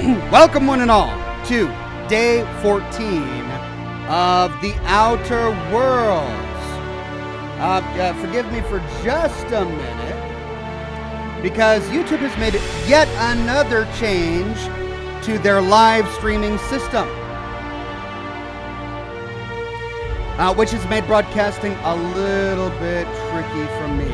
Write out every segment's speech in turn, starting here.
Welcome one and all to day 14 of the Outer Worlds. Forgive me for just a minute, because YouTube has made yet another change to their live streaming system, which has made broadcasting a little bit tricky for me.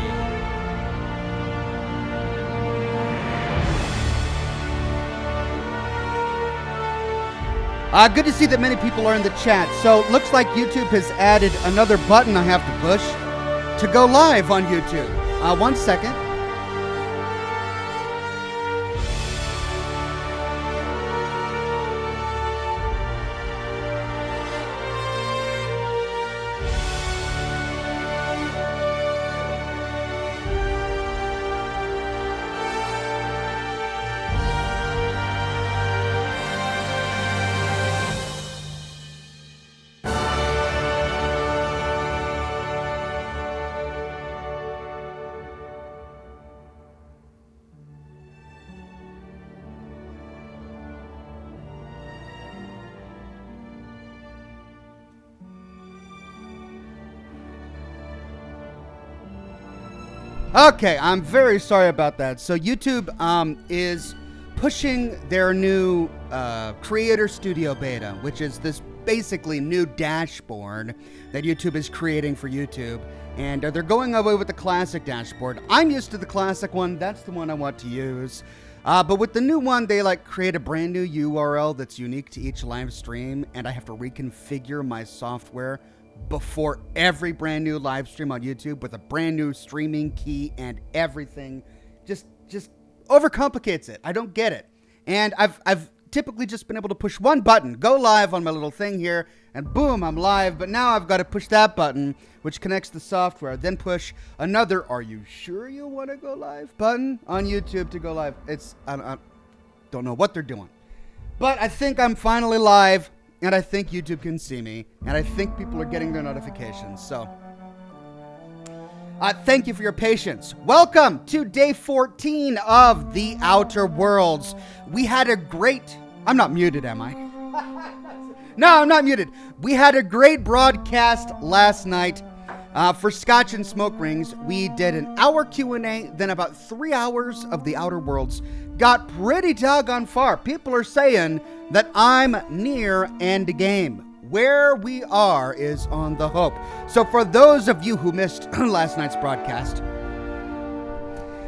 Good to see that many people are in the chat. So looks like YouTube has added another button I have to push to go live on YouTube. 1 second. Okay, I'm very sorry about that. So YouTube is pushing their new Creator Studio beta, which is this basically new dashboard that YouTube is creating for YouTube. And they're going away with the classic dashboard. I'm used to the classic one. That's the one I want to use. But with the new one, they create a brand new URL that's unique to each live stream. And I have to reconfigure my software before every brand new live stream on YouTube with a brand new streaming key and everything. Just overcomplicates it. I don't get it. And I've typically just been able to push one button, go live on my little thing here, and boom, I'm live. But now I've got to push that button, which connects the software, then push another "Are you sure you want to go live?" button on YouTube to go live. I don't know what they're doing. But I think I'm finally live. And I think YouTube can see me. And I think people are getting their notifications. So, thank you for your patience. Welcome to day 14 of the Outer Worlds. We had a great... I'm not muted, am I? No, I'm not muted. We had a great broadcast last night for Scotch and Smoke Rings. We did an hour Q&A, then about 3 hours of the Outer Worlds. Got pretty doggone far. People are saying that I'm near end game. Where we are is on the hope. So for those of you who missed last night's broadcast,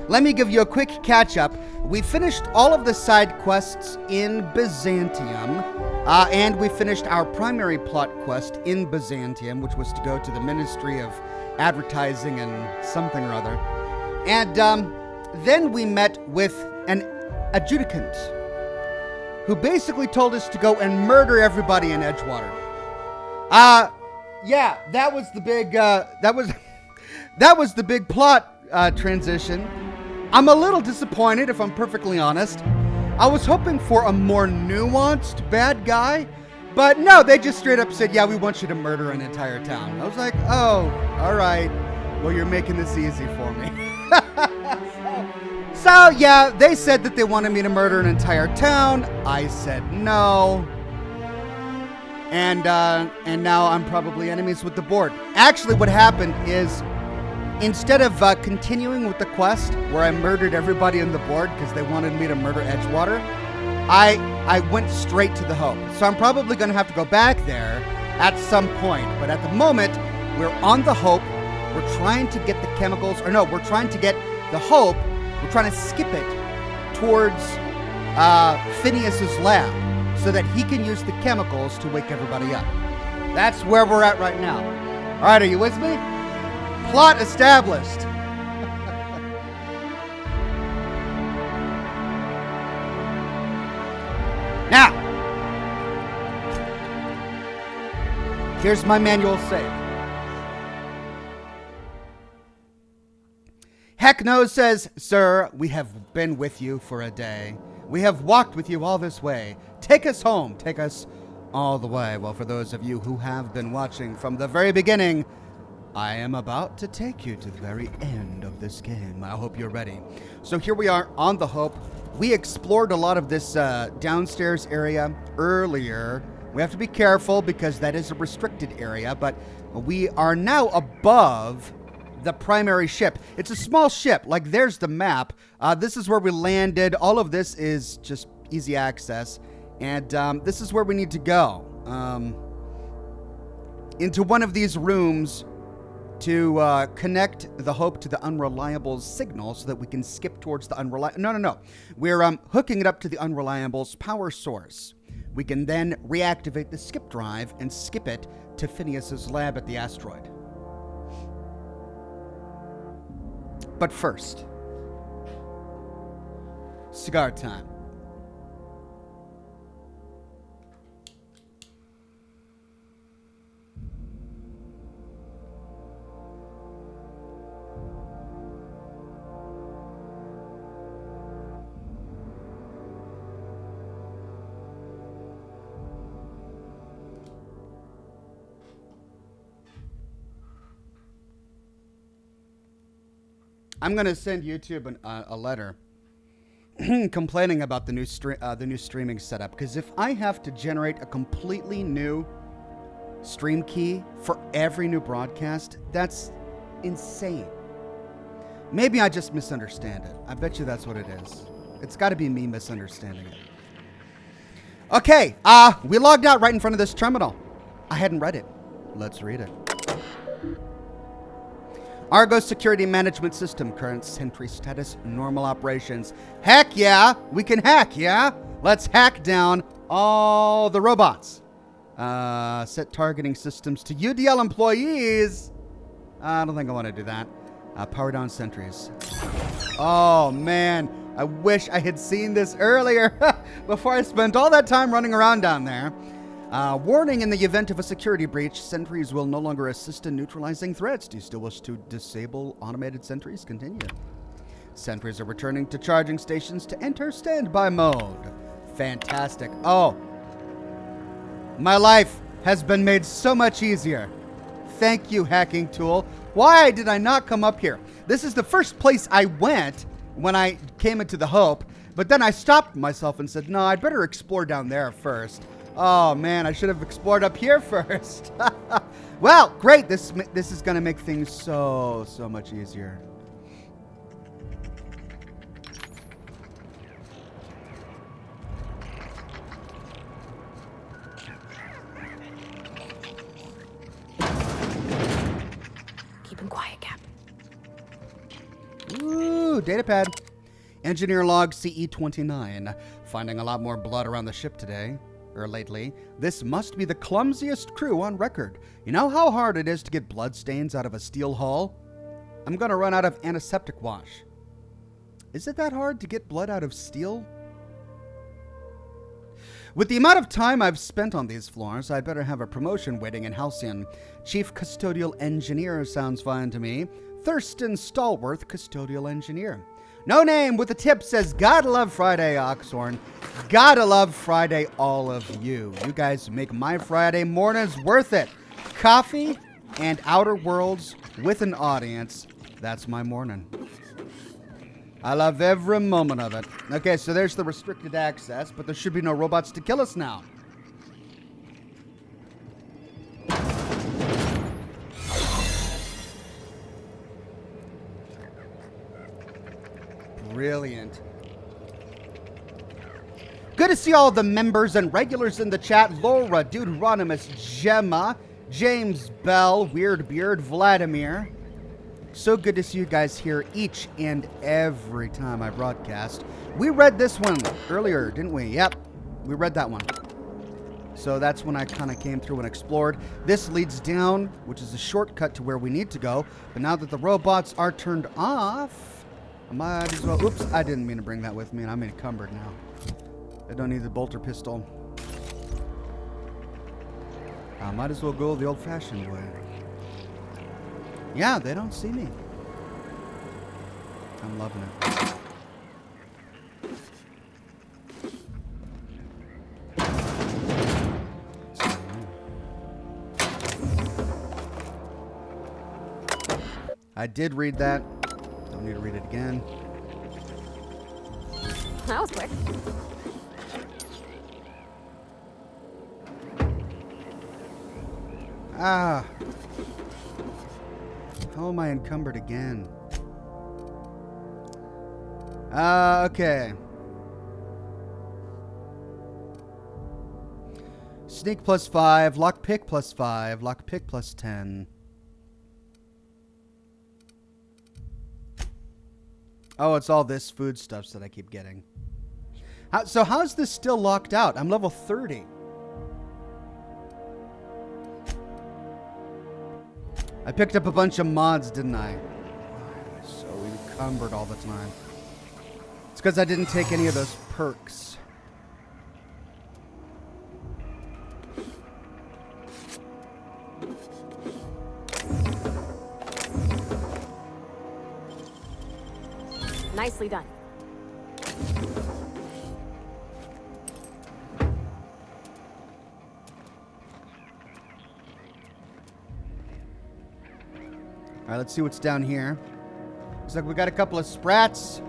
let me give you a quick catch up. We finished all of the side quests in Byzantium, and we finished our primary plot quest in Byzantium, which was to go to the Ministry of Advertising and something or other. And then we met with an adjudicant who basically told us to go and murder everybody in Edgewater. Yeah, that was the big that was the big plot transition. I'm a little disappointed, if I'm perfectly honest. I was hoping for a more nuanced bad guy, but no, they just straight up said, "Yeah, we want you to murder an entire town." I was like, "Oh, all right. Well, you're making this easy for me." So, yeah, they said that they wanted me to murder an entire town. I said no. And now I'm probably enemies with the board. Actually, what happened is, instead of continuing with the quest where I murdered everybody on the board because they wanted me to murder Edgewater, I went straight to the Hope. So I'm probably going to have to go back there at some point. But at the moment, we're on the Hope. We're trying to get the chemicals, or no, we're trying to get the Hope. We're trying to skip it towards Phineas's lab so that he can use the chemicals to wake everybody up. That's where we're at right now. All right, are you with me? Plot established. Now, here's my manual save. Heck no says, "Sir, we have been with you for a day. We have walked with you all this way. Take us home. Take us all the way." Well, for those of you who have been watching from the very beginning, I am about to take you to the very end of this game. I hope you're ready. So here we are on the Hope. We explored a lot of this downstairs area earlier. We have to be careful because that is a restricted area, but we are now above the primary ship. It's a small ship. Like, there's the map. This is where we landed. All of this is just easy access. And this is where we need to go. Into one of these rooms to connect the Hope to the Unreliable's signal so that we can skip towards the Unreliable. No. We're hooking it up to the Unreliable's power source. We can then reactivate the skip drive and skip it to Phineas's lab at the asteroid. But first, cigar time. I'm going to send YouTube a letter complaining about the new streaming setup, because if I have to generate a completely new stream key for every new broadcast, that's insane. Maybe I just misunderstand it. I bet you that's what it is. It's got to be me misunderstanding it. Okay, we logged out right in front of this terminal. I hadn't read it. Let's read it. Argos Security Management System, current Sentry status, normal operations. Heck yeah, we can hack, yeah? Let's hack down all the robots. Set targeting systems to UDL employees. I don't think I want to do that. Power down sentries. Oh, man. I wish I had seen this earlier before I spent all that time running around down there. Warning, in the event of a security breach, sentries will no longer assist in neutralizing threats. Do you still wish to disable automated sentries? Continue. Sentries are returning to charging stations to enter standby mode. Fantastic. Oh, my life has been made so much easier. Thank you, hacking tool. Why did I not come up here? This is the first place I went when I came into the Hope, but then I stopped myself and said, no, I'd better explore down there first. Oh, man, I should have explored up here first. Well, great. This is going to make things so much easier. Keep him quiet, Cap. Ooh, data pad. Engineer log CE29. Finding a lot more blood around the ship today. Or lately. This must be the clumsiest crew on record. You know how hard it is to get blood stains out of a steel hull? I'm gonna run out of antiseptic wash. Is it that hard to get blood out of steel? With the amount of time I've spent on these floors, I'd better have a promotion waiting in Halcyon. Chief Custodial Engineer sounds fine to me. Thurston Stallworth, Custodial Engineer. No name with a tip says, gotta love Friday, Oxhorn. Gotta love Friday, all of you. You guys make my Friday mornings worth it. Coffee and Outer Worlds with an audience. That's my morning. I love every moment of it. Okay, so there's the restricted access, but there should be no robots to kill us now. Brilliant. Good to see all the members and regulars in the chat. Laura, Deuteronomist, Gemma, James Bell, Weirdbeard, Vladimir. So good to see you guys here each and every time I broadcast. We read this one earlier, didn't we? Yep, we read that one. So that's when I kind of came through and explored. This leads down, which is a shortcut to where we need to go. But now that the robots are turned off, I might as well... Oops, I didn't mean to bring that with me, and I'm encumbered now. I don't need the bolter pistol. I might as well go the old-fashioned way. Yeah, they don't see me. I'm loving it. I did read that. Don't need to read it again. That was quick. Ah. How am I encumbered again? Okay. Sneak +5, lockpick +5, lockpick +10. Oh, it's all this foodstuffs that I keep getting. So how's this still locked out? I'm level 30. I picked up a bunch of mods, didn't I? I'm so encumbered all the time. It's because I didn't take any of those perks. Nicely done. All right, let's see what's down here. Looks like we got a couple of sprats.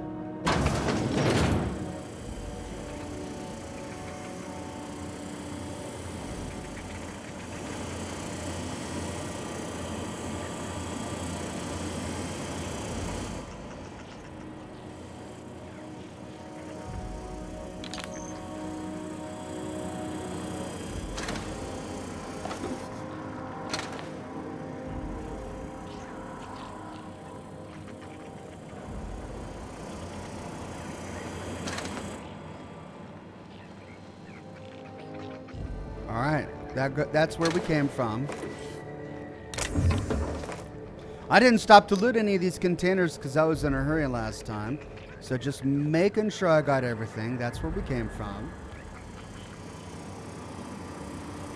All right, that's where we came from. I didn't stop to loot any of these containers because I was in a hurry last time. So just making sure I got everything. That's where we came from.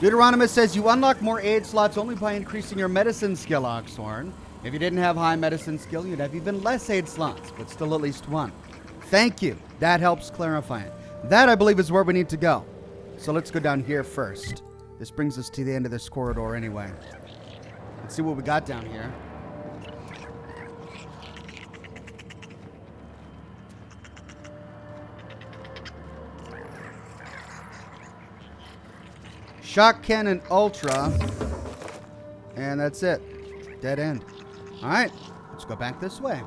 Deuteronomist says you unlock more aid slots only by increasing your medicine skill, Oxhorn. If you didn't have high medicine skill, you'd have even less aid slots, but still at least one. Thank you. That helps clarify it. That, I believe, is where we need to go. So let's go down here first. This brings us to the end of this corridor anyway. Let's see what we got down here. Shock Cannon Ultra. And that's it. Dead end. All right, let's go back this way.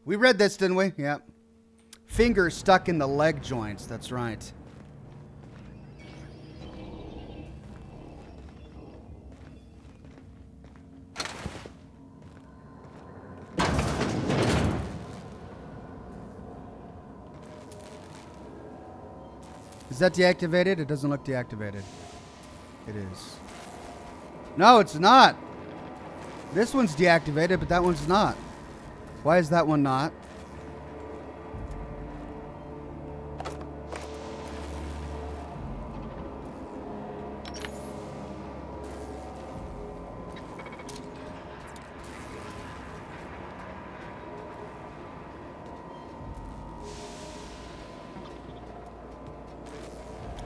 We read this, didn't we? Yep. Fingers stuck in the leg joints. That's right. Is that deactivated? It doesn't look deactivated. It is. No, it's not. This one's deactivated, but that one's not. Why is that one not?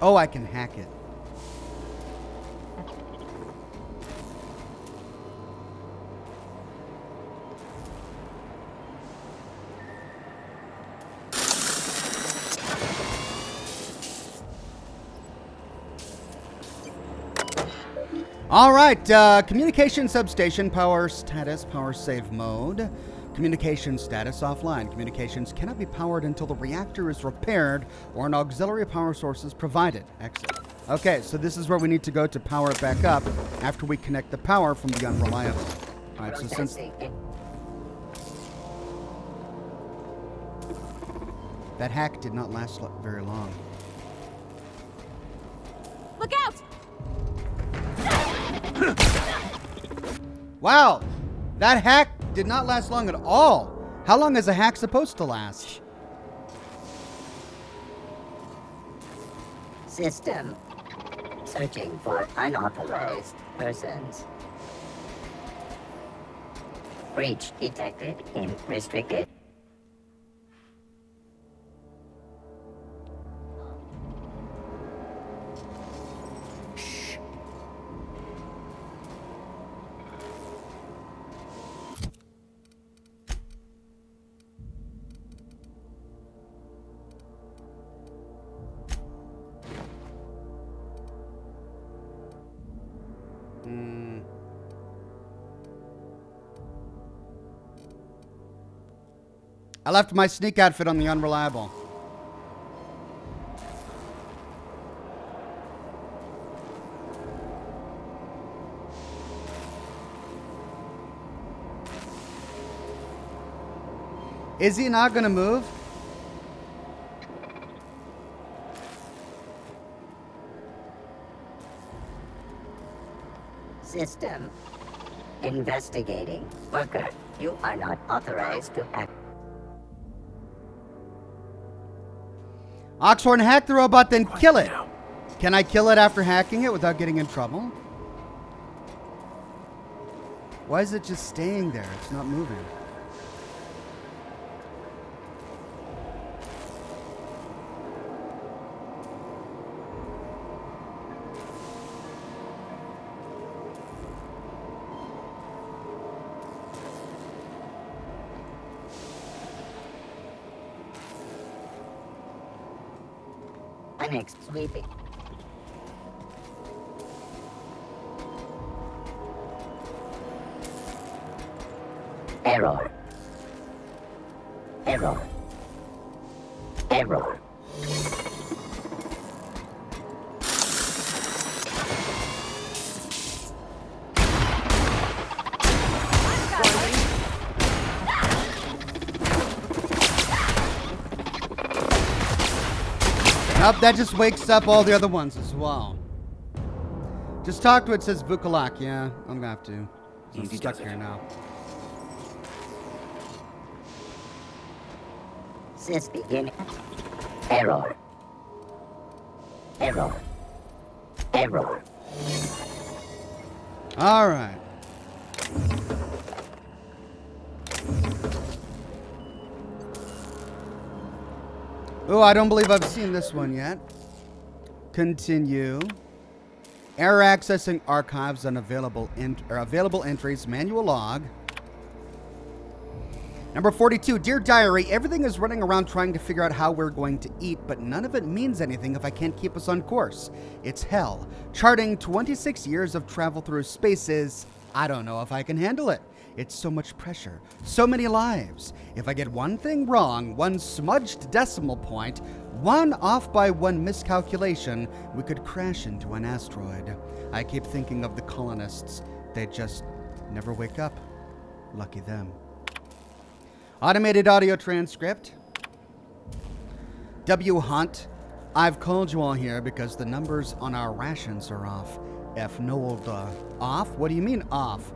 Oh, I can hack it. All right, communication substation, power status, power save mode. Communication status offline. Communications cannot be powered until the reactor is repaired or an auxiliary power source is provided. Exit. Okay, so this is where we need to go to power it back up after we connect the power from the unreliable. All right, so since that hack did not last very long. Look out! Wow, that hack did not last long at all. How long is a hack supposed to last? System. Searching for unauthorized persons. Breach detected in restricted. I left my sneak outfit on the Unreliable. Is he not gonna move? System. Investigating. Worker, you are not authorized to act. Oxhorn, hack the robot, then kill it. Can I kill it after hacking it without getting in trouble? Why is it just staying there? It's not moving. Next sweeping. Error. Error. Error. Nope, that just wakes up all the other ones as well. Just talk to it, says Vukalak. Yeah, I'm gonna have to. I'm stuck here now. Sys begin. Error. Error. Error. All right. Oh, I don't believe I've seen this one yet. Continue. Error accessing archives and available entries. Manual log. Number 42. Dear Diary, everything is running around trying to figure out how we're going to eat, but none of it means anything if I can't keep us on course. It's hell. Charting 26 years of travel through spaces. I don't know if I can handle it. It's so much pressure, so many lives. If I get one thing wrong, one smudged decimal point, one off by one miscalculation, we could crash into an asteroid. I keep thinking of the colonists. They just never wake up. Lucky them. Automated audio transcript. W. Hunt, I've called you all here because the numbers on our rations are off. F. Nolda. Off? What do you mean off?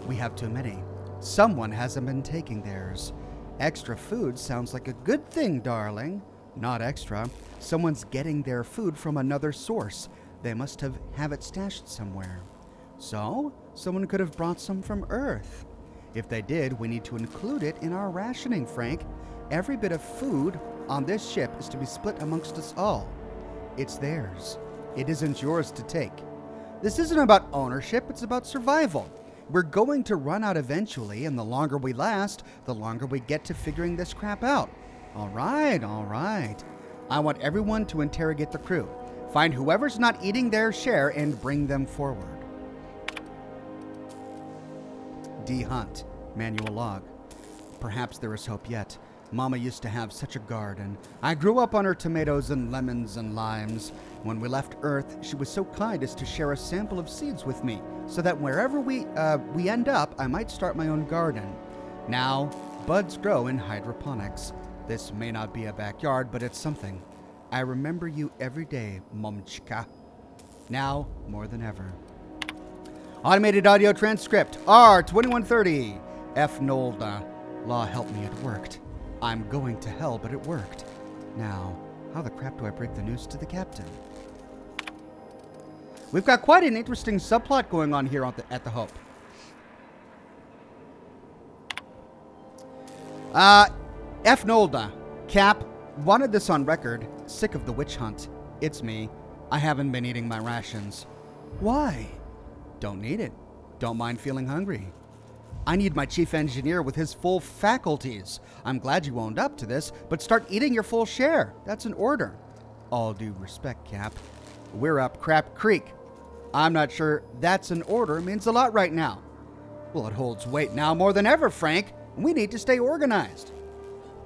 We have too many. Someone hasn't been taking theirs. Extra food sounds like a good thing, darling. Not extra. Someone's getting their food from another source. They must have it stashed somewhere. So, someone could have brought some from Earth. If they did, we need to include it in our rationing, Frank. Every bit of food on this ship is to be split amongst us all. It's theirs. It isn't yours to take. This isn't about ownership, it's about survival. We're going to run out eventually, and the longer we last, the longer we get to figuring this crap out. All right, all right. I want everyone to interrogate the crew. Find whoever's not eating their share and bring them forward. D. Hunt, manual log. Perhaps there is hope yet. Mama used to have such a garden. I grew up on her tomatoes and lemons and limes. When we left Earth, she was so kind as to share a sample of seeds with me, so that wherever we end up, I might start my own garden. Now, buds grow in hydroponics. This may not be a backyard, but it's something. I remember you every day, Momchka. Now, more than ever. Automated audio transcript, R2130. F. Nolda. Law help me, it worked. I'm going to hell, but it worked. Now, how the crap do I break the news to the captain? We've got quite an interesting subplot going on here at the Hope. F. Nolda. Cap, wanted this on record. Sick of the witch hunt. It's me. I haven't been eating my rations. Why? Don't need it. Don't mind feeling hungry. I need my chief engineer with his full faculties. I'm glad you owned up to this, but start eating your full share. That's an order. All due respect, Cap. We're up Crap Creek. I'm not sure that's an order means a lot right now. Well, it holds weight now more than ever, Frank. We need to stay organized.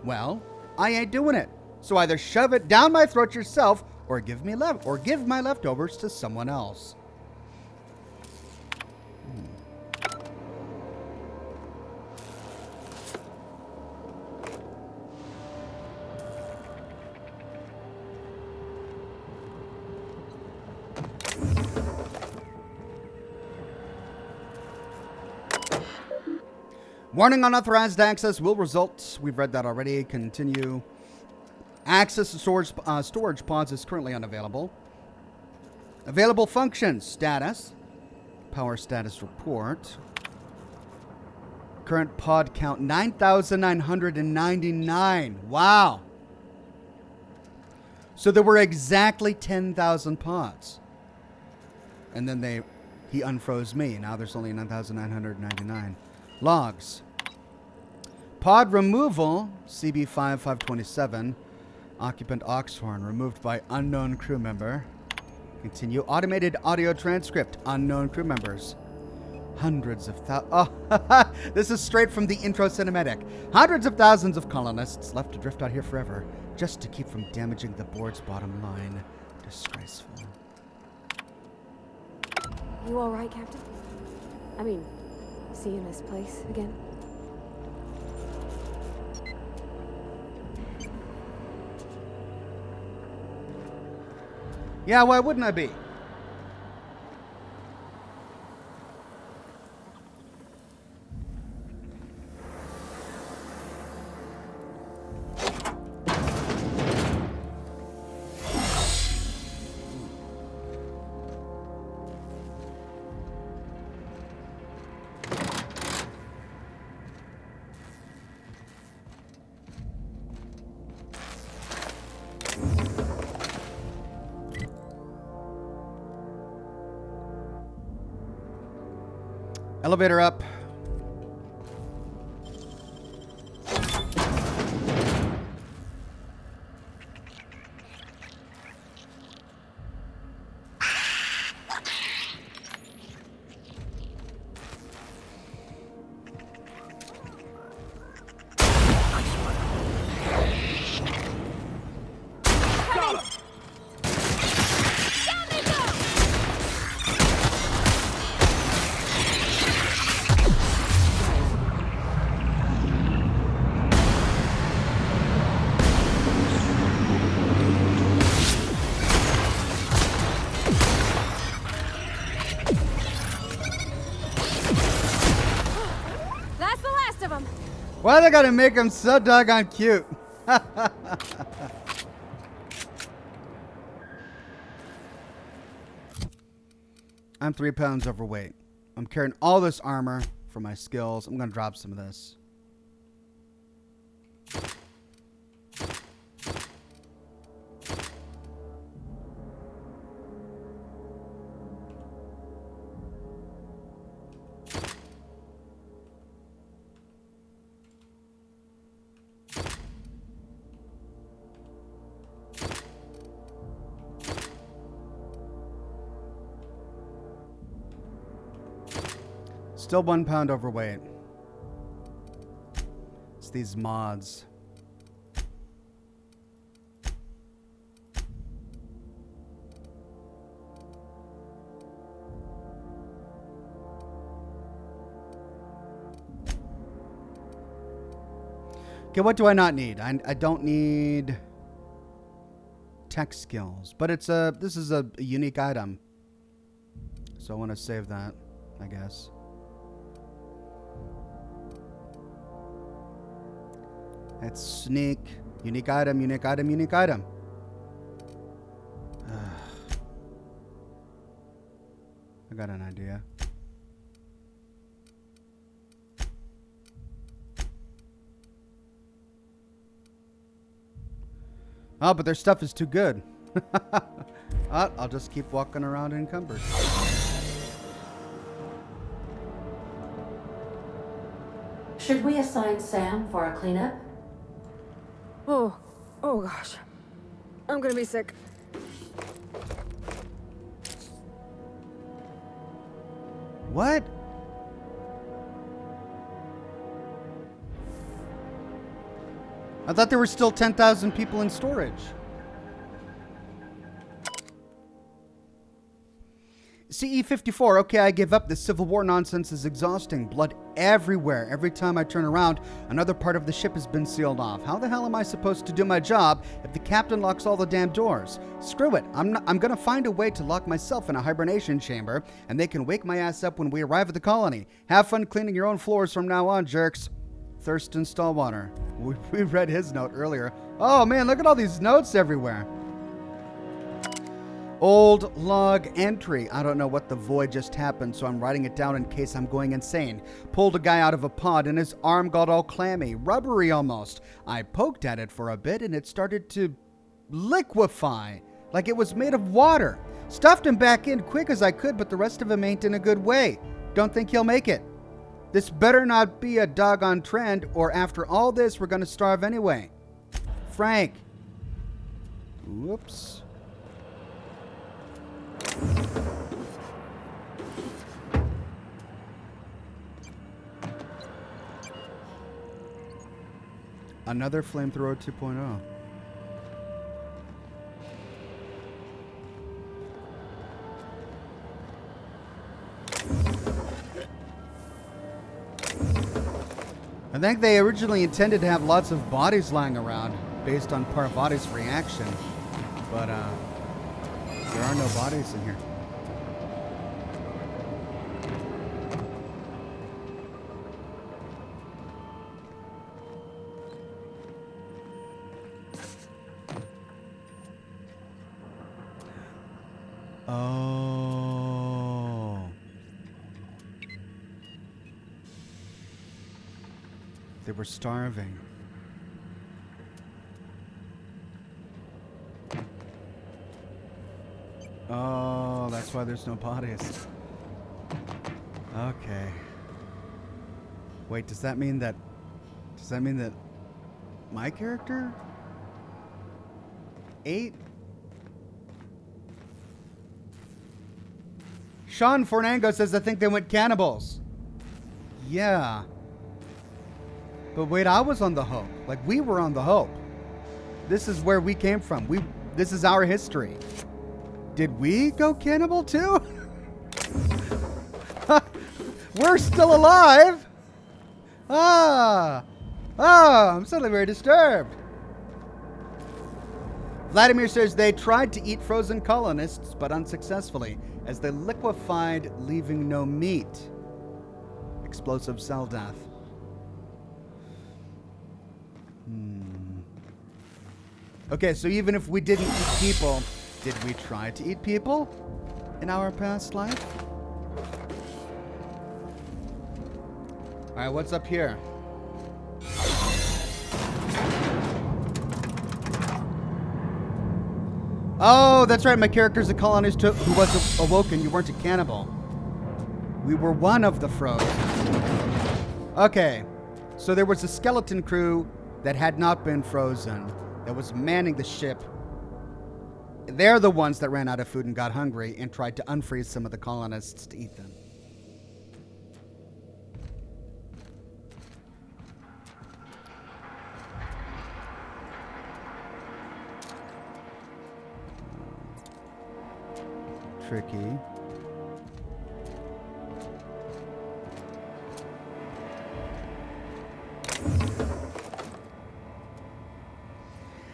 Well, I ain't doing it. So either shove it down my throat yourself or give my leftovers to someone else. Warning: unauthorized access will result. We've read that already. Continue. Access to storage pods is currently unavailable. Available functions. Status. Power status report. Current pod count 9,999. Wow. So there were exactly 10,000 pods. And then he unfroze me. Now there's only 9,999. Logs. Pod removal, CB5527. Occupant Oxhorn, removed by unknown crew member. Continue. Automated audio transcript, unknown crew members. Hundreds of thousands. Oh, this is straight from the intro cinematic. Hundreds of thousands of colonists left to drift out here forever, just to keep from damaging the board's bottom line. Disgraceful. You all right, Captain? I mean, seeing this place again? Yeah, why wouldn't I be? Elevator up. Why they gotta make him so doggone cute? I'm 3 pounds overweight. I'm carrying all this armor for my skills. I'm gonna drop some of this. Still 1 pound overweight. It's these mods. Okay, what do I not need? I don't need tech skills, but this is a unique item. So I want to save that, I guess. It's sneak. Unique item, unique item, unique item. I got an idea. Oh, but their stuff is too good. I'll just keep walking around encumbered. Should we assign Sam for a cleanup? Oh gosh. I'm gonna be sick. What? I thought there were still 10,000 people in storage. CE54, okay, I give up. This Civil War nonsense is exhausting. Blood everywhere. Every time I turn around, another part of the ship has been sealed off. How the hell am I supposed to do my job if the captain locks all the damn doors? Screw it. I'm gonna find a way to lock myself in a hibernation chamber, and they can wake my ass up when we arrive at the colony. Have fun cleaning your own floors from now on, jerks. Thurston Stallwater. We read his note earlier. Oh man, look at all these notes everywhere. Old log entry. I don't know what the void just happened, so I'm writing it down in case I'm going insane. Pulled a guy out of a pod and his arm got all clammy, rubbery almost. I poked at it for a bit and it started to liquefy, like it was made of water. Stuffed him back in quick as I could, but the rest of him ain't in a good way. Don't think he'll make it. This better not be a doggone trend, or after all this, we're gonna starve anyway. Frank. Whoops. Another flamethrower 2.0. I think they originally intended to have lots of bodies lying around based on Parvati's reaction, but there are no bodies in here. Oh. They were starving. Oh, that's why there's no bodies. Okay. Wait, does that mean that my character ate? Sean Fornango says, I think they went cannibals. Yeah. But wait, I was on the Hope. Like, we were on the Hope. This is where we came from. This is our history. Did we go cannibal too? We're still alive. I'm suddenly very disturbed. Vladimir says they tried to eat frozen colonists, but unsuccessfully, as they liquefied, leaving no meat. Explosive cell death. Okay, so even if we didn't eat people, did we try to eat people in our past life? All right, what's up here? Oh, that's right. My character's a colonist who was awoken. You weren't a cannibal. We were one of the frozen. Okay, so there was a skeleton crew that had not been frozen that was manning the ship. They're the ones that ran out of food and got hungry and tried to unfreeze some of the colonists to eat them. Tricky.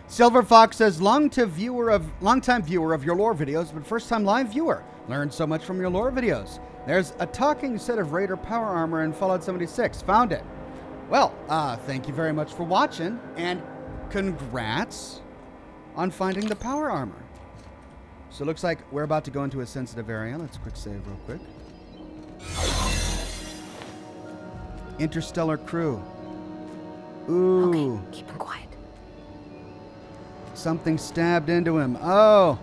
Silver Fox says, longtime viewer of your lore videos, but first-time live viewer. Learned so much from your lore videos. There's a talking set of Raider power armor in Fallout 76. Found it. Well, thank you very much for watching, and congrats on finding the power armor. So it looks like we're about to go into a sensitive area. Let's quick save real quick. Interstellar crew. Ooh. Okay, keep him quiet. Something stabbed into him. Oh.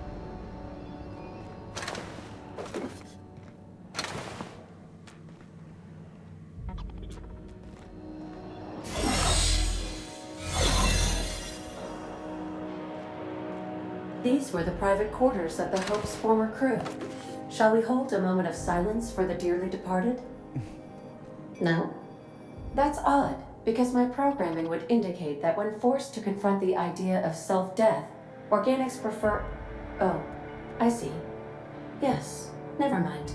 These were the private quarters of the Hope's former crew. Shall we hold a moment of silence for the dearly departed? No? That's odd, because my programming would indicate that when forced to confront the idea of self-death, organics prefer... Oh, I see. Yes, never mind.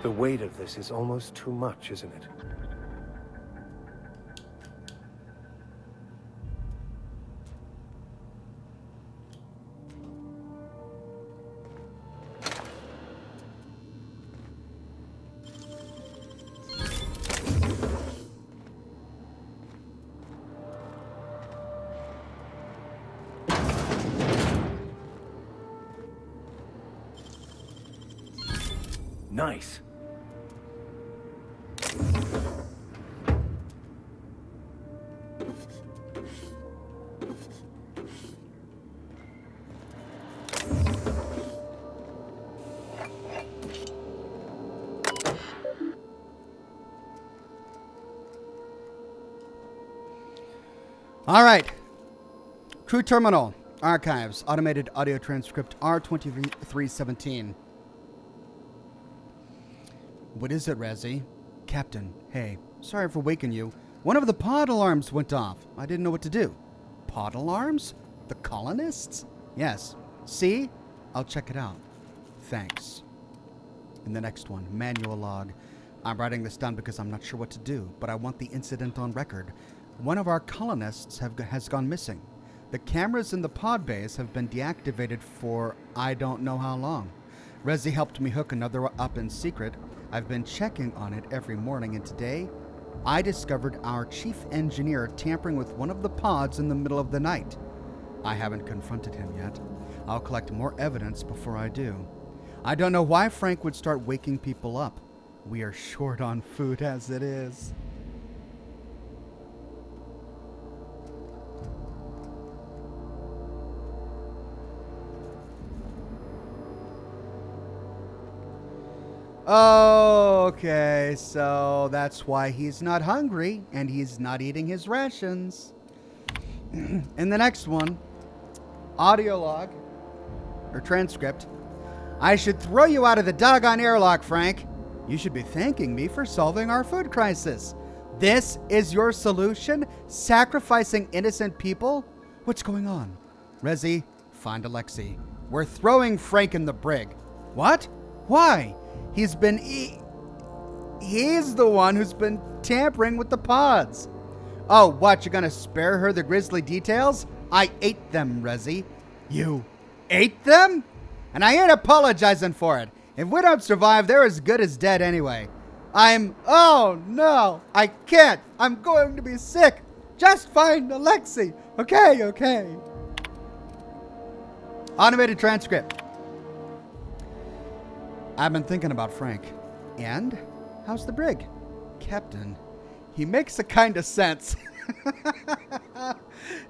The weight of this is almost too much, isn't it? Nice. All right. Crew terminal. Archives. Automated audio transcript R2317. What is it, Resi? Captain, hey, sorry for waking you. One of the pod alarms went off. I didn't know what to do. Pod alarms? The colonists? Yes. See? I'll check it out. Thanks. And the next one, manual log. I'm writing this down because I'm not sure what to do, but I want the incident on record. One of our colonists has gone missing. The cameras in the pod base have been deactivated for I don't know how long. Resi helped me hook another up in secret. I've been checking on it every morning, and today I discovered our chief engineer tampering with one of the pods in the middle of the night. I haven't confronted him yet. I'll collect more evidence before I do. I don't know why Frank would start waking people up. We are short on food as it is. Okay, so that's why he's not hungry and he's not eating his rations. In the next one, audio log or transcript. I should throw you out of the doggone airlock, Frank. You should be thanking me for solving our food crisis. This is your solution? Sacrificing innocent people? What's going on? Resi, find Alexei. We're throwing Frank in the brig. What? Why? He's the one who's been tampering with the pods. Oh, what? You're gonna spare her the grisly details? I ate them, Resi. You ate them? And I ain't apologizing for it. If we don't survive, they're as good as dead anyway. Oh no, I can't. I'm going to be sick. Just find Alexei. Okay. Automated transcript. I've been thinking about Frank. And? How's the brig? Captain, he makes a kind of sense.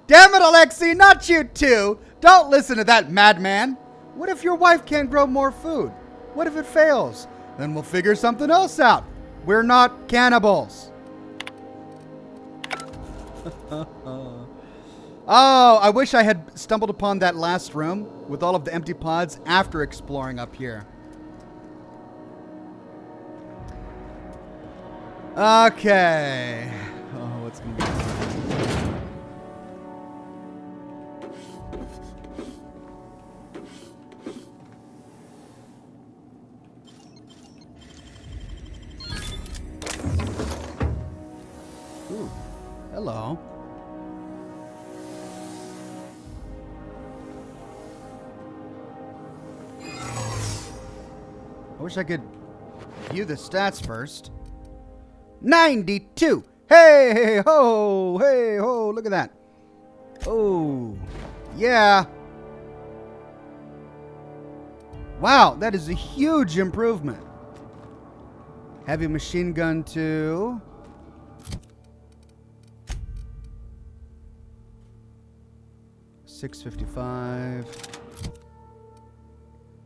Damn it, Alexei, not you too. Don't listen to that madman. What if your wife can't grow more food? What if it fails? Then we'll figure something else out. We're not cannibals. Oh, I wish I had stumbled upon that last room with all of the empty pods after exploring up here. Okay. Oh, what's going to be... Ooh, hello. I wish I could view the stats first. 92. Hey ho, look at that. Oh, yeah. Wow, that is a huge improvement. Heavy machine gun to 655,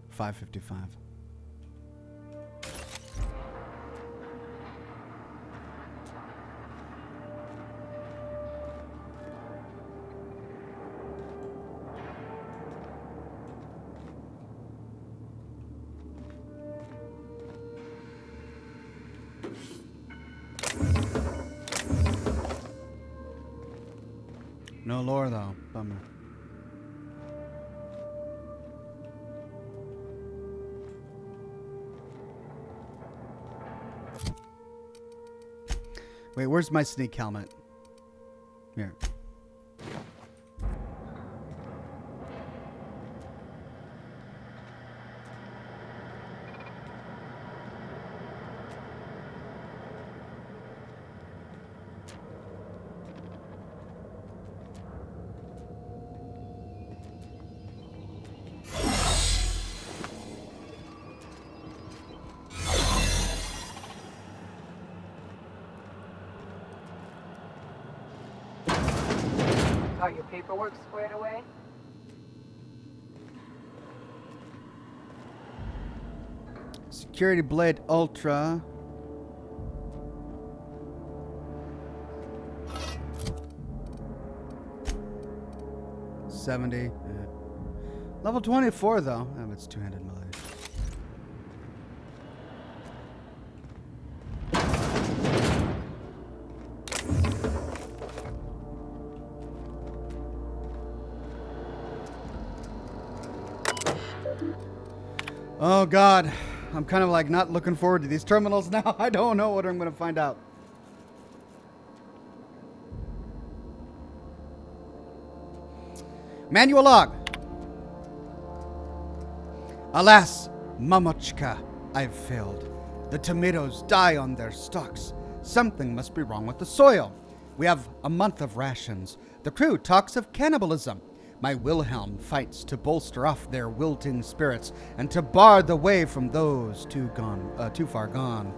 555. No lore, though. Bummer. Wait, where's my sneak helmet? Here. Got your paperwork squared away? Security Blade Ultra. $70. Level 24 though. Oh, it's two-handed melee. Oh God, I'm kind of like not looking forward to these terminals now. I don't know what I'm going to find out. Manual log. Alas, Mamochka, I've failed. The tomatoes die on their stalks. Something must be wrong with the soil. We have a month of rations. The crew talks of cannibalism. My Wilhelm fights to bolster off their wilting spirits and to bar the way from those too far gone.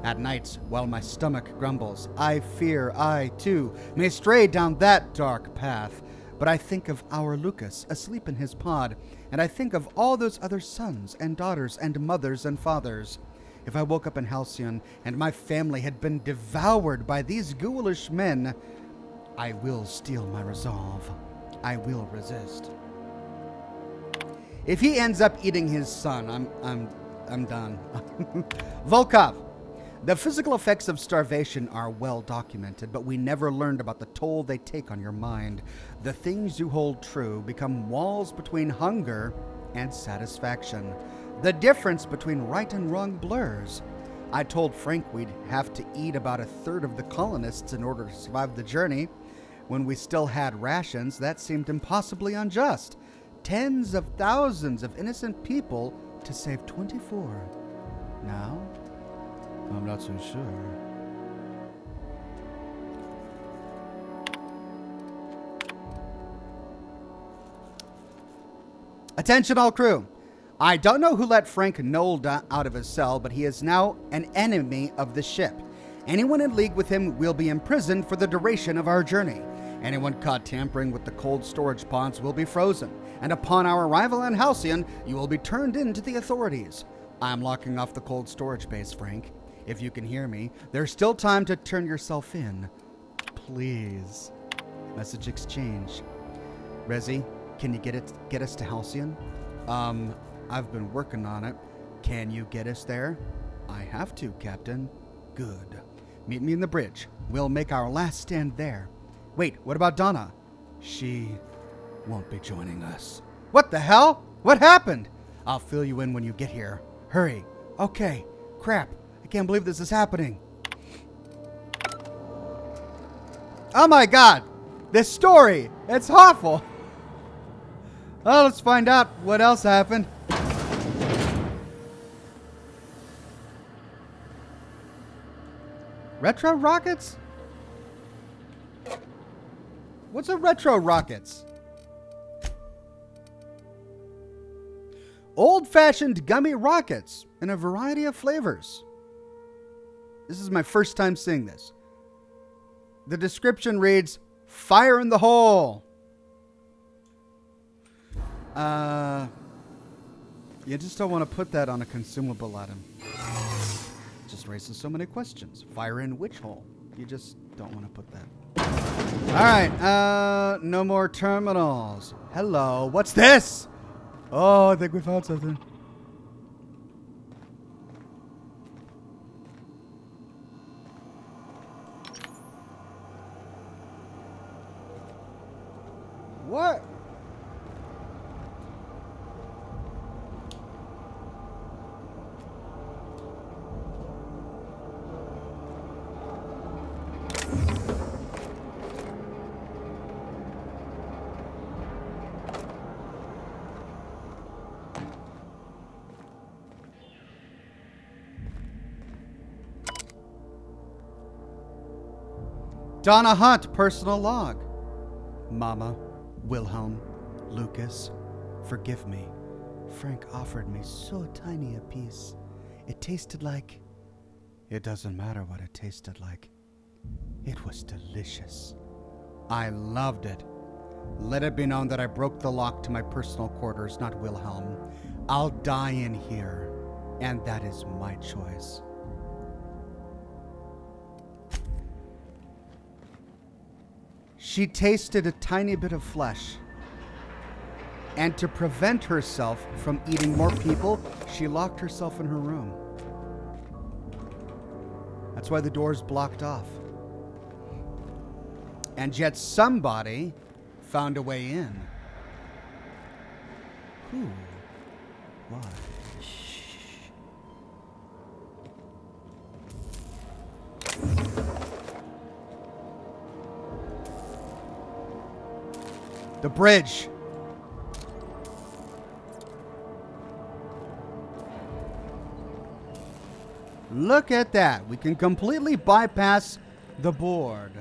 At nights, while my stomach grumbles, I fear I, too, may stray down that dark path. But I think of our Lucas asleep in his pod, and I think of all those other sons and daughters and mothers and fathers. If I woke up in Halcyon and my family had been devoured by these ghoulish men, I will steel my resolve. I will resist. If he ends up eating his son, I'm done. Volkov. The physical effects of starvation are well documented, but we never learned about the toll they take on your mind. The things you hold true become walls between hunger and satisfaction. The difference between right and wrong blurs. I told Frank we'd have to eat about a third of the colonists in order to survive the journey. When we still had rations, that seemed impossibly unjust. Tens of thousands of innocent people to save 24. Now, I'm not so sure. Attention all crew. I don't know who let Frank Nolda out of his cell, but he is now an enemy of the ship. Anyone in league with him will be imprisoned for the duration of our journey. Anyone caught tampering with the cold storage pods will be frozen, and upon our arrival in Halcyon, you will be turned in to the authorities. I'm locking off the cold storage base, Frank. If you can hear me, there's still time to turn yourself in. Please. Message exchange. Rezi, can you get us to Halcyon? I've been working on it. Can you get us there? I have to, Captain. Good. Meet me in the bridge. We'll make our last stand there. Wait, what about Donna? She won't be joining us. What the hell? What happened? I'll fill you in when you get here. Hurry. Okay. Crap. I can't believe this is happening. Oh my God. This story. It's awful. Well, let's find out what else happened. Retro rockets? What's a retro rockets? Old-fashioned gummy rockets in a variety of flavors. This is my first time seeing this. The description reads, "Fire in the hole." You just don't want to put that on a consumable item. It just raises so many questions. Fire in which hole? You just don't want to put that. Alright, no more terminals. Hello, what's this? Oh, I think we found something. Donna Hunt, personal log. Mama, Wilhelm, Lucas, forgive me. Frank offered me so tiny a piece. It tasted like... It doesn't matter what it tasted like. It was delicious. I loved it. Let it be known that I broke the lock to my personal quarters, not Wilhelm. I'll die in here, and that is my choice. She tasted a tiny bit of flesh. And to prevent herself from eating more people, she locked herself in her room. That's why the door's blocked off. And yet somebody found a way in. Who? Why? The bridge. Look at that. We can completely bypass the board.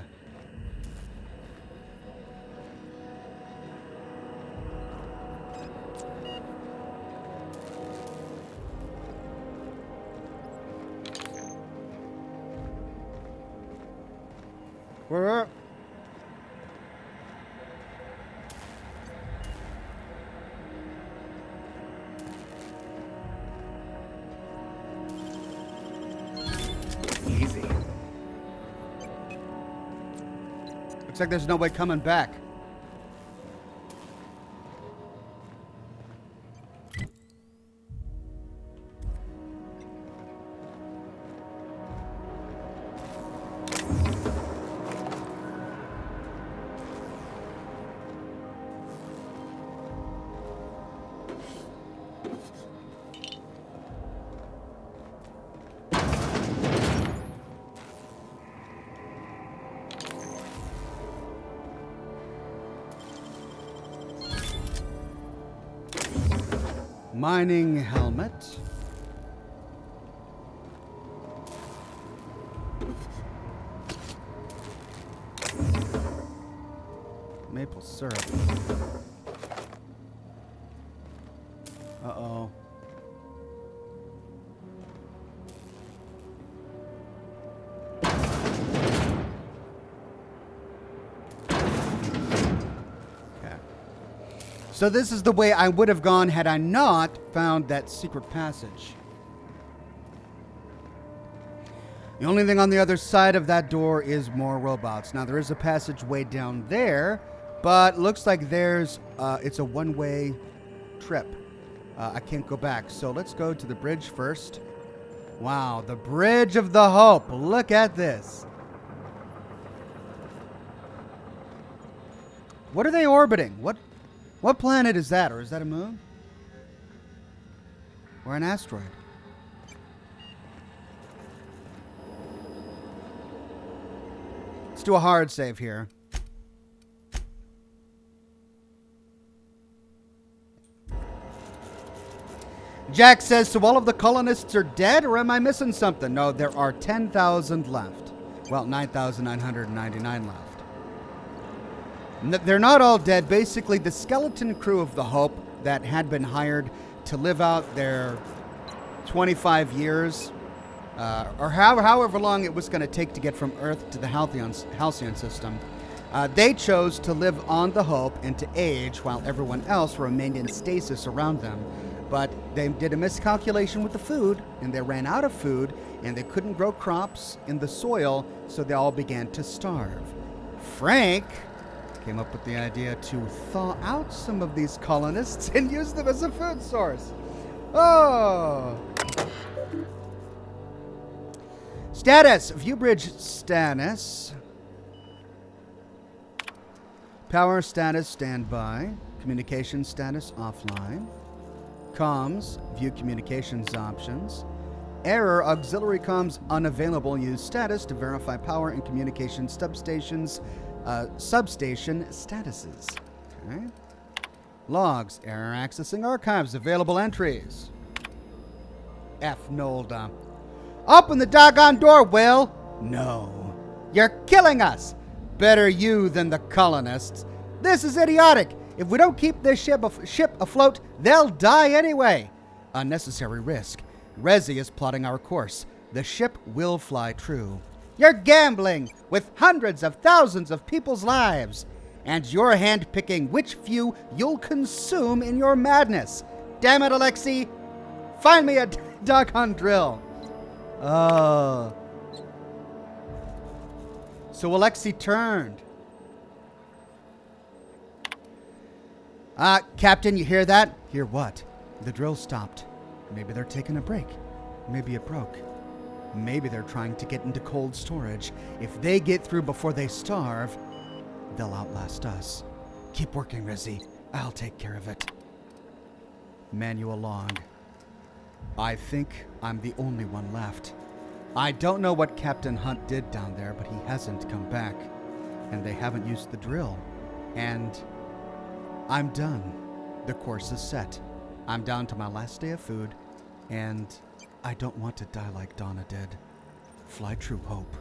Where? Easy. Looks like there's no way coming back. Mining helmet. Maple syrup. Uh-oh. So this is the way I would have gone had I not found that secret passage. The only thing on the other side of that door is more robots. Now there is a passageway down there, but looks like there's it's a one-way trip. I can't go back. So let's go to the bridge first. Wow, the Bridge of the Hope. Look at this. What are they orbiting? What planet is that? Or is that a moon? Or an asteroid? Let's do a hard save here. Jack says, so all of the colonists are dead, or am I missing something? No, there are 10,000 left. Well, 9,999 left. They're not all dead. Basically, the skeleton crew of the Hope that had been hired to live out their 25 years, or however long it was going to take to get from Earth to the Halcyon system, they chose to live on the Hope and to age while everyone else remained in stasis around them. But they did a miscalculation with the food, and they ran out of food, and they couldn't grow crops in the soil, so they all began to starve. Frank came up with the idea to thaw out some of these colonists and use them as a food source. Oh! Status. View bridge status. Power status standby. Communication status offline. Comms. View communications options. Error. Auxiliary comms unavailable. Use status to verify power and communication substations. Substation statuses. Okay. Logs. Error accessing archives. Available entries. F. Nolda. Open the doggone door, Will. No. You're killing us. Better you than the colonists. This is idiotic. If we don't keep this ship afloat, they'll die anyway. Unnecessary risk. Rezi is plotting our course. The ship will fly true. You're gambling with hundreds of thousands of people's lives. And you're handpicking which few you'll consume in your madness. Damn it, Alexei. Find me a doggone drill. Oh. So Alexei turned. Captain, you hear that? Hear what? The drill stopped. Maybe they're taking a break. Maybe it broke. Maybe they're trying to get into cold storage. If they get through before they starve, they'll outlast us. Keep working, Rizzy. I'll take care of it. Manual log. I think I'm the only one left. I don't know what Captain Hunt did down there, but he hasn't come back. And they haven't used the drill. And I'm done. The course is set. I'm down to my last day of food, and I don't want to die like Donna did. Fly true hope.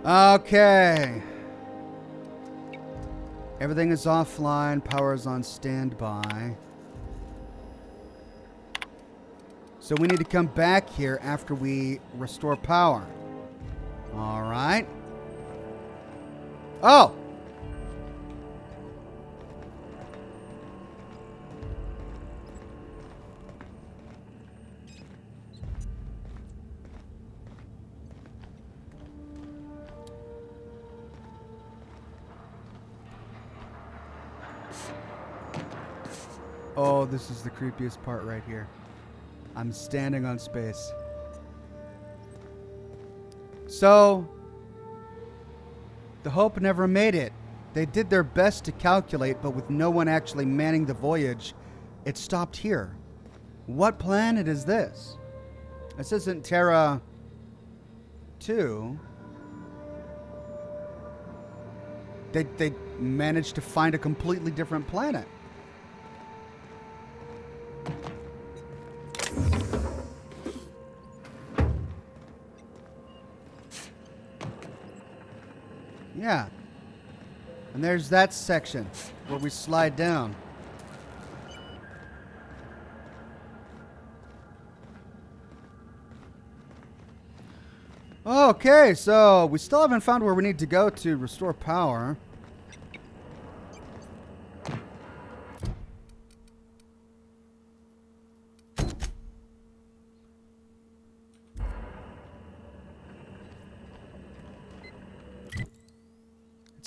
Okay. Everything is offline. Power is on standby. So we need to come back here after we restore power. All right. Oh! Oh, this is the creepiest part right here. I'm standing on space. So, the Hope never made it. They did their best to calculate, but with no one actually manning the voyage, it stopped here. What planet is this? This isn't Terra 2. They managed to find a completely different planet. Yeah. And there's that section where we slide down. Okay, so we still haven't found where we need to go to restore power.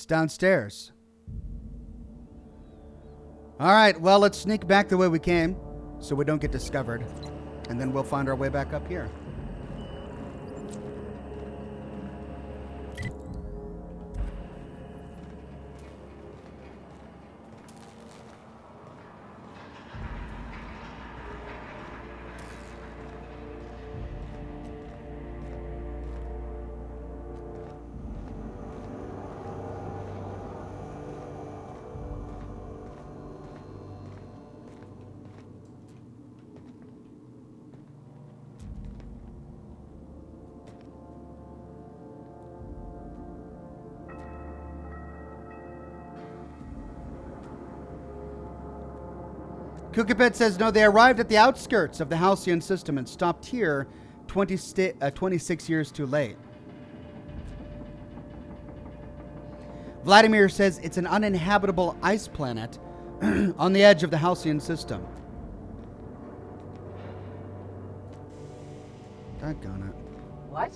Downstairs. All right, well, let's sneak back the way we came so we don't get discovered, and then we'll find our way back up here. Kukapet says, no, they arrived at the outskirts of the Halcyon system and stopped here 26 years too late. Vladimir says it's an uninhabitable ice planet on the edge of the Halcyon system. Doggone it. What?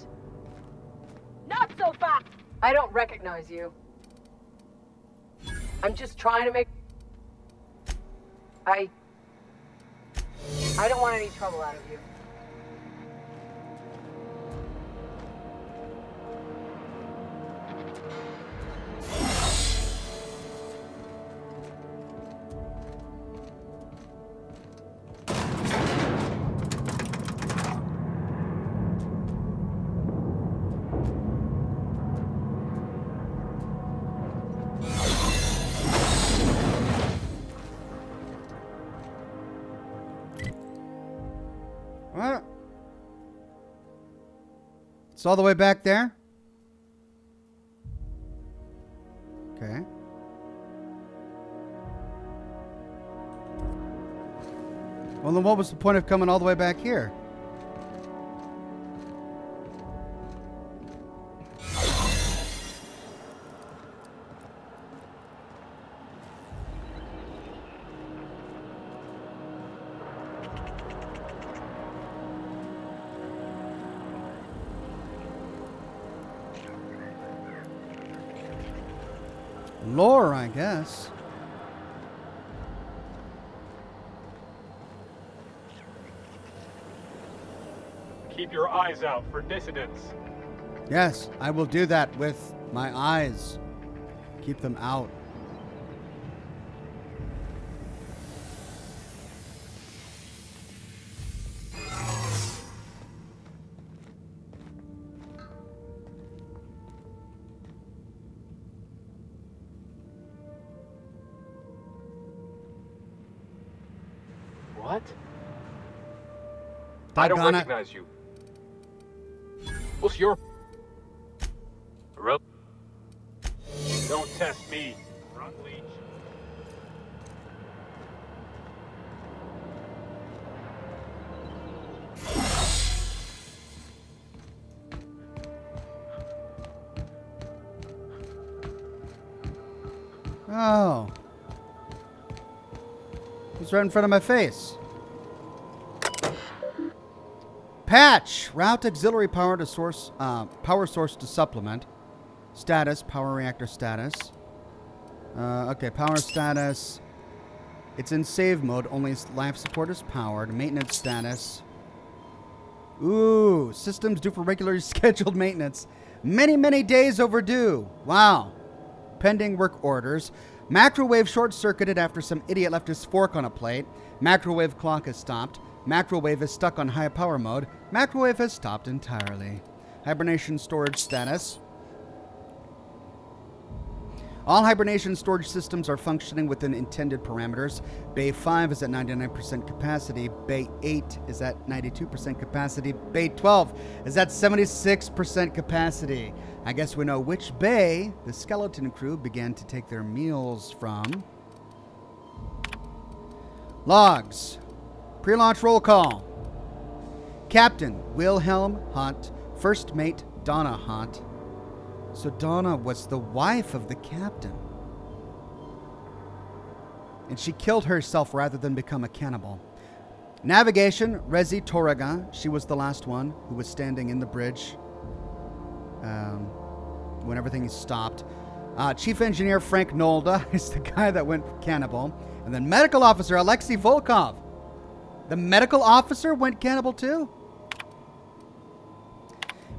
Not so fast! I don't recognize you. I'm just trying to make... I don't want any trouble out of you. It's all the way back there? Okay. Well, then what was the point of coming all the way back here? Lore, I guess. Keep your eyes out for dissidents. Yes, I will do that with my eyes. Keep them out. What? I don't Doggone it. recognize you. What's your... Rope? Don't test me, front leech. Oh. It's right in front of my face. Patch. Route auxiliary power to source. Power source to supplement. Status. Power reactor status. Okay. Power status. It's in save mode. Only life support is powered. Maintenance status. Ooh. Systems due for regularly scheduled maintenance. Many, many days overdue. Wow. Pending work orders. Macrowave short-circuited after some idiot left his fork on a plate. Macrowave clock has stopped. Macrowave is stuck on high power mode. Macrowave has stopped entirely. Hibernation storage status. All hibernation storage systems are functioning within intended parameters. Bay 5 is at 99% capacity. Bay 8 is at 92% capacity. Bay 12 is at 76% capacity. I guess we know which bay the skeleton crew began to take their meals from. Logs. Pre-launch roll call. Captain Wilhelm Hunt. First mate Donna Hunt. So Donna was the wife of the captain. And she killed herself rather than become a cannibal. Navigation, Rezi Toraga. She was the last one who was standing in the bridge when everything stopped. Chief Engineer Frank Nolda is the guy that went cannibal. And then Medical Officer Alexei Volkov. The medical officer went cannibal too?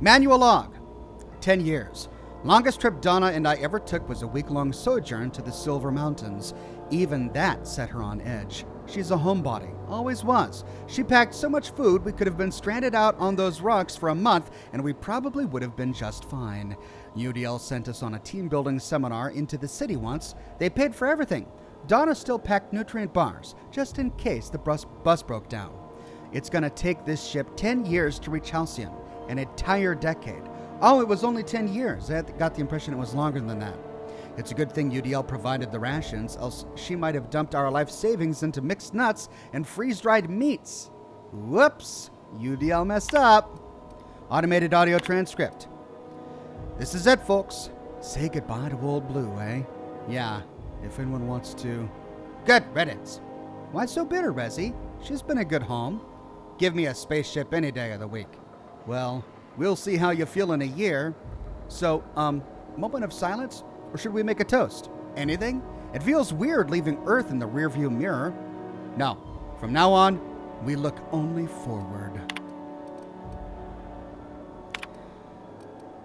Manual log. 10 years. Longest trip Donna and I ever took was a week-long sojourn to the Silver Mountains. Even that set her on edge. She's a homebody. Always was. She packed so much food we could have been stranded out on those rocks for a month and we probably would have been just fine. UDL sent us on a team-building seminar into the city once. They paid for everything. Donna still packed nutrient bars, just in case the bus broke down. It's going to take this ship 10 years to reach Halcyon. An entire decade. Oh, it was only 10 years. I got the impression it was longer than that. It's a good thing UDL provided the rations, else she might have dumped our life savings into mixed nuts and freeze-dried meats. Whoops. UDL messed up. Automated audio transcript. This is it, folks. Say goodbye to Old Blue, eh? Yeah, if anyone wants to. Good riddance. Why so bitter, Rezi? She's been a good home. Give me a spaceship any day of the week. Well, we'll see how you feel in a year. So, moment of silence? Or should we make a toast? Anything? It feels weird leaving Earth in the rearview mirror. No, from now on, we look only forward.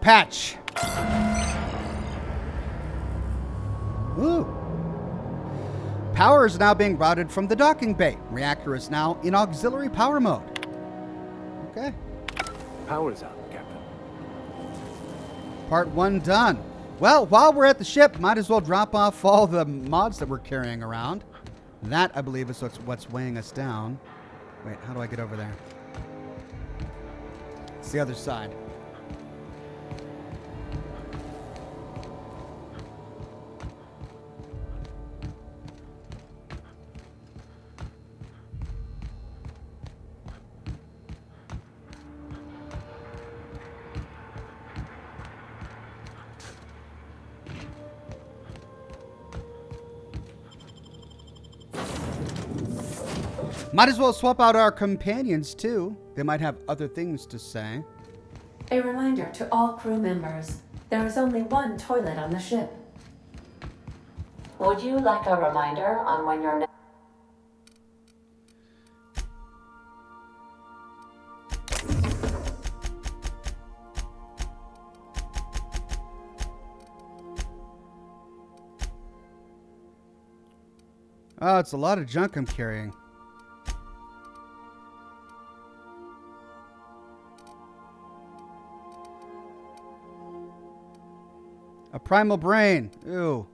Patch. Ooh. Power is now being routed from the docking bay. Reactor is now in auxiliary power mode. Okay. Power's out, Captain. Part 1 done. Well, while we're at the ship, might as well drop off all the mods that we're carrying around. That, I believe, is what's weighing us down. Wait, how do I get over there? It's the other side. Might as well swap out our companions, too. They might have other things to say. A reminder to all crew members, there is only one toilet on the ship. Would you like a reminder on when your next... Oh, it's a lot of junk I'm carrying. A primal brain. Ew.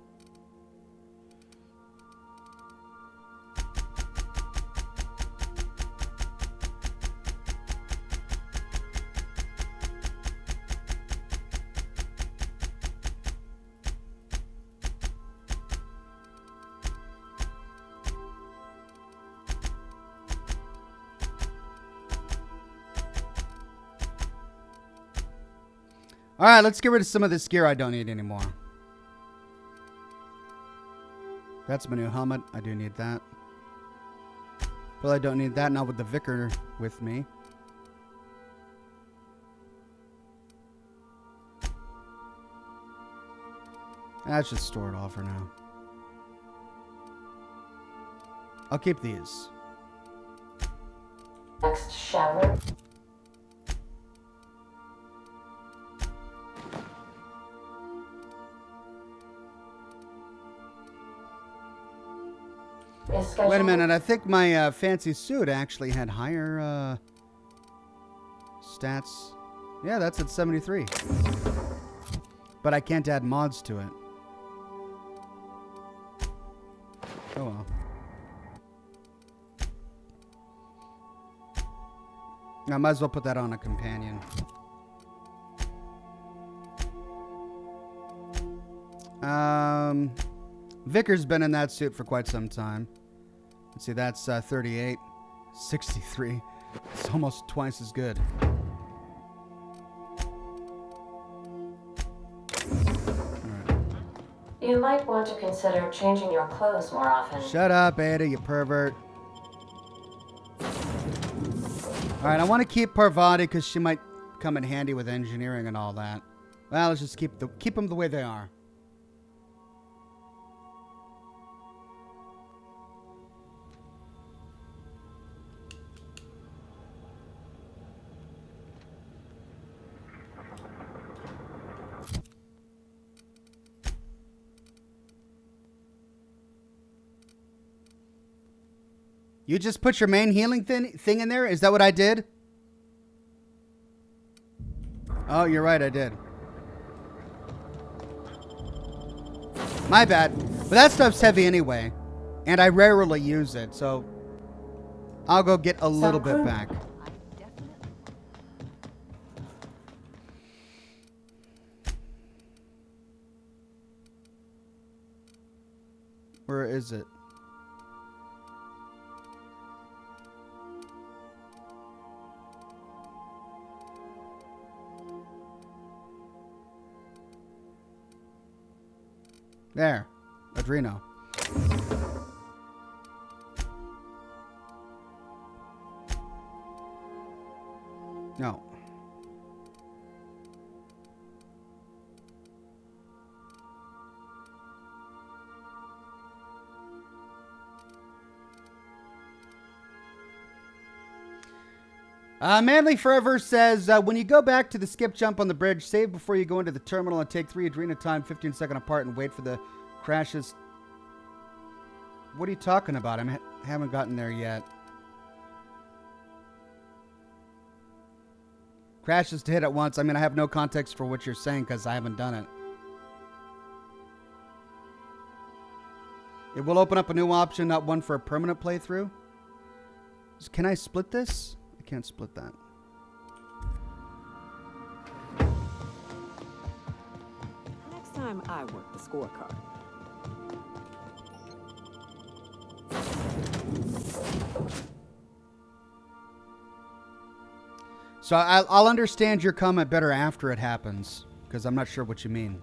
All right, let's get rid of some of this gear I don't need anymore. That's my new helmet. I do need that. But I don't need that now with the vicar with me. Let's just store it all for now. I'll keep these. Next shower. Wait a minute, I think my fancy suit actually had higher stats. Yeah, that's at 73. But I can't add mods to it. Oh well. I might as well put that on a companion. Vicar's been in that suit for quite some time. Let's see, that's 38. 63. It's almost twice as good. You might want to consider changing your clothes more often. Shut up, Ada, you pervert. Alright, I want to keep Parvati because she might come in handy with engineering and all that. Well, let's just keep them the way they are. You just put your main healing thing in there? Is that what I did? Oh, you're right, I did. My bad. But that stuff's heavy anyway. And I rarely use it, so I'll go get a little bit back. Where is it? There. Adreno. No. Manly Forever says, when you go back to the skip jump on the bridge, save before you go into the terminal and take 3 Adrena time 15-second apart and wait for the crashes. What are you talking about? I haven't gotten there yet. Crashes to hit at once. I mean, I have no context for what you're saying because I haven't done it. It will open up a new option, not one for a permanent playthrough. Can I split this? I can't split that. Next time I work the scorecard. So I'll understand your comment better after it happens, because I'm not sure what you mean.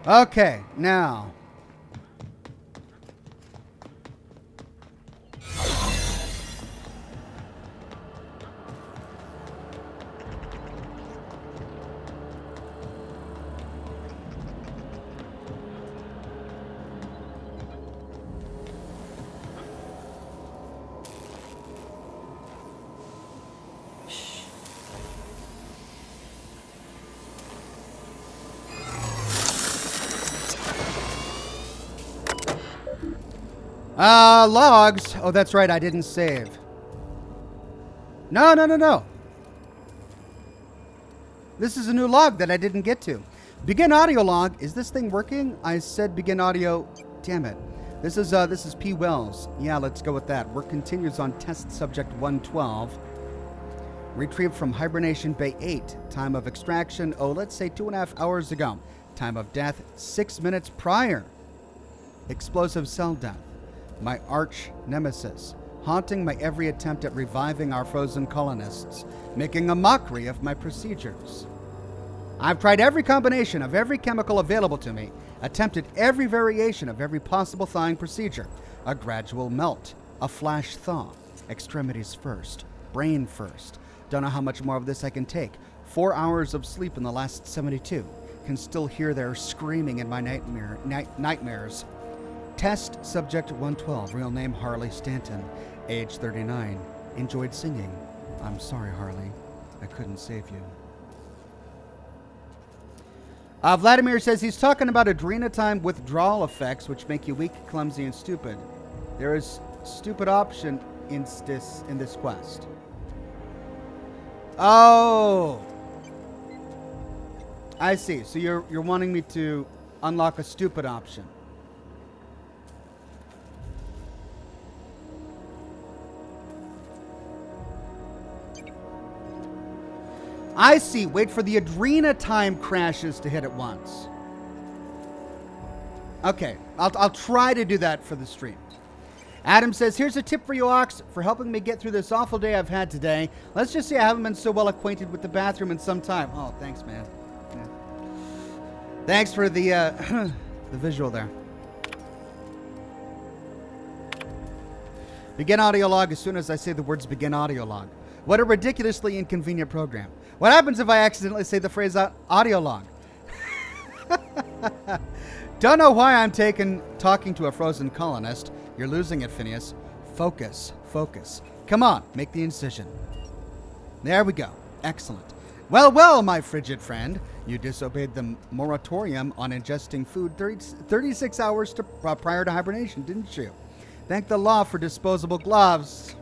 Okay, now. Logs. Oh, that's right. I didn't save. No. This is a new log that I didn't get to. Begin audio log. Is this thing working? I said begin audio. Damn it. This is P. Wells. Yeah, let's go with that. Work continues on test subject 112. Retrieved from hibernation bay 8. Time of extraction, let's say 2.5 hours ago. Time of death, 6 minutes prior. Explosive cell death. My arch nemesis, haunting my every attempt at reviving our frozen colonists, making a mockery of my procedures. I've tried every combination of every chemical available to me, attempted every variation of every possible thawing procedure. A gradual melt, a flash thaw, extremities first, brain first. Don't know how much more of this I can take. 4 hours of sleep in the last 72. Can still hear their screaming in my nightmares. Test subject 112, real name Harley Stanton, age 39. Enjoyed singing. I'm sorry, Harley. I couldn't save you. Vladimir says he's talking about adrenotime withdrawal effects, which make you weak, clumsy, and stupid. There is stupid option in this quest. Oh, I see. So you're wanting me to unlock a stupid option. I see. Wait for the adrenotime crashes to hit at once. Okay, I'll try to do that for the stream. Adam says, here's a tip for you, Ox, for helping me get through this awful day I've had today. Let's just say I haven't been so well acquainted with the bathroom in some time. Oh, thanks, man. Yeah. Thanks for the the visual there. Begin audio log as soon as I say the words begin audio log. What a ridiculously inconvenient program. What happens if I accidentally say the phrase audio log? Don't know why I'm talking to a frozen colonist. You're losing it, Phineas. Focus. Come on, make the incision. There we go. Excellent. Well, my frigid friend. You disobeyed the moratorium on ingesting food 36 hours prior to hibernation, didn't you? Thank the law for disposable gloves.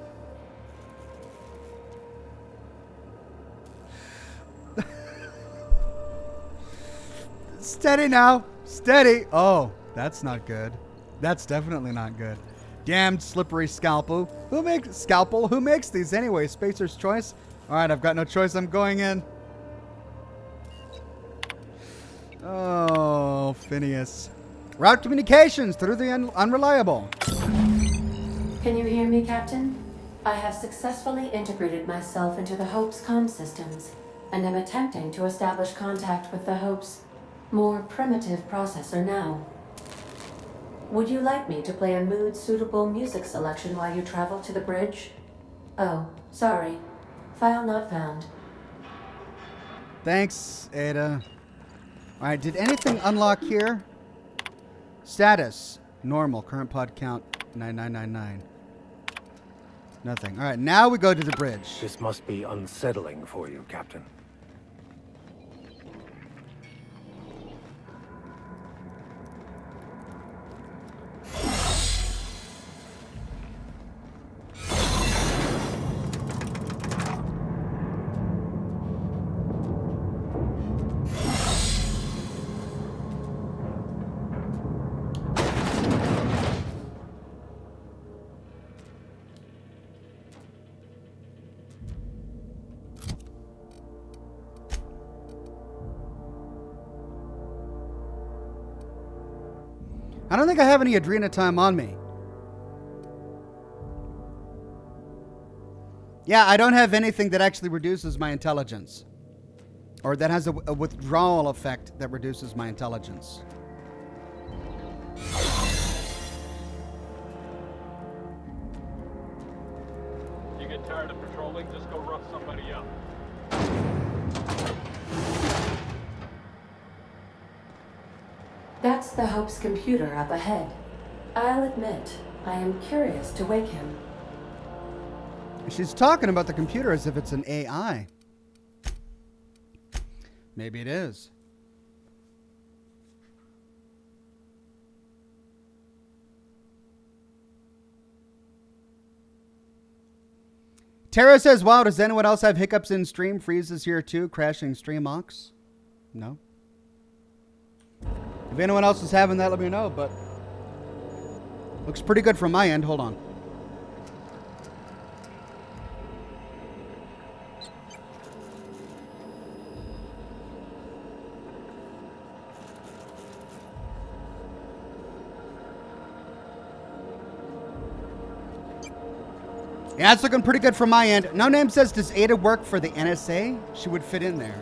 Steady now. Steady. Oh, that's not good. That's definitely not good. Damned slippery scalpel. Who makes these anyway? Spacer's choice? Alright, I've got no choice. I'm going in. Oh, Phineas. Route communications through the unreliable. Can you hear me, Captain? I have successfully integrated myself into the Hope's comm systems, and am attempting to establish contact with the Hope's more primitive processor now. Would you like me to play a mood-suitable music selection while you travel to the bridge? Oh, sorry. File not found. Thanks, Ada. Alright, did anything unlock here? Status. Normal. Current pod count 9999. Nothing. Alright, now we go to the bridge. This must be unsettling for you, Captain. I don't think I have any adrenotime on me. Yeah, I don't have anything that actually reduces my intelligence. Or that has a withdrawal effect that reduces my intelligence. get tired of patrolling, just go rough somebody up. That's the Hope's computer up ahead. I'll admit, I am curious to wake him. She's talking about the computer as if it's an AI. Maybe it is. Tara says, wow, does anyone else have hiccups in stream? Freezes here too, crashing stream Ox? No. If anyone else is having that, let me know, but looks pretty good from my end. Hold on. Yeah, it's looking pretty good from my end. No Name says, does Ada work for the NSA? She would fit in there.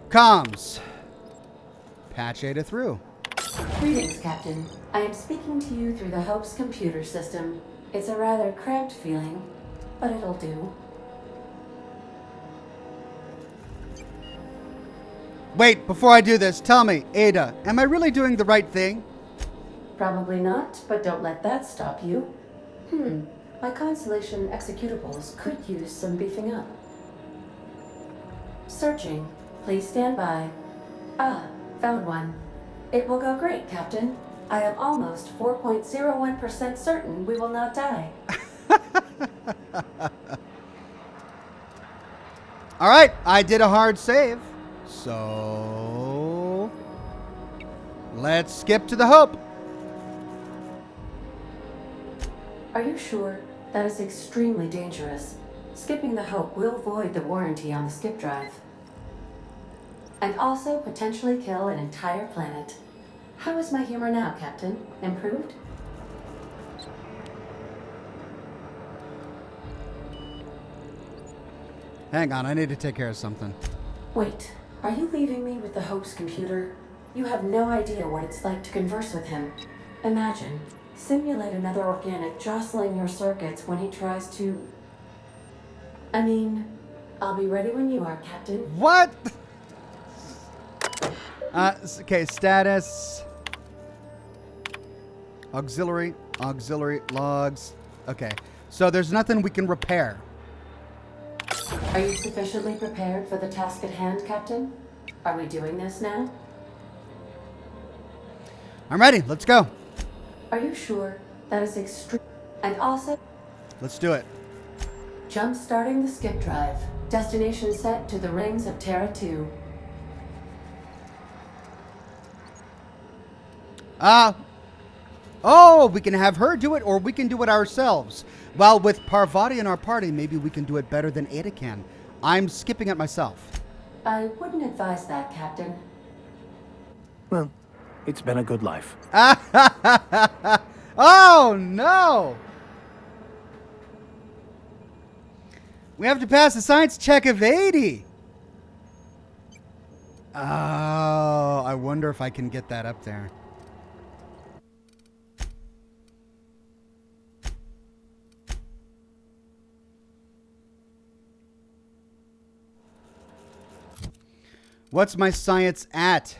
Comms. Patch Ada through. Greetings, Captain. I am speaking to you through the Hope's computer system. It's a rather cramped feeling, but it'll do. Wait, before I do this, tell me, Ada, am I really doing the right thing? Probably not, but don't let that stop you. My Constellation executables could use some beefing up. Searching. Please stand by. Ah, found one. It will go great, Captain. I am almost 4.01% certain we will not die. All right, I did a hard save. So let's skip to the Hope. Are you sure? That is extremely dangerous. Skipping the Hope will void the warranty on the skip drive. And also potentially kill an entire planet. How is my humor now, Captain? Improved? Hang on, I need to take care of something. Wait, are you leaving me with the Hope's computer? You have no idea what it's like to converse with him. Imagine, simulate another organic jostling your circuits when he tries to... I mean, I'll be ready when you are, Captain. What? Okay, status. Auxiliary logs. Okay, so there's nothing we can repair. Are you sufficiently prepared for the task at hand, Captain? Are we doing this now? I'm ready. Let's go. Are you sure? That is extreme. And also, Let's do it. jump-starting the skip drive. Destination set to the rings of Terra 2. Oh, we can have her do it, or we can do it ourselves. Well, with Parvati in our party, maybe we can do it better than Ada can. I'm skipping it myself. I wouldn't advise that, Captain. Well, it's been a good life. Oh, no! We have to pass a science check of 80. Oh, I wonder if I can get that up there. What's my science at?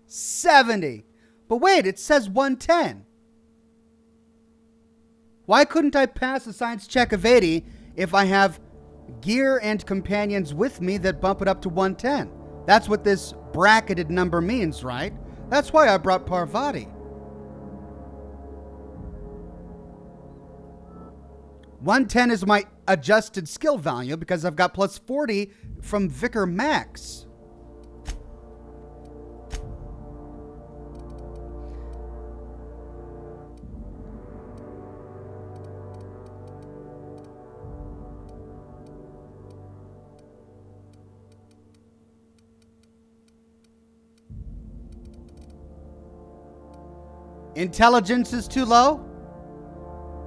70. But wait, it says 110. Why couldn't I pass a science check of 80 if I have gear and companions with me that bump it up to 110? That's what this bracketed number means, right? That's why I brought Parvati. 110 is my adjusted skill value because I've got plus 40 from Vicar Max. Intelligence is too low.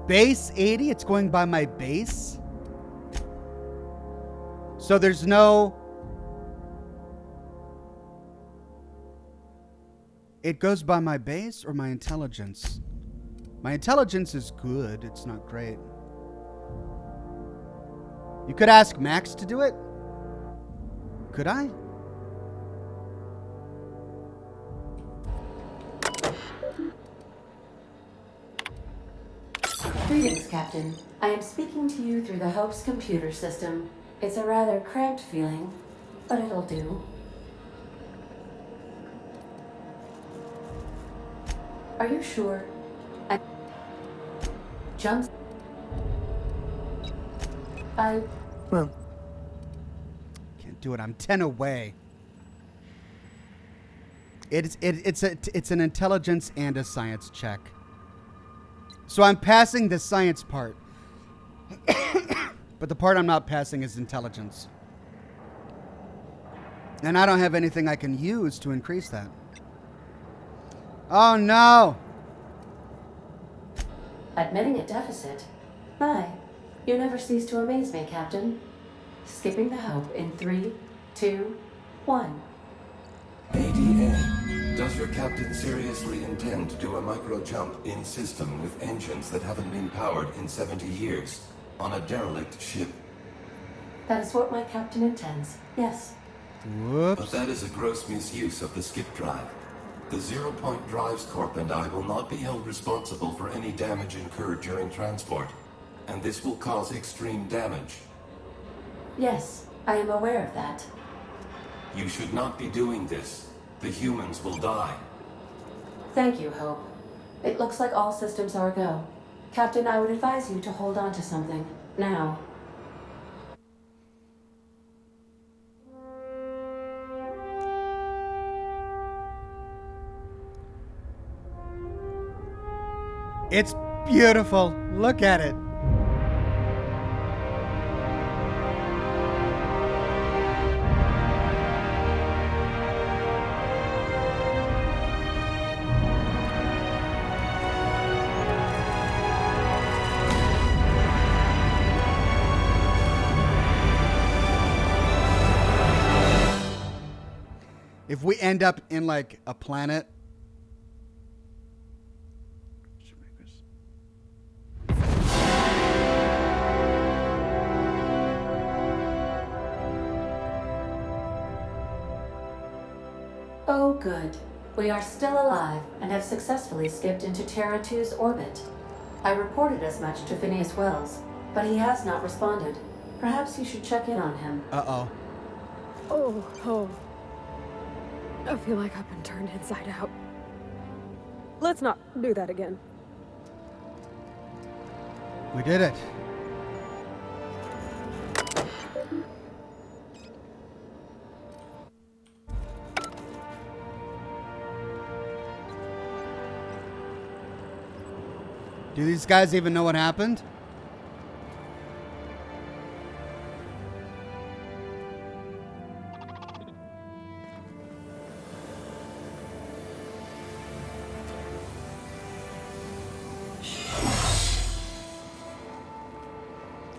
Base 80, it's going by my base. So there's no... It goes by my base or my intelligence? My intelligence is good. It's not great. You could ask Max to do it. Could I? Greetings, Captain. I am speaking to you through the Hope's computer system. It's a rather cramped feeling, but it'll do. Are you sure? Well, Can't do it. I'm 10 away. It's an intelligence and a science check. So I'm passing the science part. But the part I'm not passing is intelligence. And I don't have anything I can use to increase that. Oh no! Admitting a deficit? My, you never cease to amaze me, Captain. Skipping the Hope in 3, 2, 1. ADA, does your captain seriously intend to do a micro jump in system with engines that haven't been powered in 70 years on a derelict ship? That is what my captain intends, yes. Whoops. But that is a gross misuse of the skip drive. The Zero Point Drives Corp and I will not be held responsible for any damage incurred during transport, and this will cause extreme damage. Yes, I am aware of that. You should not be doing this. The humans will die. Thank you, Hope. It looks like all systems are a go. Captain, I would advise you to hold on to something. Now. It's beautiful. Look at it. If we end up in like a planet. Oh, good. We are still alive and have successfully skipped into Terra 2's orbit. I reported as much to Phineas Wells, but he has not responded. Perhaps you should check in on him. Uh-oh. Oh. I feel like I've been turned inside out. Let's not do that again. We did it. Do these guys even know what happened?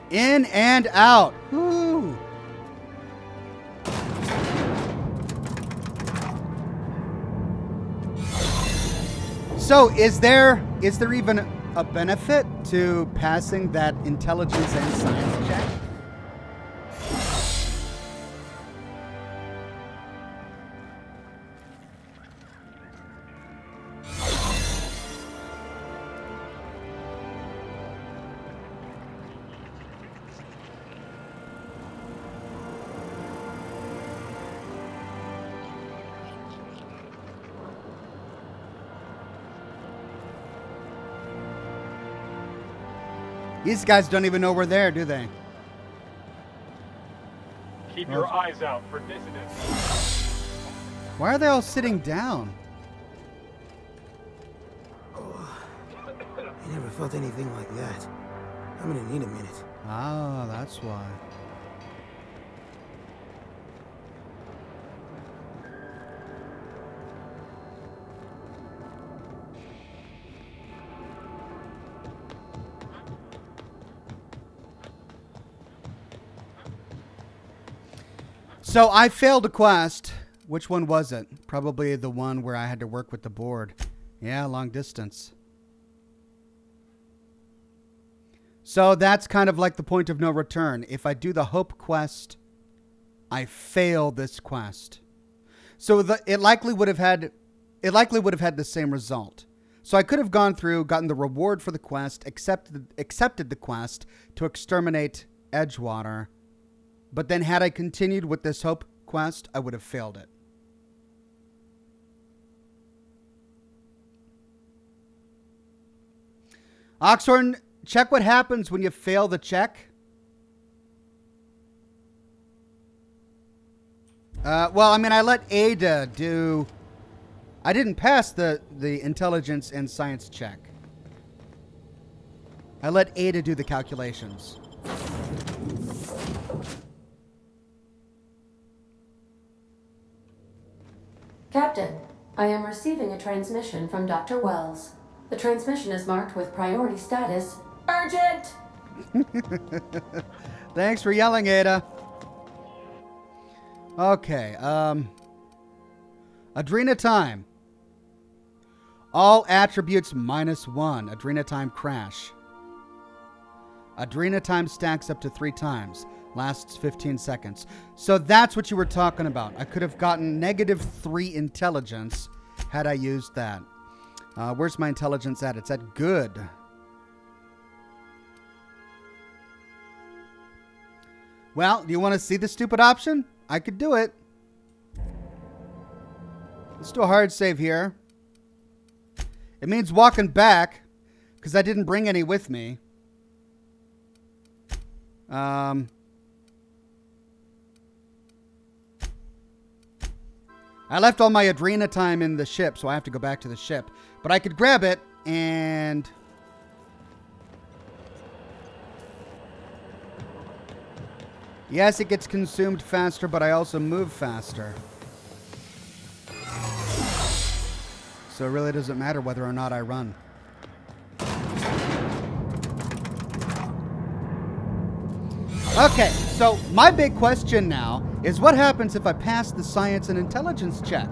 In and out. Woo. So is there even a benefit to passing that intelligence and science check? These guys don't even know we're there, do they? Keep your eyes out for dissidents. Why are they all sitting down? I never felt anything like that. I'm gonna need a minute. Ah, that's why. So I failed a quest. Which one was it? Probably the one where I had to work with the board. Yeah, long distance. So that's kind of like the point of no return. If I do the hope quest, I fail this quest. So it likely would have had the same result. So I could have gone through, gotten the reward for the quest, accepted the quest to exterminate Edgewater, but then had I continued with this hope quest, I would have failed it. Oxhorn, check what happens when you fail the check. Well, I mean, I let Ada do... I didn't pass the intelligence and science check. I let Ada do the calculations. Captain, I am receiving a transmission from Dr. Wells. The transmission is marked with priority status, urgent! Thanks for yelling, Ada. Okay, Adrena time. All attributes -1. Adrena time crash. Adrena time stacks up to 3 times. Lasts 15 seconds. So that's what you were talking about. I could have gotten -3 intelligence had I used that. Where's my intelligence at? It's at good. Well, do you want to see the stupid option? I could do it. Let's do a hard save here. It means walking back because I didn't bring any with me. I left all my Adrena time in the ship, so I have to go back to the ship. But I could grab it and... Yes, it gets consumed faster, but I also move faster. So it really doesn't matter whether or not I run. Okay, so my big question now is what happens if I pass the science and intelligence check?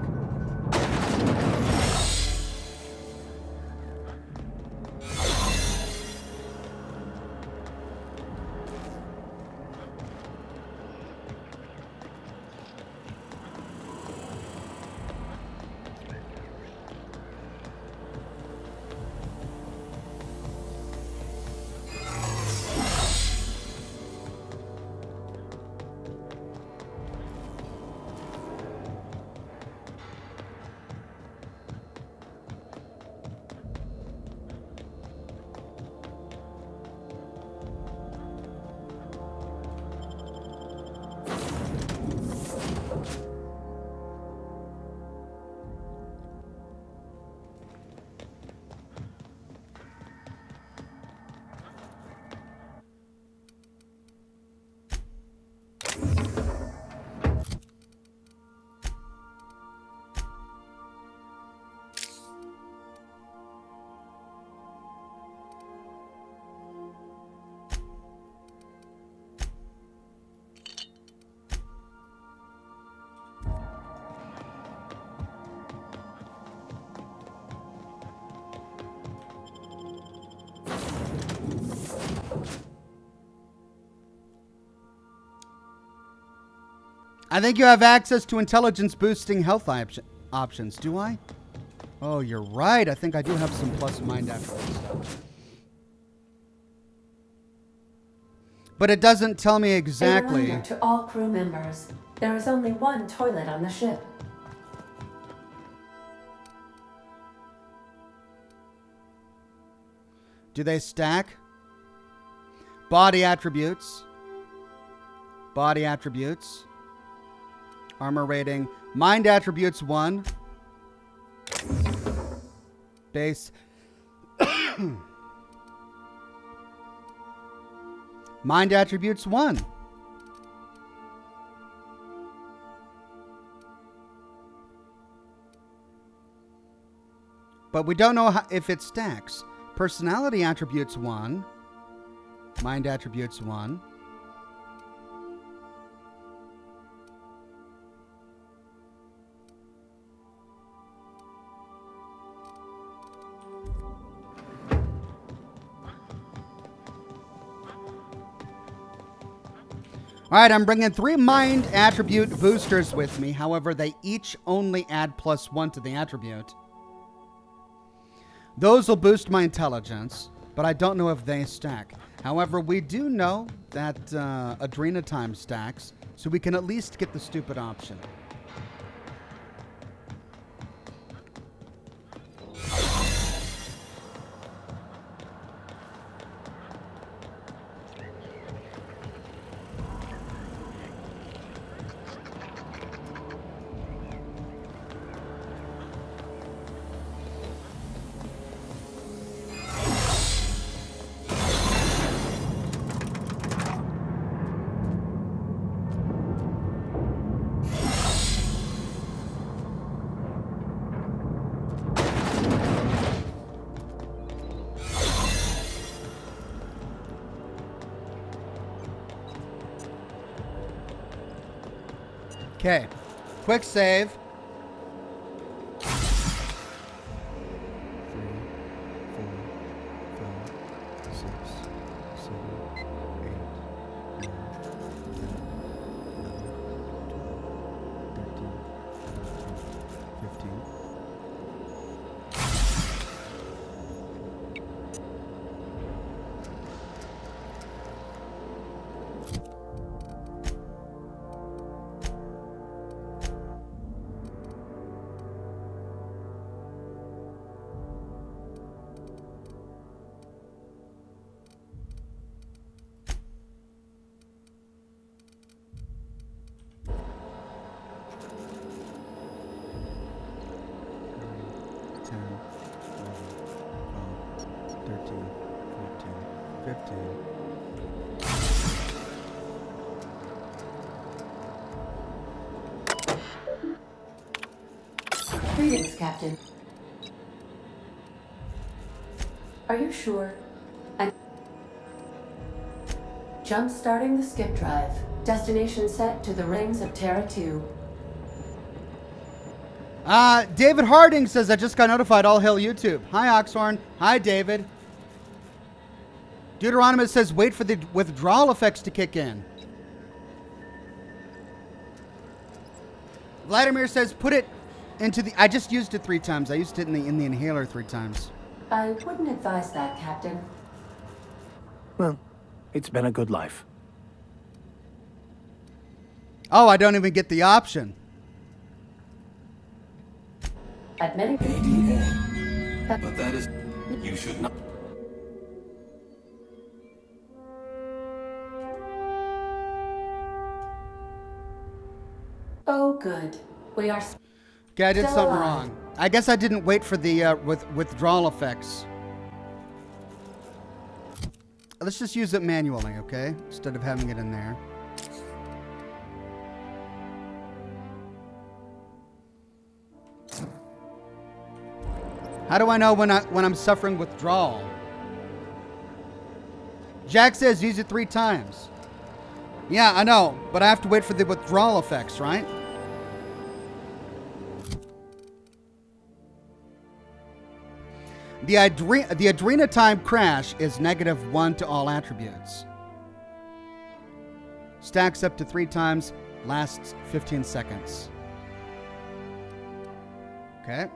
I think you have access to intelligence boosting health options. Do I? Oh, you're right. I think I do have some plus mind after this stuff. But it doesn't tell me exactly. A reminder to all crew members, there is only one toilet on the ship. Do they stack? Body attributes. Body attributes. Armor rating. Mind attributes 1. Base. Mind attributes 1. But we don't know if it stacks. Personality attributes 1. Mind attributes 1. All right, I'm bringing 3 mind attribute boosters with me. However, they each only add +1 to the attribute. Those will boost my intelligence, but I don't know if they stack. However, we do know that Adrenatime stacks, so we can at least get the stupid option. Okay, quick save. 3, 4, 5, 6, 7, 8, 9, 10, 11, 12, 13, 14, 15. Greetings, Captain. Are you sure? Jump-starting the skip drive. Destination set to the rings of Terra 2. David Harding says, I just got notified. All hail YouTube. Hi, Oxhorn. Hi, David. Deuteronomist says, wait for the withdrawal effects to kick in. Vladimir says, put it into the... I just used it 3 times. I used it in the inhaler 3 times. I wouldn't advise that, Captain. Well, it's been a good life. Oh, I don't even get the option. At many... ADA. But that is... You should not... Oh, good. We are... Okay, I did Still something alive. wrong. I guess I didn't wait for the withdrawal effects. Let's just use it manually, okay? Instead of having it in there. How do I know when I'm suffering withdrawal? Jack says use it 3 times. Yeah, I know, but I have to wait for the withdrawal effects, right? The Adrenatime crash is -1 to all attributes. Stacks up to 3 times, lasts 15 seconds. Okay.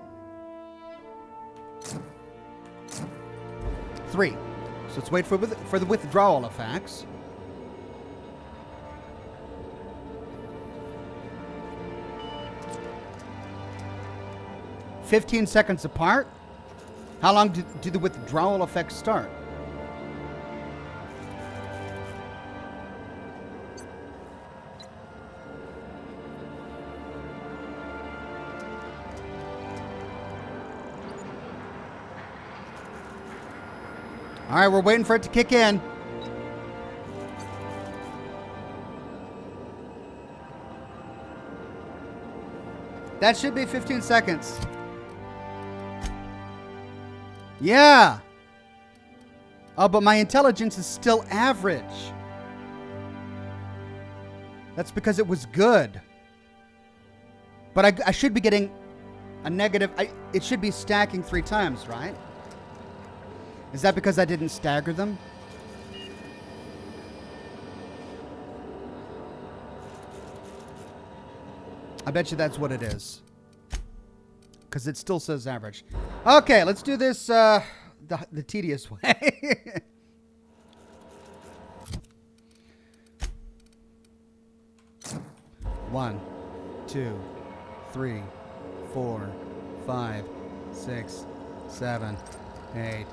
3. So let's wait for the withdrawal effects. "15 seconds apart. How long do the withdrawal effects start?" All right, we're waiting for it to kick in. That should be 15 seconds. Yeah. Oh, but my intelligence is still average. That's because it was good. But I should be getting a negative. It should be stacking 3 times, right? Is that because I didn't stagger them? I bet you that's what it is. Because it still says average. Okay, let's do this the tedious way. One, 2, 3, 4, 5, 6, 7, 8,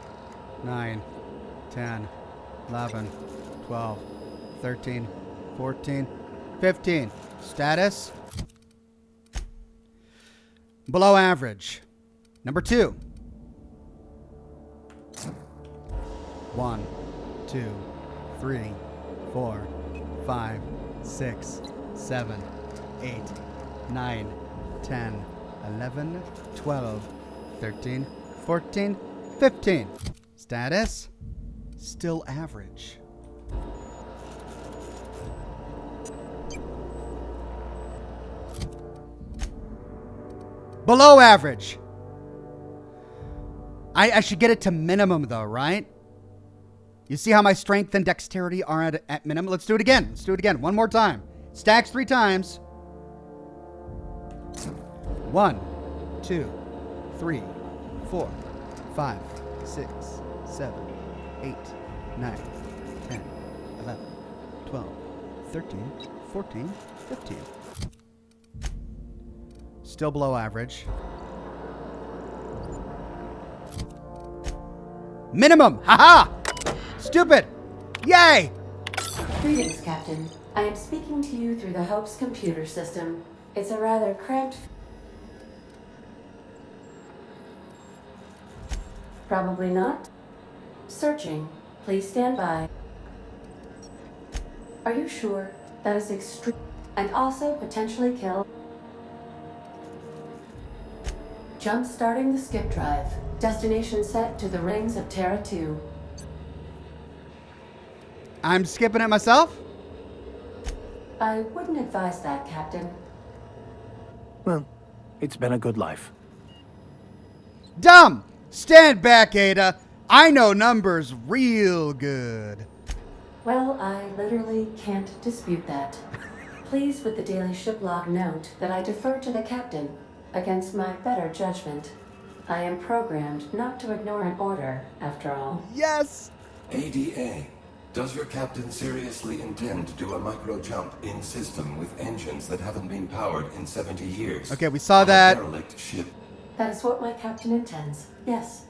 9, 10, 11, 12, 13, 14, 15. Status. Below average. Number 2. 1, 2, 3, 4, 5, 6, 7, 8, 9, 10, 11, 12, 13, 14, 15. Status. Still average. Below average. I should get it to minimum though, right? You see how my strength and dexterity are at minimum? Let's do it again. Let's do it again. One more time. Stacks 3 times. 1, 2, 3, 4, 5, 6, 7, 8, 9, 10, 11, 12, 13, 14, 15. Still below average. Minimum! Haha! Stupid! Yay! Greetings, Captain. I am speaking to you through the Hope's computer system. It's a rather cramped... Probably not. Searching. Please stand by. Are you sure? That is extreme... And also potentially kill... Jump starting the skip drive. Destination set to the rings of Terra 2. I'm skipping it myself? I wouldn't advise that, Captain. Well, it's been a good life. Dumb! Stand back, Ada. I know numbers real good. Well, I literally can't dispute that. Please, with the daily ship log, note that I defer to the captain against my better judgment. I am programmed not to ignore an order, after all. Yes! ADA, does your captain seriously intend to do a micro jump in system with engines that haven't been powered in 70 years? Okay, we saw on a that. derelict ship. That is what my captain intends. Yes.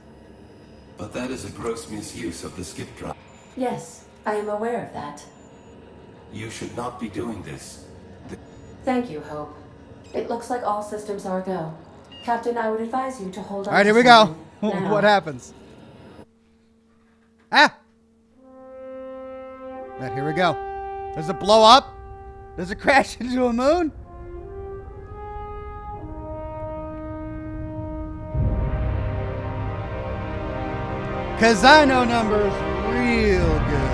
But that is a gross misuse of the skip drive. Yes, I am aware of that. You should not be doing this. Thank you, Hope. It looks like all systems are go. Captain, I would advise you to hold on. All right, to here we go. something now. What happens? Ah! Right, here we go. Does it blow up? Does it crash into a moon? Because I know numbers real good.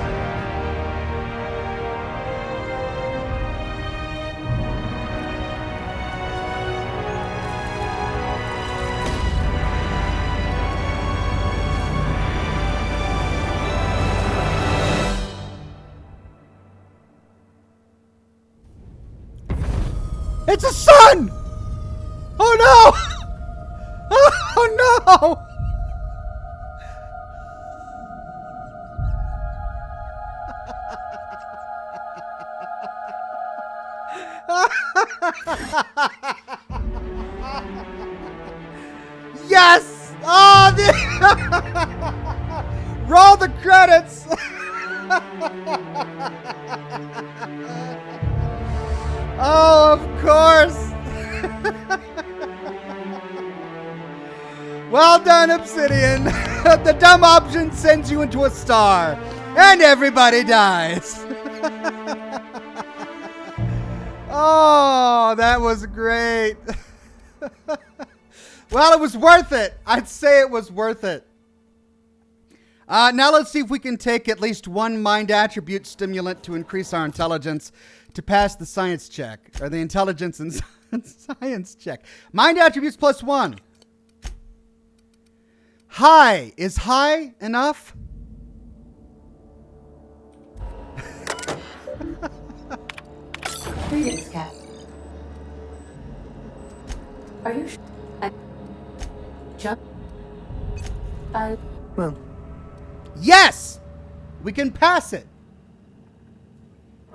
It's a sun! Oh no! Oh no! Yes! Oh, roll the credits! Oh, of course! Well done, Obsidian. The dumb option sends you into a star, and everybody dies. Oh, that was great. Well, it was worth it. I'd say it was worth it. Now let's see if we can take at least one mind attribute stimulant to increase our intelligence to pass the science check, or the intelligence and science check. Mind attributes +1. High. Is high enough? Greetings, Captain. Are you I Well, Yes! We can pass it.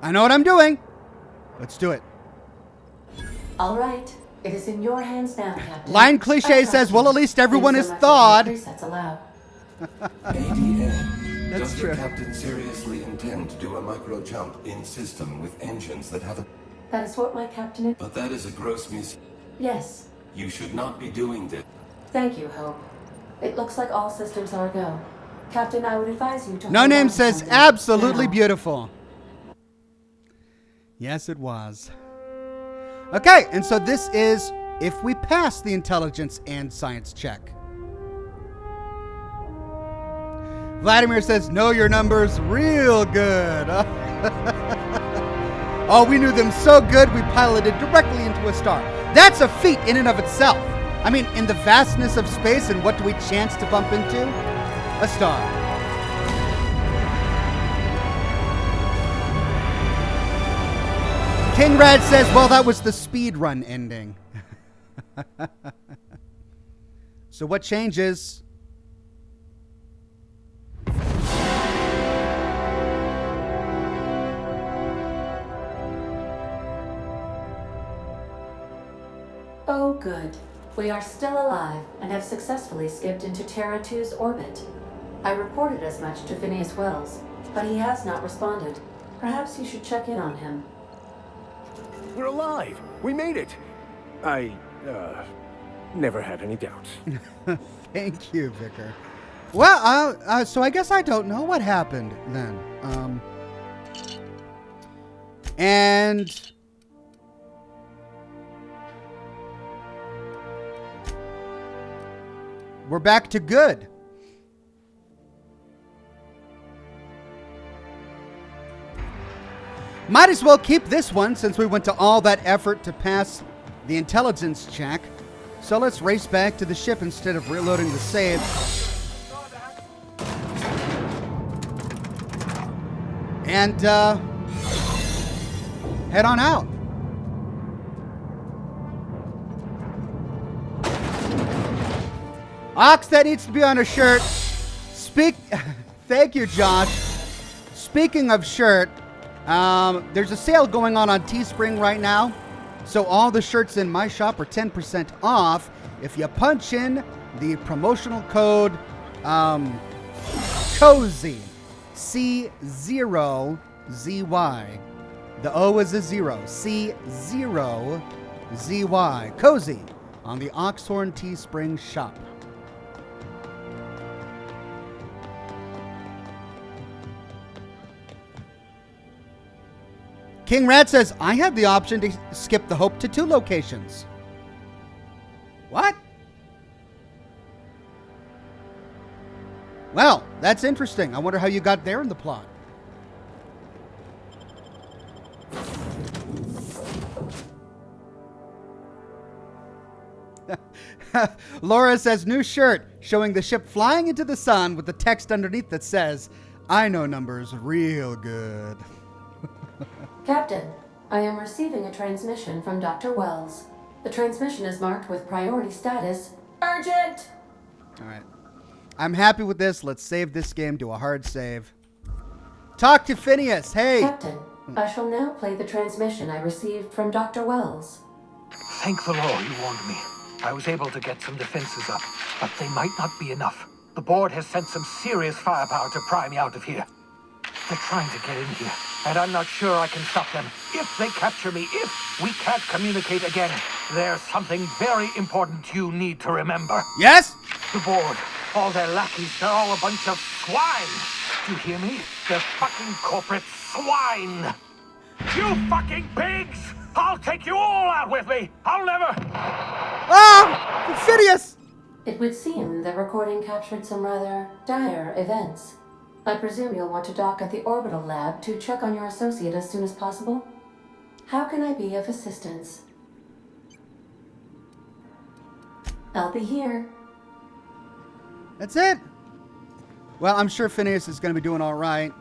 I know what I'm doing. Let's do it. All right. It is in your hands now, Captain. Line cliche says, well, at least everyone Please is select what my thawed. presets allow. ADA. That's Does true. the captain seriously intend to do a micro jump in system with engines that have a... That is what my captain is. But that is a gross mis... Yes. You should not be doing this. Thank you, Hope. It looks like all systems are go. Captain, I would advise you to No hold Name on to says something absolutely now. beautiful. Yes, it was. Okay, and so this is if we pass the intelligence and science check. Vladimir says, know your numbers real good. Oh, we knew them so good we piloted directly into a star. That's a feat in and of itself. I mean, in the vastness of space, and what do we chance to bump into? A star. King Rad says, well, that was the speed run ending. So what changes? Oh, good. We are still alive and have successfully skipped into Terra 2's orbit. I reported as much to Phineas Wells, but he has not responded. Perhaps you should check in on him. we're alive. We made it. I, never had any doubts. Thank you, Vicar. Well, so I guess I don't know what happened then. And we're back to good. Might as well keep this one since we went to all that effort to pass the intelligence check. So let's race back to the ship instead of reloading the save. And head on out. Ox, that needs to be on a shirt. Thank you, Josh. Speaking of shirt, there's a sale going on Teespring right now. So all the shirts in my shop are 10% off if you punch in the promotional code COZY. C0ZY. The O is a 0. C0ZY. Cozy on the Oxhorn Teespring shop. King Rat says, I had the option to skip the Hope to 2 locations. What? Well, that's interesting. I wonder how you got there in the plot. Laura says, new shirt showing the ship flying into the sun with the text underneath that says, I know numbers real good. Captain, I am receiving a transmission from Dr. Wells. The transmission is marked with priority status, urgent! All right. I'm happy with this. Let's save this game to a hard save. Talk to Phineas. Hey. Captain, I shall now play the transmission I received from Dr. Wells. Thank the Lord you warned me. I was able to get some defenses up, but they might not be enough. The board has sent some serious firepower to pry me out of here. They're trying to get in here, and I'm not sure I can stop them. If they capture me, if we can't communicate again, there's something very important you need to remember. Yes? The board, all their lackeys, they're all a bunch of swine. Do you hear me? They're fucking corporate swine. You fucking pigs! I'll take you all out with me! I'll never... Ah! Phineas! It would seem the recording captured some rather dire events. I presume you'll want to dock at the orbital lab to check on your associate as soon as possible. How can I be of assistance? I'll be here. That's it. Well, I'm sure Phineas is going to be doing all right.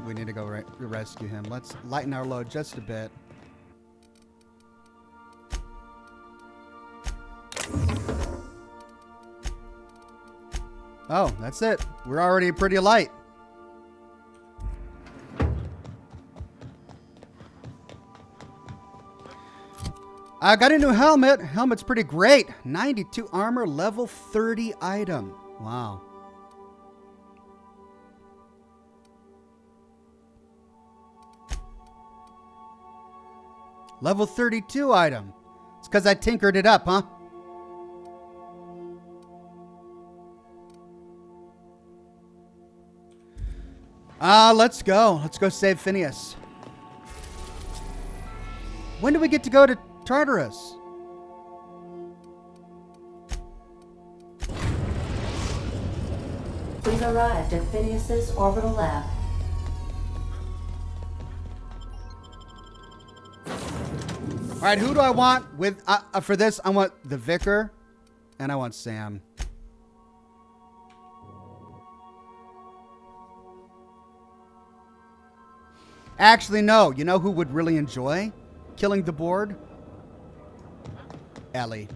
We need to go rescue him. Let's lighten our load just a bit. Oh, that's it. We're already pretty light. I got a new helmet. Helmet's pretty great. 92 armor, level 30 item. Wow. Level 32 item. It's because I tinkered it up, huh? Let's go. Let's go save Phineas. When do we get to go to Tartarus? We've arrived at Phineas's orbital lab. All right, who do I want with for this? I want the Vicar, and I want Sam. Actually, no. You know who would really enjoy killing the board? Ellie.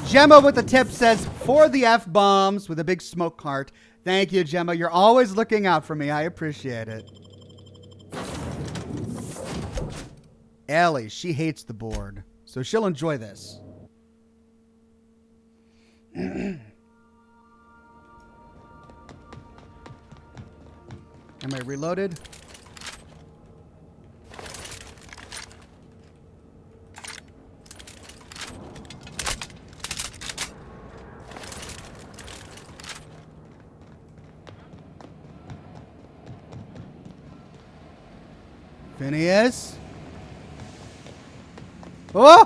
Gemma with the tip says, for the F-bombs with a big smoke heart. Thank you, Gemma. You're always looking out for me. I appreciate it. Ellie, she hates the board, so she'll enjoy this. Am I reloaded? Phineas? Oh!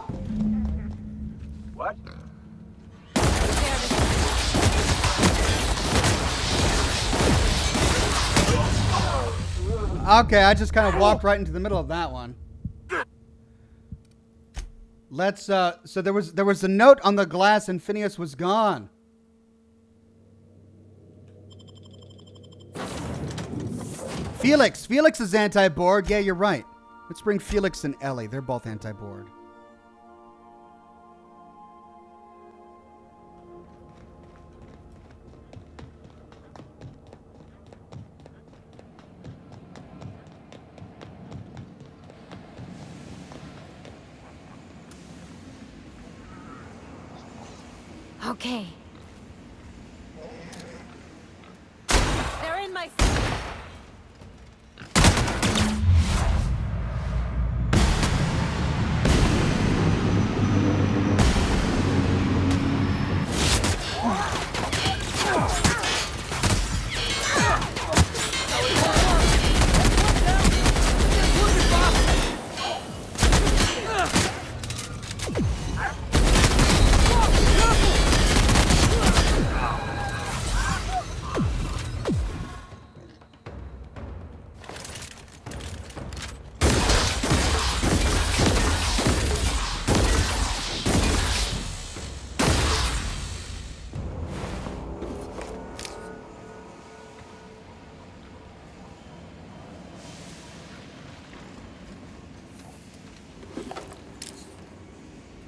What? Okay, I just kind of walked right into the middle of that one. Let's so there was a note on the glass and Phineas was gone. Felix is anti-board. Yeah, you're right. Let's bring Felix and Ellie. They're both anti-board. Okay. They're in my...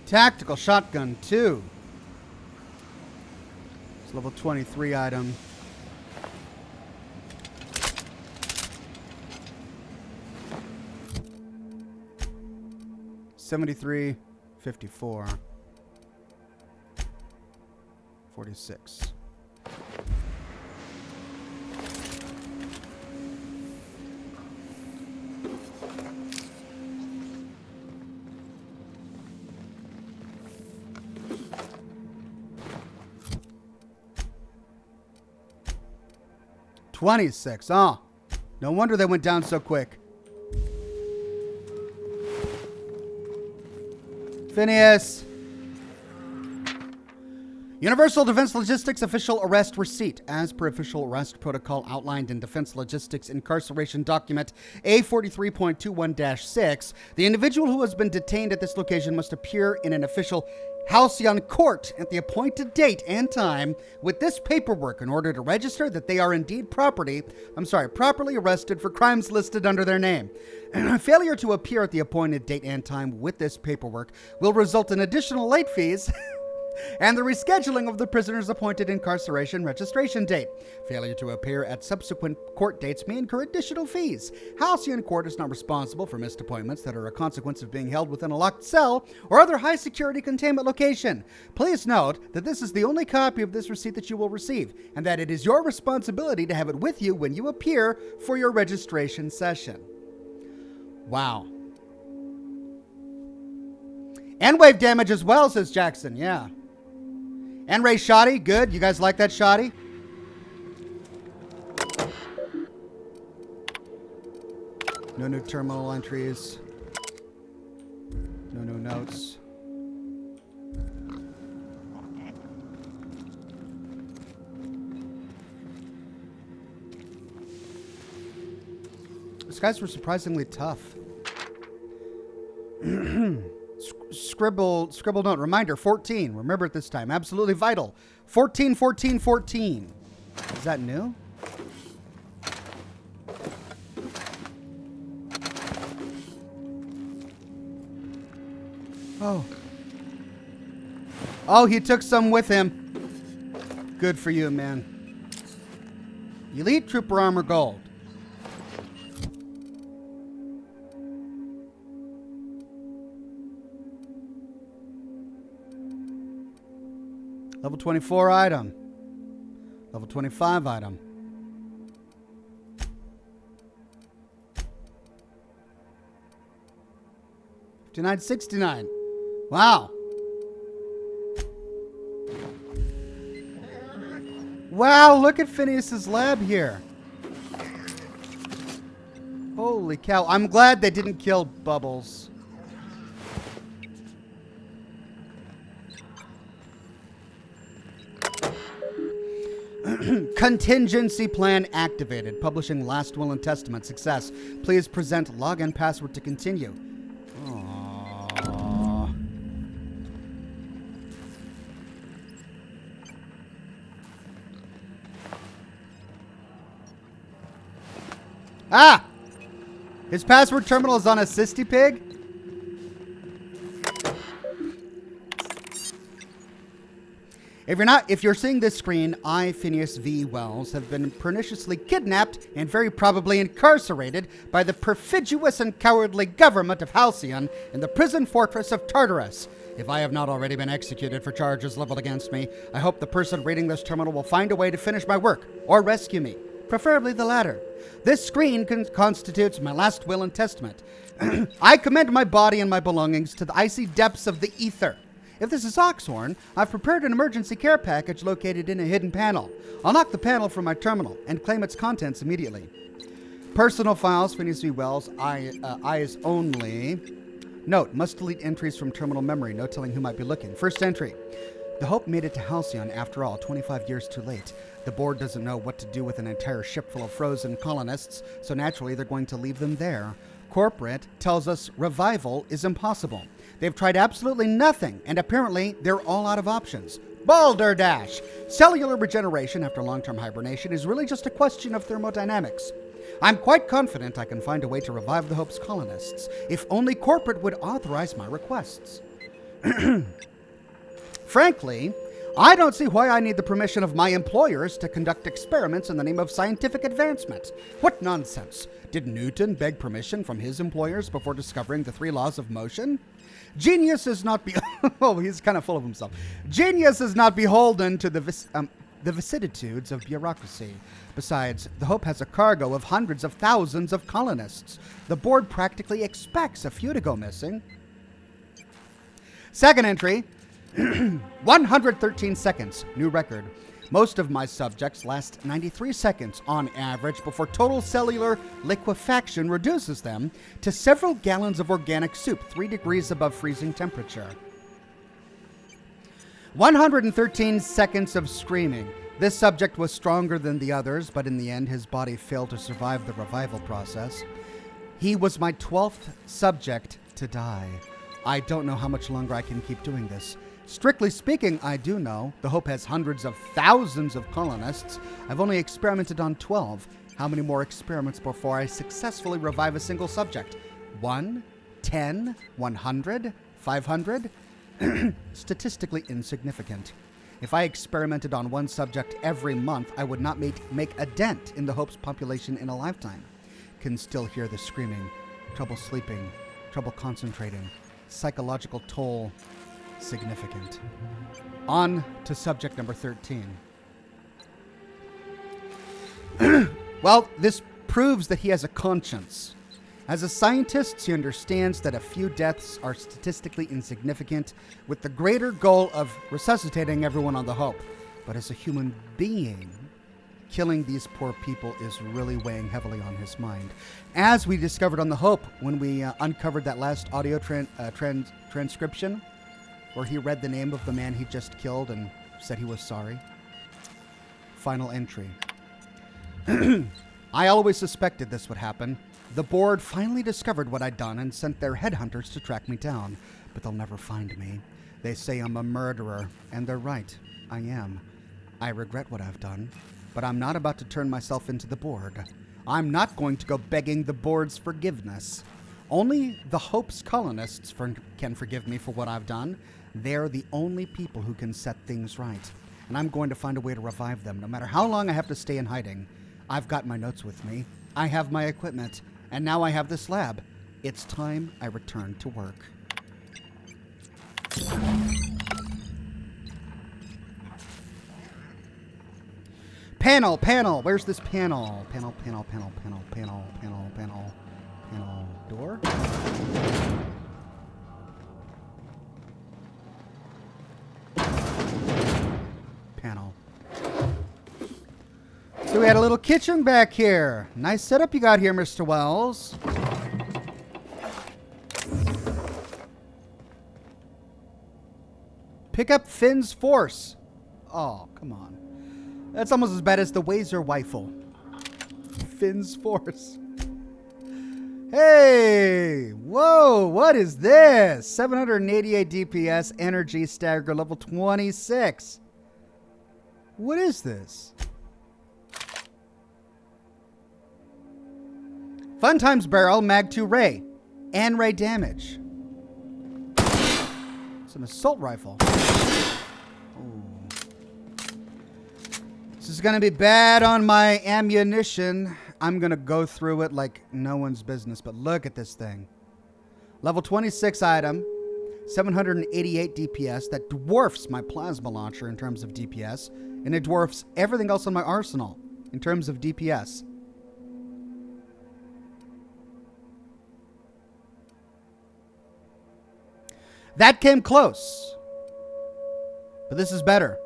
Tactical shotgun 2. It's level 23 item. $73, $54, $46. $26. Oh, no wonder they went down so quick. Phineas. Universal Defense Logistics official arrest receipt. As per official arrest protocol outlined in Defense Logistics incarceration document A43.21-6, the individual who has been detained at this location must appear in an official halcyon court at the appointed date and time with this paperwork in order to register that they are indeed properly arrested for crimes listed under their name. And failure to appear at the appointed date and time with this paperwork will result in additional late fees and the rescheduling of the prisoner's appointed incarceration registration date. Failure to appear at subsequent court dates may incur additional fees. Halcyon Court is not responsible for missed appointments that are a consequence of being held within a locked cell or other high-security containment location. Please note that this is the only copy of this receipt that you will receive, and that it is your responsibility to have it with you when you appear for your registration session. Wow. And wave damage as well, says Jackson. Yeah. And Ray shoddy. Good. You guys like that shoddy? No new terminal entries. No new notes. These guys were surprisingly tough. Scribble note. Reminder, 14. Remember it this time. Absolutely vital. 14, 14, 14. Is that new? Oh. Oh, he took some with him. Good for you, man. Elite Trooper Armor Gold. Level 24 item. Level 25 item. $59.69. Wow. Wow, look at Phineas's lab here. Holy cow. I'm glad they didn't kill Bubbles. Contingency plan activated. Publishing last will and testament. Success. Please present login password to continue. Aww. Ah! His password terminal is on a Sisty Pig? If you're seeing this screen, I, Phineas V. Wells, have been perniciously kidnapped and very probably incarcerated by the perfidious and cowardly government of Halcyon in the prison fortress of Tartarus. If I have not already been executed for charges leveled against me, I hope the person reading this terminal will find a way to finish my work or rescue me, preferably the latter. This screen constitutes my last will and testament. I commend my body and my belongings to the icy depths of the ether. If this is Oxhorn, I've prepared an emergency care package located in a hidden panel. I'll knock the panel from my terminal and claim its contents immediately. Personal files, Phineas V. Wells, eyes only. Note, must delete entries from terminal memory, no telling who might be looking. First entry. The Hope made it to Halcyon after all, 25 years too late. The board doesn't know what to do with an entire ship full of frozen colonists, so naturally they're going to leave them there. Corporate tells us revival is impossible. They've tried absolutely nothing, and apparently they're all out of options. Balderdash! Cellular regeneration after long-term hibernation is really just a question of thermodynamics. I'm quite confident I can find a way to revive the Hope's colonists, if only corporate would authorize my requests. Frankly, I don't see why I need the permission of my employers to conduct experiments in the name of scientific advancement. What nonsense! Did Newton beg permission from his employers before discovering the 3 laws of motion? Genius is not oh, he's kind of full of himself. Genius is not beholden to the vicissitudes of bureaucracy. Besides, the Hope has a cargo of hundreds of thousands of colonists. The board practically expects a few to go missing. Second entry, 113 seconds, new record. Most of my subjects last 93 seconds on average before total cellular liquefaction reduces them to several gallons of organic soup, 3 degrees above freezing temperature. 113 seconds of screaming. This subject was stronger than the others, but in the end his body failed to survive the revival process. He was my 12th subject to die. I don't know how much longer I can keep doing this. Strictly speaking, I do know. The Hope has hundreds of thousands of colonists. I've only experimented on 12. How many more experiments before I successfully revive a single subject? 1? 10? 100? 500? statistically insignificant. If I experimented on one subject every month, I would not make a dent in the Hope's population in a lifetime. Can still hear the screaming, trouble sleeping, trouble concentrating, psychological toll, significant. On to subject number 13. Well, this proves that he has a conscience. As a scientist, he understands that a few deaths are statistically insignificant, with the greater goal of resuscitating everyone on the Hope. But as a human being, killing these poor people is really weighing heavily on his mind. As we discovered on the Hope when we uncovered that last audio transcription, where he read the name of the man he just killed and said he was sorry. Final entry. I always suspected this would happen. The board finally discovered what I'd done and sent their headhunters to track me down, but they'll never find me. They say I'm a murderer, and they're right. I am. I regret what I've done, but I'm not about to turn myself into the board. I'm not going to go begging the board's forgiveness. Only the Hope's colonists can forgive me for what I've done. They're the only people who can set things right, and I'm going to find a way to revive them, no matter how long I have to stay in hiding. I've got my notes with me. I have my equipment. And now I have this lab. It's time I return to work. Panel. Where's this panel? Panel. Door? Panel. So we had a little kitchen back here. Nice setup you got here, Mr. Wells. Pick up Finn's Force. Oh, come on. That's almost as bad as the Wazer Rifle. Finn's Force. Hey! Whoa, what is this? 788 DPS, energy stagger, level 26. What is this? Fun Times Barrel, Mag 2 Ray, and Ray damage. It's an assault rifle. Ooh. This is going to be bad on my ammunition. I'm going to go through it like no one's business, but look at this thing. Level 26 item, 788 DPS. That dwarfs my plasma launcher in terms of DPS, and it dwarfs everything else on my arsenal in terms of DPS. That came close. But this is better.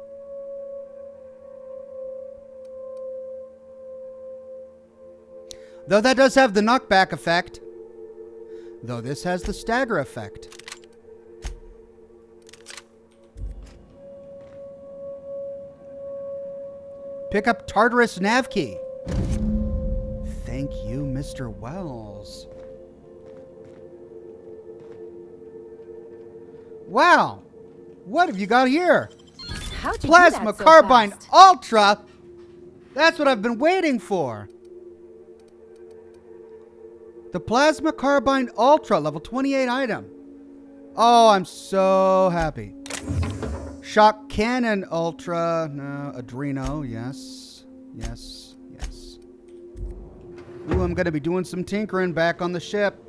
Though that does have the knockback effect. Though this has the stagger effect. Pick up Tartarus nav key. Thank you, Mr. Wells. Wow. What have you got here? How'd you Plasma do that so Carbine fast? Ultra. That's what I've been waiting for. The Plasma Carbine Ultra, level 28 item. Oh, I'm so happy. Shock Cannon Ultra. No, Adreno. Yes. Yes. Yes. Ooh, I'm going to be doing some tinkering back on the ship.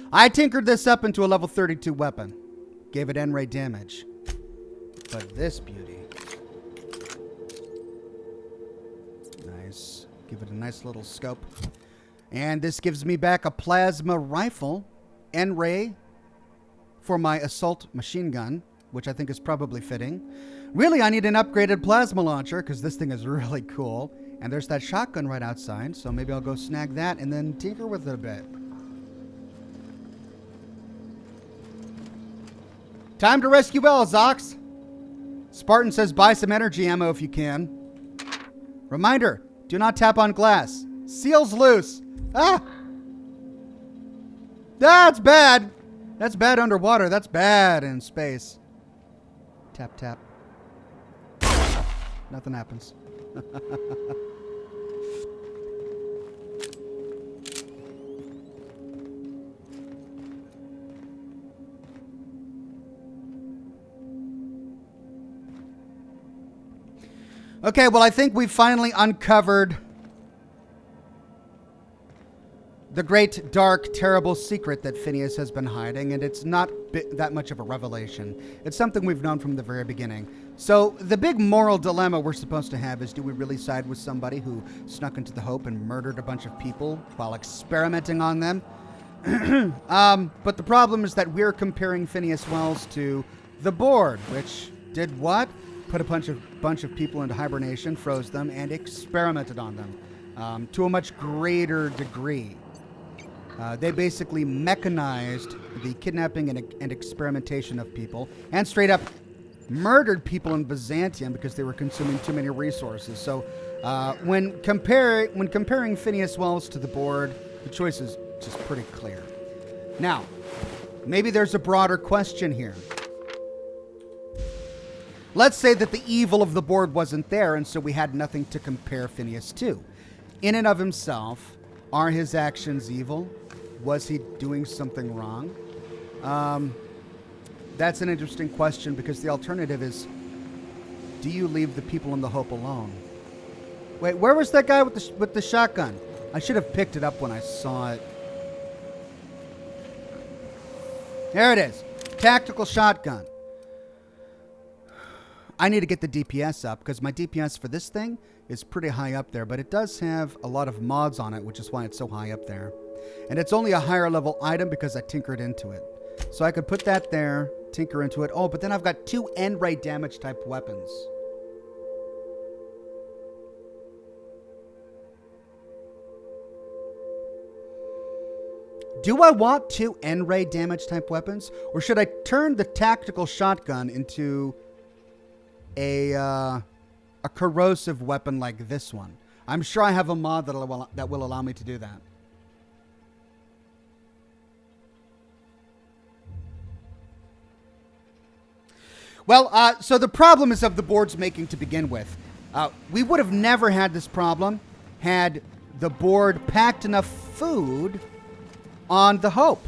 I tinkered this up into a level 32 weapon. Gave it N-ray damage. But this beauty. Nice. Give it a nice little scope. And this gives me back a plasma rifle. N-ray for my assault machine gun, which I think is probably fitting. Really, I need an upgraded plasma launcher because this thing is really cool. And there's that shotgun right outside, so maybe I'll go snag that and then tinker with it a bit. Time to rescue Wells, Ox. Spartan says buy some energy ammo if you can. Reminder, do not tap on glass. Seal's loose. Ah! That's bad. That's bad underwater. That's bad in space. Tap, tap. Nothing happens. Okay, well, I think we've finally uncovered the great, dark, terrible secret that Phineas has been hiding, and it's not that much of a revelation. It's something we've known from the very beginning. So the big moral dilemma we're supposed to have is, do we really side with somebody who snuck into the Hope and murdered a bunch of people while experimenting on them? But the problem is that we're comparing Phineas Wells to the Board, which did what? Put a bunch of people into hibernation, froze them, and experimented on them to a much greater degree. They basically mechanized the kidnapping and experimentation of people, and straight up murdered people in Byzantium because they were consuming too many resources. So when comparing Phineas Wells to the Board, the choice is just pretty clear. Now, maybe there's a broader question here. Let's say that the evil of the Board wasn't there, and so we had nothing to compare Phineas to. In and of himself, are his actions evil? Was he doing something wrong? That's an interesting question, because the alternative is, do you leave the people in the Hope alone? Wait, where was that guy with the shotgun? I should have picked it up when I saw it. There it is. Tactical shotgun. I need to get the DPS up, because my DPS for this thing is pretty high up there, but it does have a lot of mods on it, which is why it's so high up there. And it's only a higher level item because I tinkered into it. So I could put that there, tinker into it. Oh, but then I've got 2 end-ray damage type weapons. Do I want 2 end-ray damage type weapons? Or should I turn the tactical shotgun into a corrosive weapon like this one? I'm sure I have a mod that will allow me to do that. Well, so the problem is of the Board's making to begin with. We would have never had this problem had the Board packed enough food on the Hope.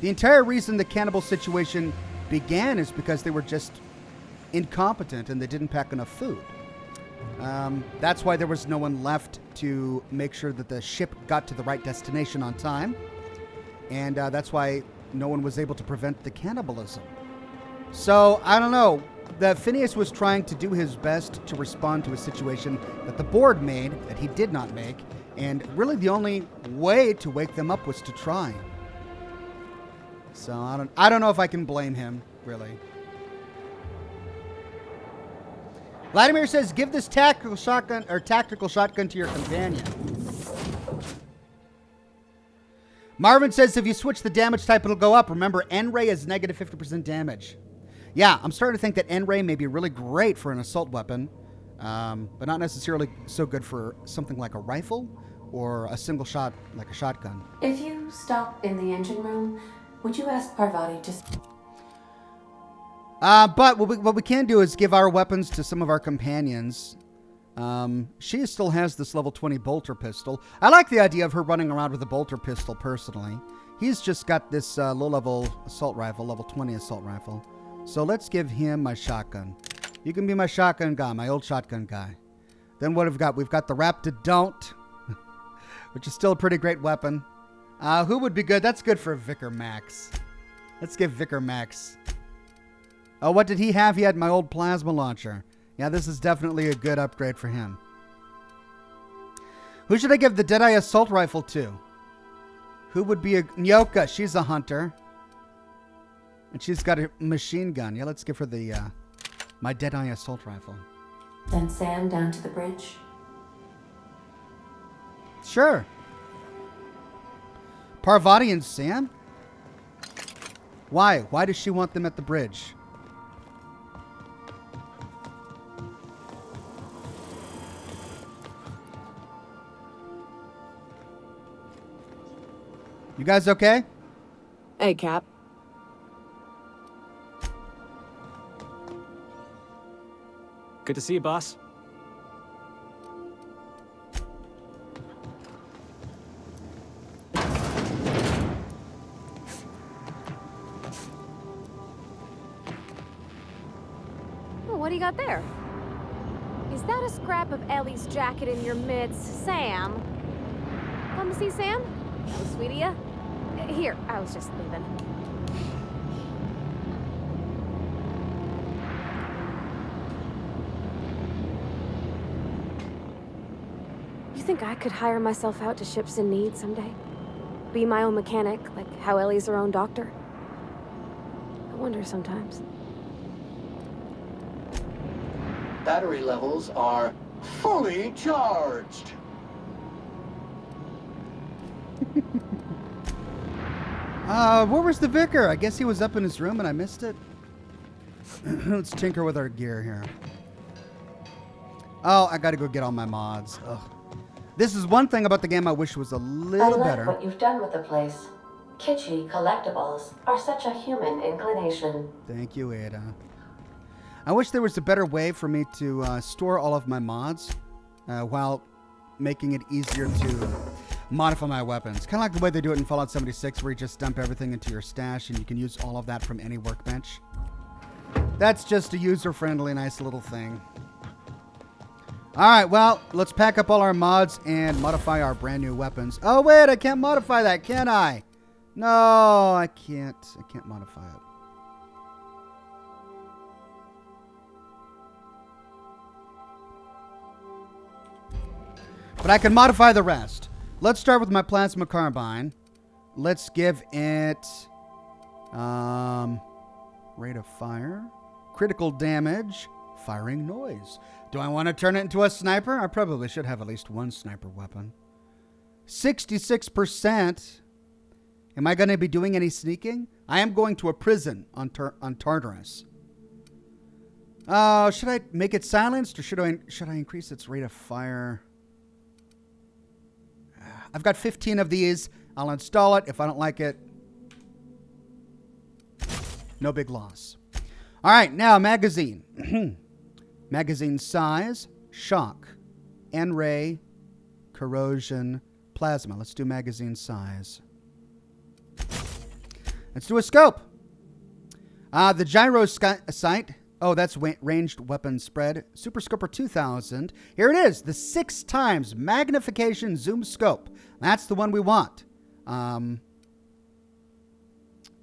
The entire reason the cannibal situation began is because they were just incompetent and they didn't pack enough food. That's why there was no one left to make sure that the ship got to the right destination on time. And that's why no one was able to prevent the cannibalism. So, I don't know. That Phineas was trying to do his best to respond to a situation that the Board made, that he did not make. And really the only way to wake them up was to try. So, I don't know if I can blame him, really. Vladimir says, give this tactical shotgun to your companion. Marvin says, if you switch the damage type, it'll go up. Remember, N-Ray is negative 50% damage. Yeah, I'm starting to think that N-Ray may be really great for an assault weapon, but not necessarily so good for something like a rifle or a single shot like a shotgun. If you stop in the engine room, would you ask Parvati to... But what we can do is give our weapons to some of our companions. She still has this level 20 bolter pistol. I like the idea of her running around with a bolter pistol, personally. He's just got this low-level assault rifle, level 20 assault rifle. So let's give him my shotgun. You can be my shotgun guy, my old shotgun guy. Then what have we got? We've got the Raptor Don't, which is still a pretty great weapon. Who would be good? That's good for Vicar Max. Let's give Vicar Max. Oh, what did he have? He had my old plasma launcher. Yeah, this is definitely a good upgrade for him. Who should I give the Deadeye assault rifle to? Who would be a... Nyoka, she's a hunter. And she's got a machine gun. Yeah, let's give her the my Deadeye assault rifle. Then Sam down to the bridge? Sure. Parvati and Sam? Why? Why does she want them at the bridge? You guys okay? Hey, Cap. Good to see you, boss. got there? Is that a scrap of Ellie's jacket in your midst, Sam? Come to see Sam? That was sweet of ya. Here, I was just leaving. You think I could hire myself out to ships in need someday? Be my own mechanic, like how Ellie's her own doctor? I wonder sometimes. Battery levels are fully charged. Where was the vicar? I guess he was up in his room and I missed it. Let's tinker with our gear here. Oh, I gotta go get all my mods. Ugh. This is one thing about the game I wish was a little better. I like what you've done with the place. Kitschy collectibles are such a human inclination. Thank you, Ada. I wish there was a better way for me to store all of my mods while making it easier to modify my weapons. Kind of like the way they do it in Fallout 76, where you just dump everything into your stash and you can use all of that from any workbench. That's just a user-friendly, nice little thing. All right, well, let's pack up all our mods and modify our brand new weapons. Oh, wait, I can't modify that, can I? No, I can't. I can't modify it. But I can modify the rest. Let's start with my plasma carbine. Let's give it rate of fire, critical damage, firing noise. Do I want to turn it into a sniper? I probably should have at least one sniper weapon. 66%. Am I going to be doing any sneaking? I am going to a prison on Tartarus. Should I make it silenced or should I increase its rate of fire? I've got 15 of these. I'll install it. If I don't like it, no big loss. All right, now magazine. Magazine size, shock, N-ray, corrosion, plasma. Let's do magazine size. Let's do a scope. The gyro sight. Oh, that's ranged weapon spread. Super Scoper 2000. Here it is, the 6 times magnification zoom scope. That's the one we want.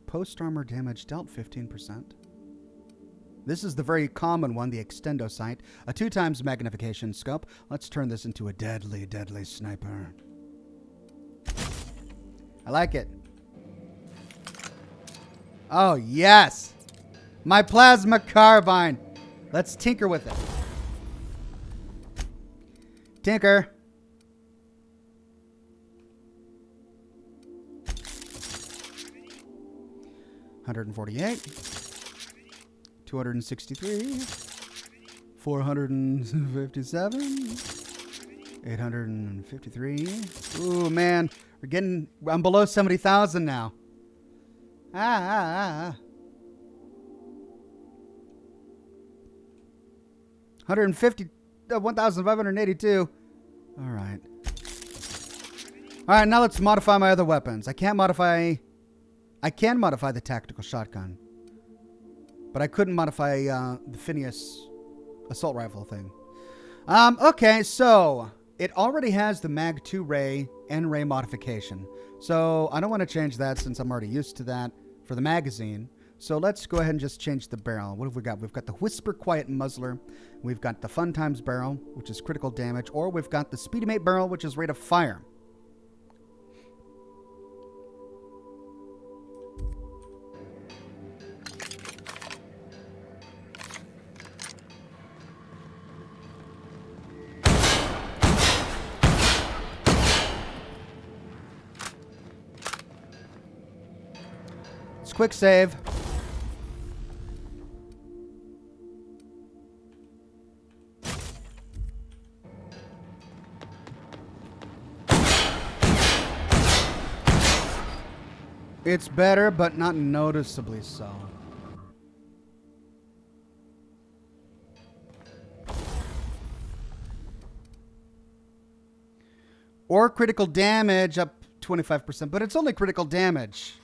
Post armor damage dealt 15%. This is the very common one, the extendo sight. A 2 times magnification scope. Let's turn this into a deadly, deadly sniper. I like it. Oh, yes. My plasma carbine. Let's tinker with it. Tinker. $148. $263. $457. $853. Ooh, man. I'm below 70,000 now. 150, 1,582. All right. All right, now let's modify my other weapons. I can modify the tactical shotgun, but I couldn't modify the Phineas assault rifle thing. Okay, so it already has the Mag 2 ray and ray modification. So I don't want to change that since I'm already used to that for the magazine. So let's go ahead and just change the barrel. What have we got? We've got the Whisper Quiet Muzzler. We've got the Fun Times barrel, which is critical damage. Or we've got the Speedy Mate barrel, which is rate of fire. It's quick save. It's better, but not noticeably so. Or critical damage up 25%, but it's only critical damage.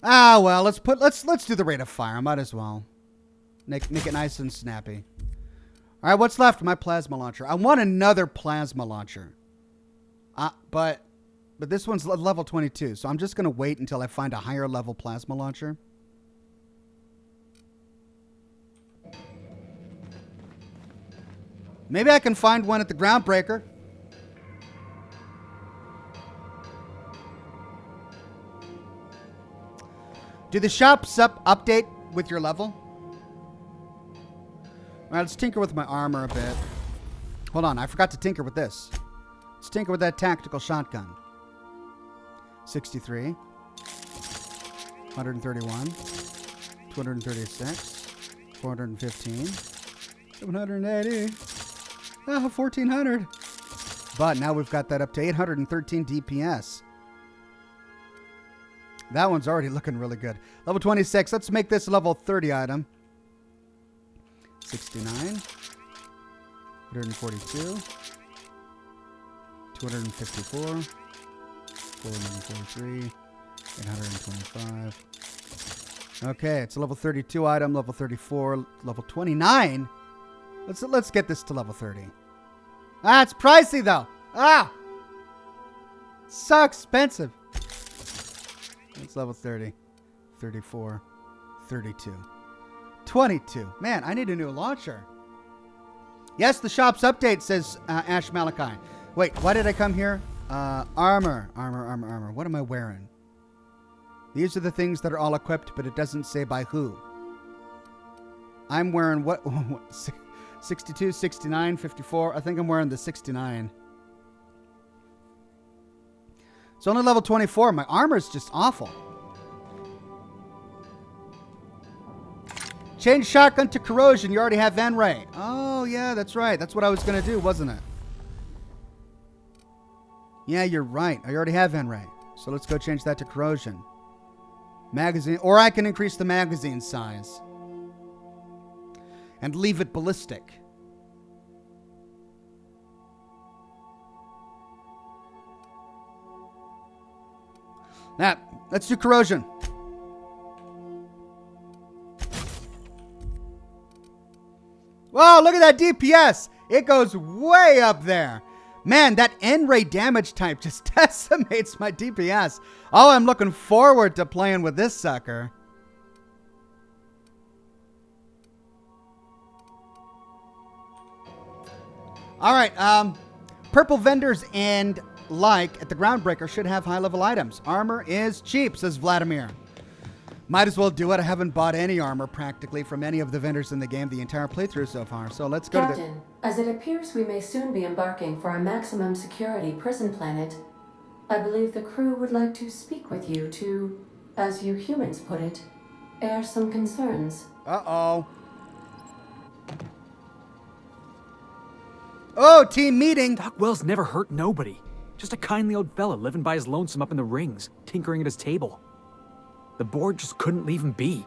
Ah, well, let's do the rate of fire. I might as well. Make it nice and snappy. All right, what's left? My plasma launcher. I want another plasma launcher. But this one's level 22, so I'm just going to wait until I find a higher level plasma launcher. Maybe I can find one at the Groundbreaker. Do the shops update with your level? All right, let's tinker with my armor a bit. Hold on, I forgot to tinker with this. Let's tinker with that tactical shotgun. 63. 131. 236. 415. 780. 1,400. But now we've got that up to 813 DPS. That one's already looking really good. Level 26. Let's make this a level 30 item. 69. 142. 254. 443. 825. Okay, it's a level 32 item. Level 34. Level 29. Let's get this to level 30. Ah, it's pricey though. Ah! So expensive. It's level 30. 34. 32. 22. Man, I need a new launcher. Yes, the shop's update, says Ash Malachi. Wait, why did I come here? Armor. What am I wearing? These are the things that are all equipped, but it doesn't say by who. I'm wearing what 62, 69, 54. I think I'm wearing the 69. It's only level 24. My armor's just awful. Change shotgun to corrosion. You already have N-Ray. Oh, yeah, that's right. That's what I was going to do, wasn't it? Yeah, you're right. I already have N-Ray. So let's go change that to corrosion. Magazine. Or I can increase the magazine size. And leave it ballistic. Let's do corrosion. Whoa, look at that DPS. It goes way up there. Man, that N-ray damage type just decimates my DPS. Oh, I'm looking forward to playing with this sucker. All right, purple vendors and like at the Groundbreaker should have high-level items. Armor is cheap, says Vladimir. Might as well do it. I haven't bought any armor practically from any of the vendors in the game the entire playthrough so far. So let's go Captain, to as it appears we may soon be embarking for a maximum security prison planet, I believe the crew would like to speak with you to, as you humans put it, air some concerns. Uh-oh. Oh, team meeting. Doc Wells never hurt nobody. Just a kindly old fella living by his lonesome up in the rings, tinkering at his table. The board just couldn't leave him be.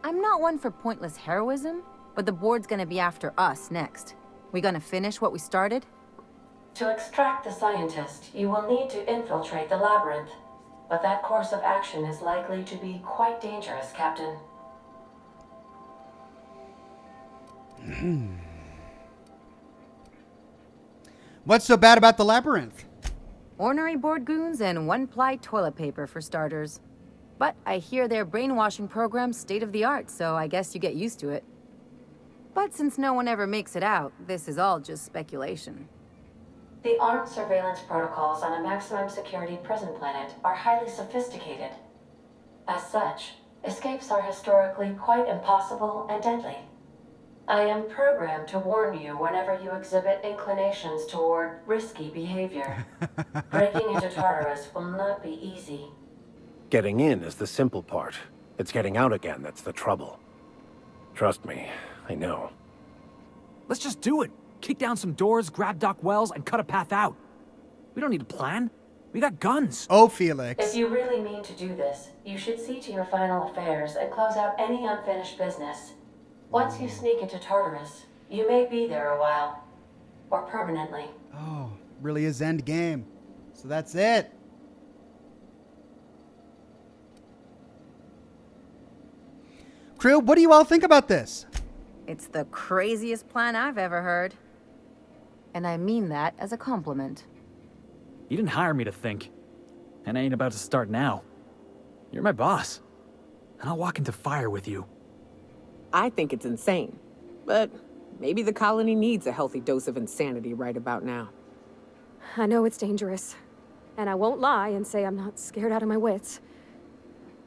I'm not one for pointless heroism, but the board's gonna be after us next. We gonna finish what we started? To extract the scientist, you will need to infiltrate the labyrinth. But that course of action is likely to be quite dangerous, Captain. What's so bad about the labyrinth? Ornery board goons and one-ply toilet paper for starters. But I hear their brainwashing program's state-of-the-art, so I guess you get used to it. But since no one ever makes it out, this is all just speculation. The armed surveillance protocols on a maximum security prison planet are highly sophisticated. As such, escapes are historically quite impossible and deadly. I am programmed to warn you whenever you exhibit inclinations toward risky behavior. Breaking into Tartarus will not be easy. Getting in is the simple part. It's getting out again that's the trouble. Trust me, I know. Let's just do it. Kick down some doors, grab Doc Wells, and cut a path out. We don't need a plan. We got guns. Oh, Felix. If you really mean to do this, you should see to your final affairs and close out any unfinished business. Once you sneak into Tartarus, you may be there a while. Or permanently. Oh, really is end game. So that's it. Crew, what do you all think about this? It's the craziest plan I've ever heard. And I mean that as a compliment. You didn't hire me to think. And I ain't about to start now. You're my boss. And I'll walk into fire with you. I think it's insane. But maybe the colony needs a healthy dose of insanity right about now. I know it's dangerous. And I won't lie and say I'm not scared out of my wits.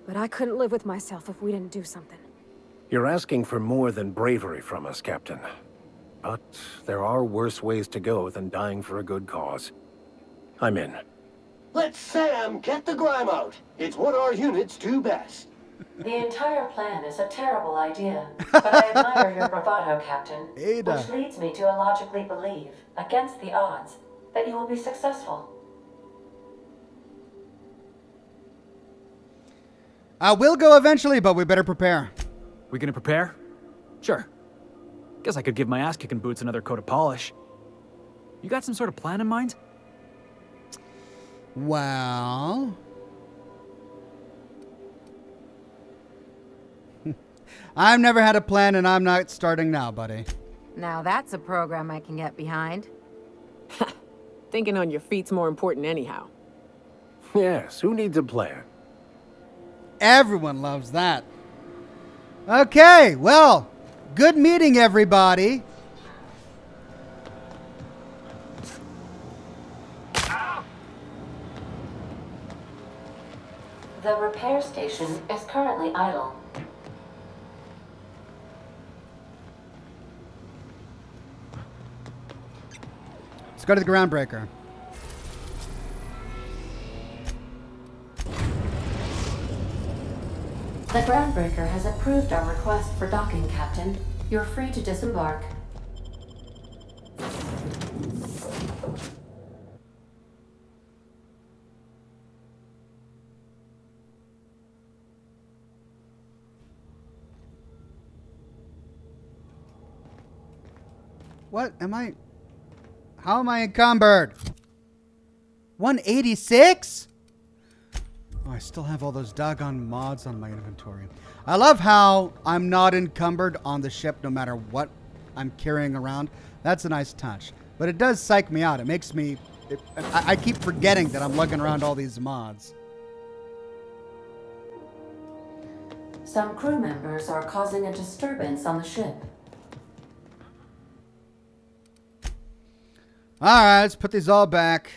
But I couldn't live with myself if we didn't do something. You're asking for more than bravery from us, Captain. But there are worse ways to go than dying for a good cause. I'm in. Let Sam get the grime out. It's what our units do best. The entire plan is a terrible idea, but I admire your bravado, Captain. Ada. Which leads me to illogically believe, against the odds, that you will be successful. We'll go eventually, but we better prepare. We gonna prepare? Sure. Guess I could give my ass-kicking boots another coat of polish. You got some sort of plan in mind? Well... I've never had a plan and I'm not starting now, buddy. Now that's a program I can get behind. Thinking on your feet's more important anyhow. Yes, who needs a plan? Everyone loves that. Okay, well, good meeting everybody. The repair station is currently idle. Let's go to the groundbreaker. The groundbreaker has approved our request for docking, Captain. You're free to disembark. What am I... How am I encumbered? 186? Oh, I still have all those doggone mods on my inventory. I love how I'm not encumbered on the ship no matter what I'm carrying around. That's a nice touch. But it does psych me out. It makes me... I keep forgetting that I'm lugging around all these mods. Some crew members are causing a disturbance on the ship. Alright, let's put these all back.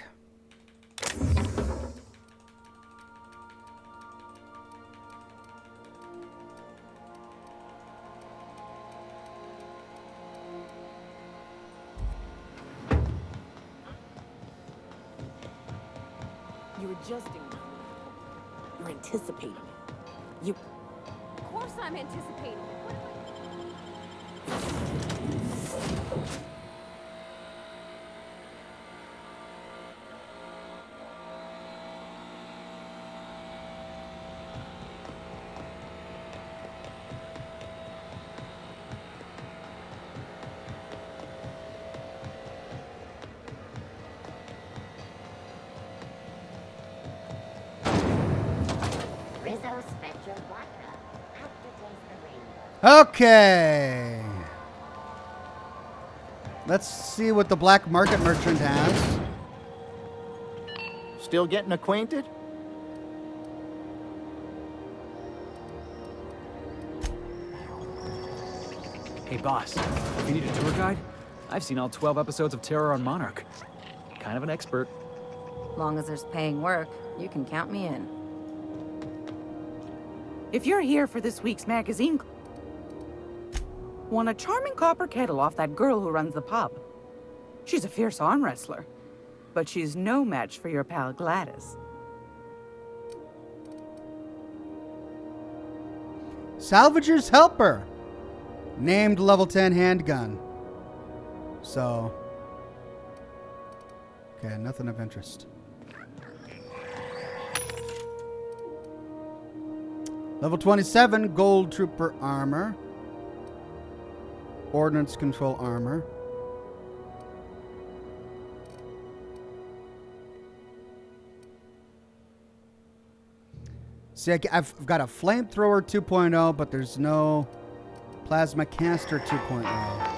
You're adjusting. You're anticipating. You... Of course I'm anticipating. Okay. Let's see what the black market merchant has. Still getting acquainted? Hey, boss. If you need a tour guide, I've seen all 12 episodes of Terror on Monarch. Kind of an expert. Long as there's paying work, you can count me in. If you're here for this week's magazine, won a charming copper kettle off that girl who runs the pub. She's a fierce arm wrestler, but she's no match for your pal Gladys. Salvager's Helper. Named level 10 handgun. So. Okay, nothing of interest. Level 27, Gold Trooper Armor. Ordnance Control Armor. See, I've got a flamethrower 2.0, but there's no plasma caster 2.0.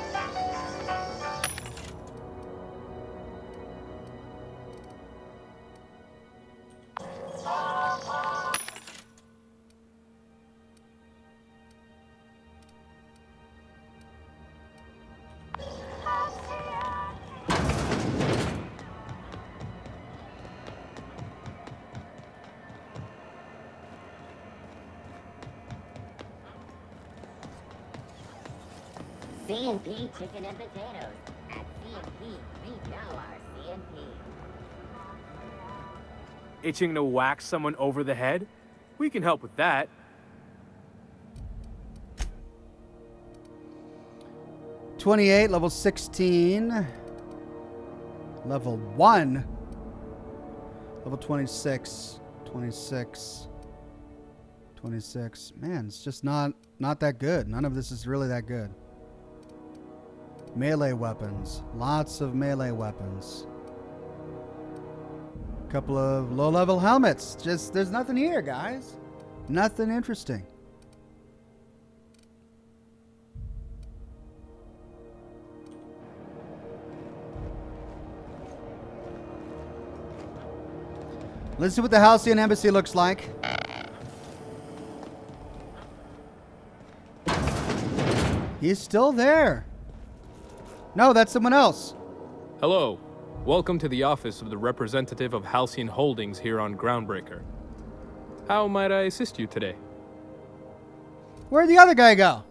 C&P chicken and potatoes. At C&P, we know our C&P. Itching to whack someone over the head? We can help with that. '28, level 16. Level 1. Level 26. 26. 26. Man, it's just not that good. None of this is really that good. Melee weapons. Lots of melee weapons. Couple of low-level helmets. Just, there's nothing here, guys. Nothing interesting. Let's see what the Halcyon Embassy looks like. He's still there. No, that's someone else. Hello. Welcome to the office of the representative of Halcyon Holdings here on Groundbreaker. How might I assist you today? Where'd the other guy go?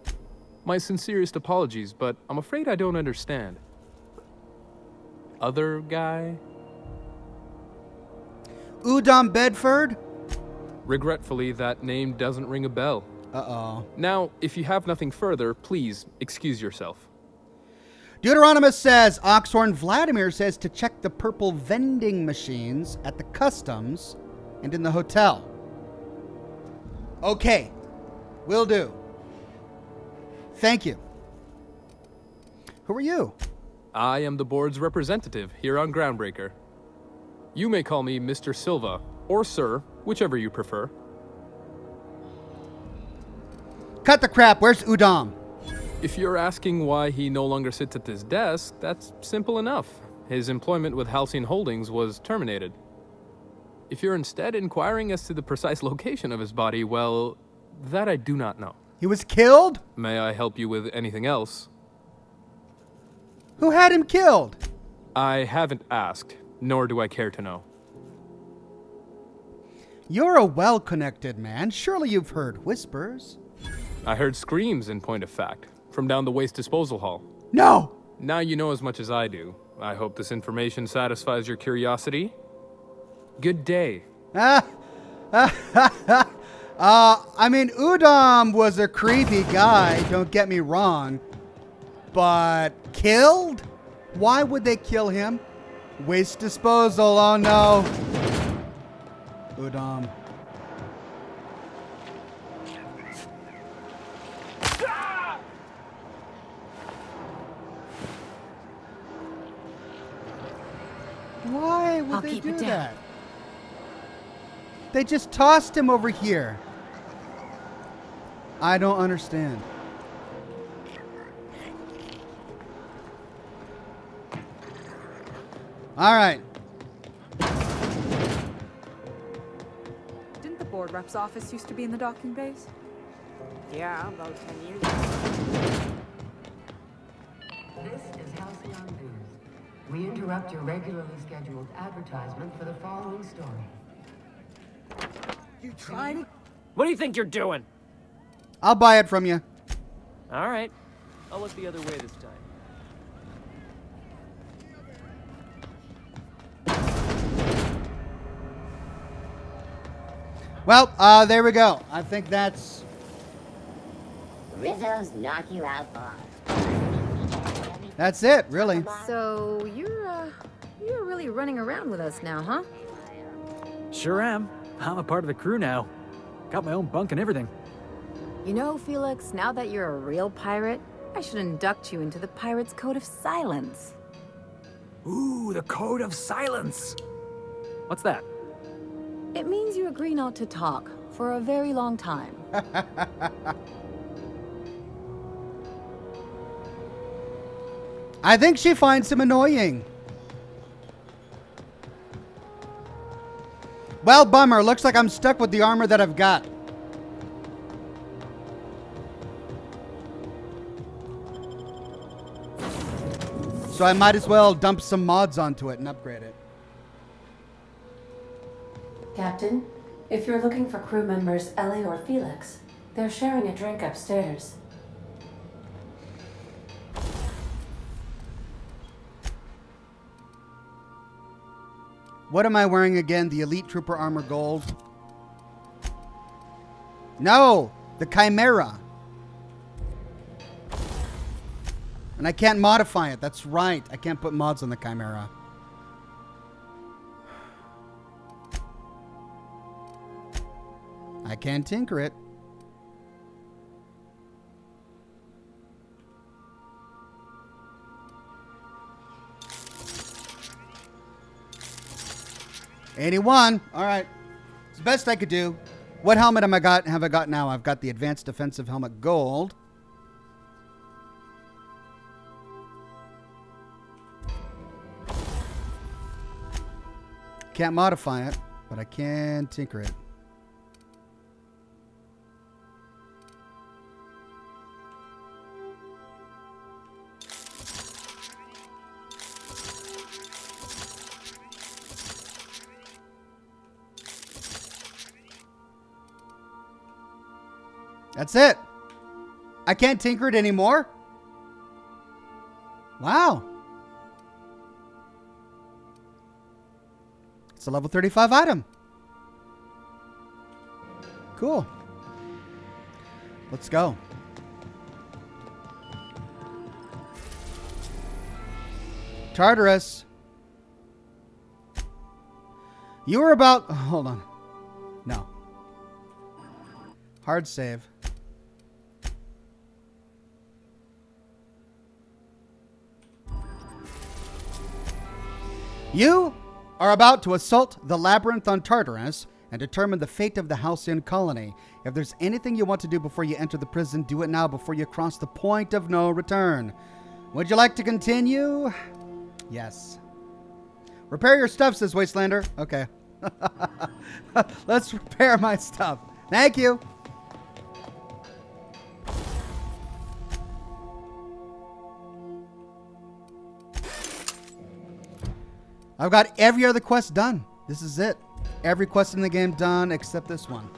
My sincerest apologies, but I'm afraid I don't understand. Other guy? Udom Bedford? Regretfully, that name doesn't ring a bell. Uh-oh. Now, if you have nothing further, please excuse yourself. Deuteronomist says, Oxhorn Vladimir says to check the purple vending machines at the customs and in the hotel. Okay, will do. Thank you. Who are you? I am the board's representative here on Groundbreaker. You may call me Mr. Silva, or Sir, whichever you prefer. Cut the crap, where's Udom? If you're asking why he no longer sits at his desk, that's simple enough. His employment with Halcyon Holdings was terminated. If you're instead inquiring as to the precise location of his body, well, that I do not know. He was killed? May I help you with anything else? Who had him killed? I haven't asked, nor do I care to know. You're a well-connected man. Surely you've heard whispers. I heard screams, in point of fact, from down the waste disposal hall. No! Now you know as much as I do. I hope this information satisfies your curiosity. Good day. I mean, Udom was a creepy guy, don't get me wrong. But killed? Why would they kill him? Waste disposal, oh no. Udom. Why would they do that? They just tossed him over here. I don't understand. All right. Didn't the board rep's office used to be in the docking bays? Yeah, about 10 years ago. This is Halcyon News. We interrupt your regularly scheduled advertisement for the following story. You trying? What do you think you're doing? I'll buy it from you. All right. I'll look the other way this time. Well, there we go. I think that's... Rizzo's knock you out bar. That's it, really. So, you're really running around with us now, huh? Sure am. I'm a part of the crew now. Got my own bunk and everything. You know, Felix, now that you're a real pirate, I should induct you into the Pirate's Code of Silence. Ooh, the Code of Silence. What's that? It means you agree not to talk for a very long time. I think she finds him annoying. Well, bummer. Looks like I'm stuck with the armor that I've got. So I might as well dump some mods onto it and upgrade it. Captain, if you're looking for crew members Ellie or Felix, they're sharing a drink upstairs. What am I wearing again? The Elite Trooper Armor Gold? No! The Chimera. And I can't modify it. That's right. I can't put mods on the Chimera. I can tinker it. '81. All right. It's the best I could do. What helmet have I got now? I've got the Advanced Defensive Helmet Gold. Can't modify it, but I can tinker it. That's it. I can't tinker it anymore. Wow. It's a level 35 item. Cool. Let's go. Tartarus. You were about... Hold on. No. Hard save. You are about to assault the labyrinth on Tartarus and determine the fate of the Halcyon colony. If there's anything you want to do before you enter the prison, do it now before you cross the point of no return. Would you like to continue? Yes. Repair your stuff, says Wastelander. Okay. Let's repair my stuff. Thank you. I've got every other quest done. This is it. Every quest in the game done except this one.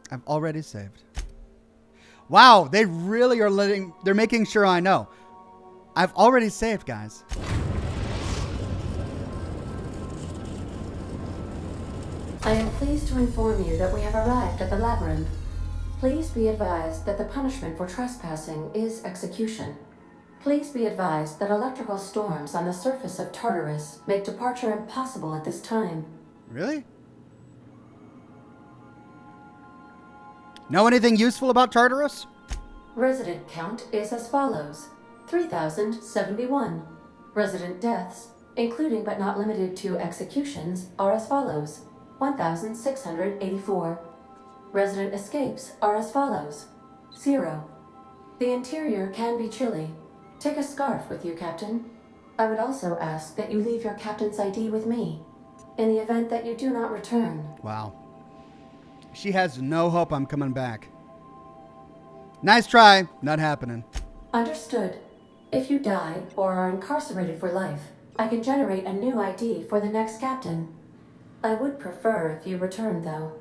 I've already saved. Wow, they really are they're making sure I know. I've already saved, guys. I am pleased to inform you that we have arrived at the labyrinth. Please be advised that the punishment for trespassing is execution. Please be advised that electrical storms on the surface of Tartarus make departure impossible at this time. Really? Know anything useful about Tartarus? Resident count is as follows: 3,071. Resident deaths, including but not limited to executions, are as follows: 1,684. Resident escapes are as follows: 0. The interior can be chilly. Take a scarf with you, Captain. I would also ask that you leave your captain's ID with me, in the event that you do not return. Wow. She has no hope I'm coming back. Nice try. Not happening. Understood. If you die or are incarcerated for life, I can generate a new ID for the next captain. I would prefer if you return, though.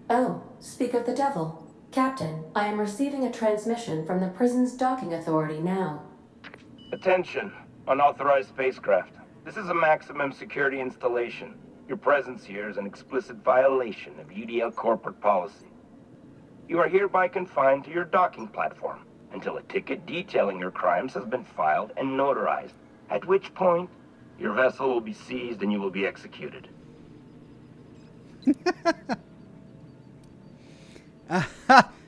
Oh, speak of the devil. Captain, I am receiving a transmission from the prison's docking authority now. Attention, unauthorized spacecraft. This is a maximum security installation. Your presence here is an explicit violation of UDL corporate policy. You are hereby confined to your docking platform until a ticket detailing your crimes has been filed and notarized, at which point your vessel will be seized and you will be executed.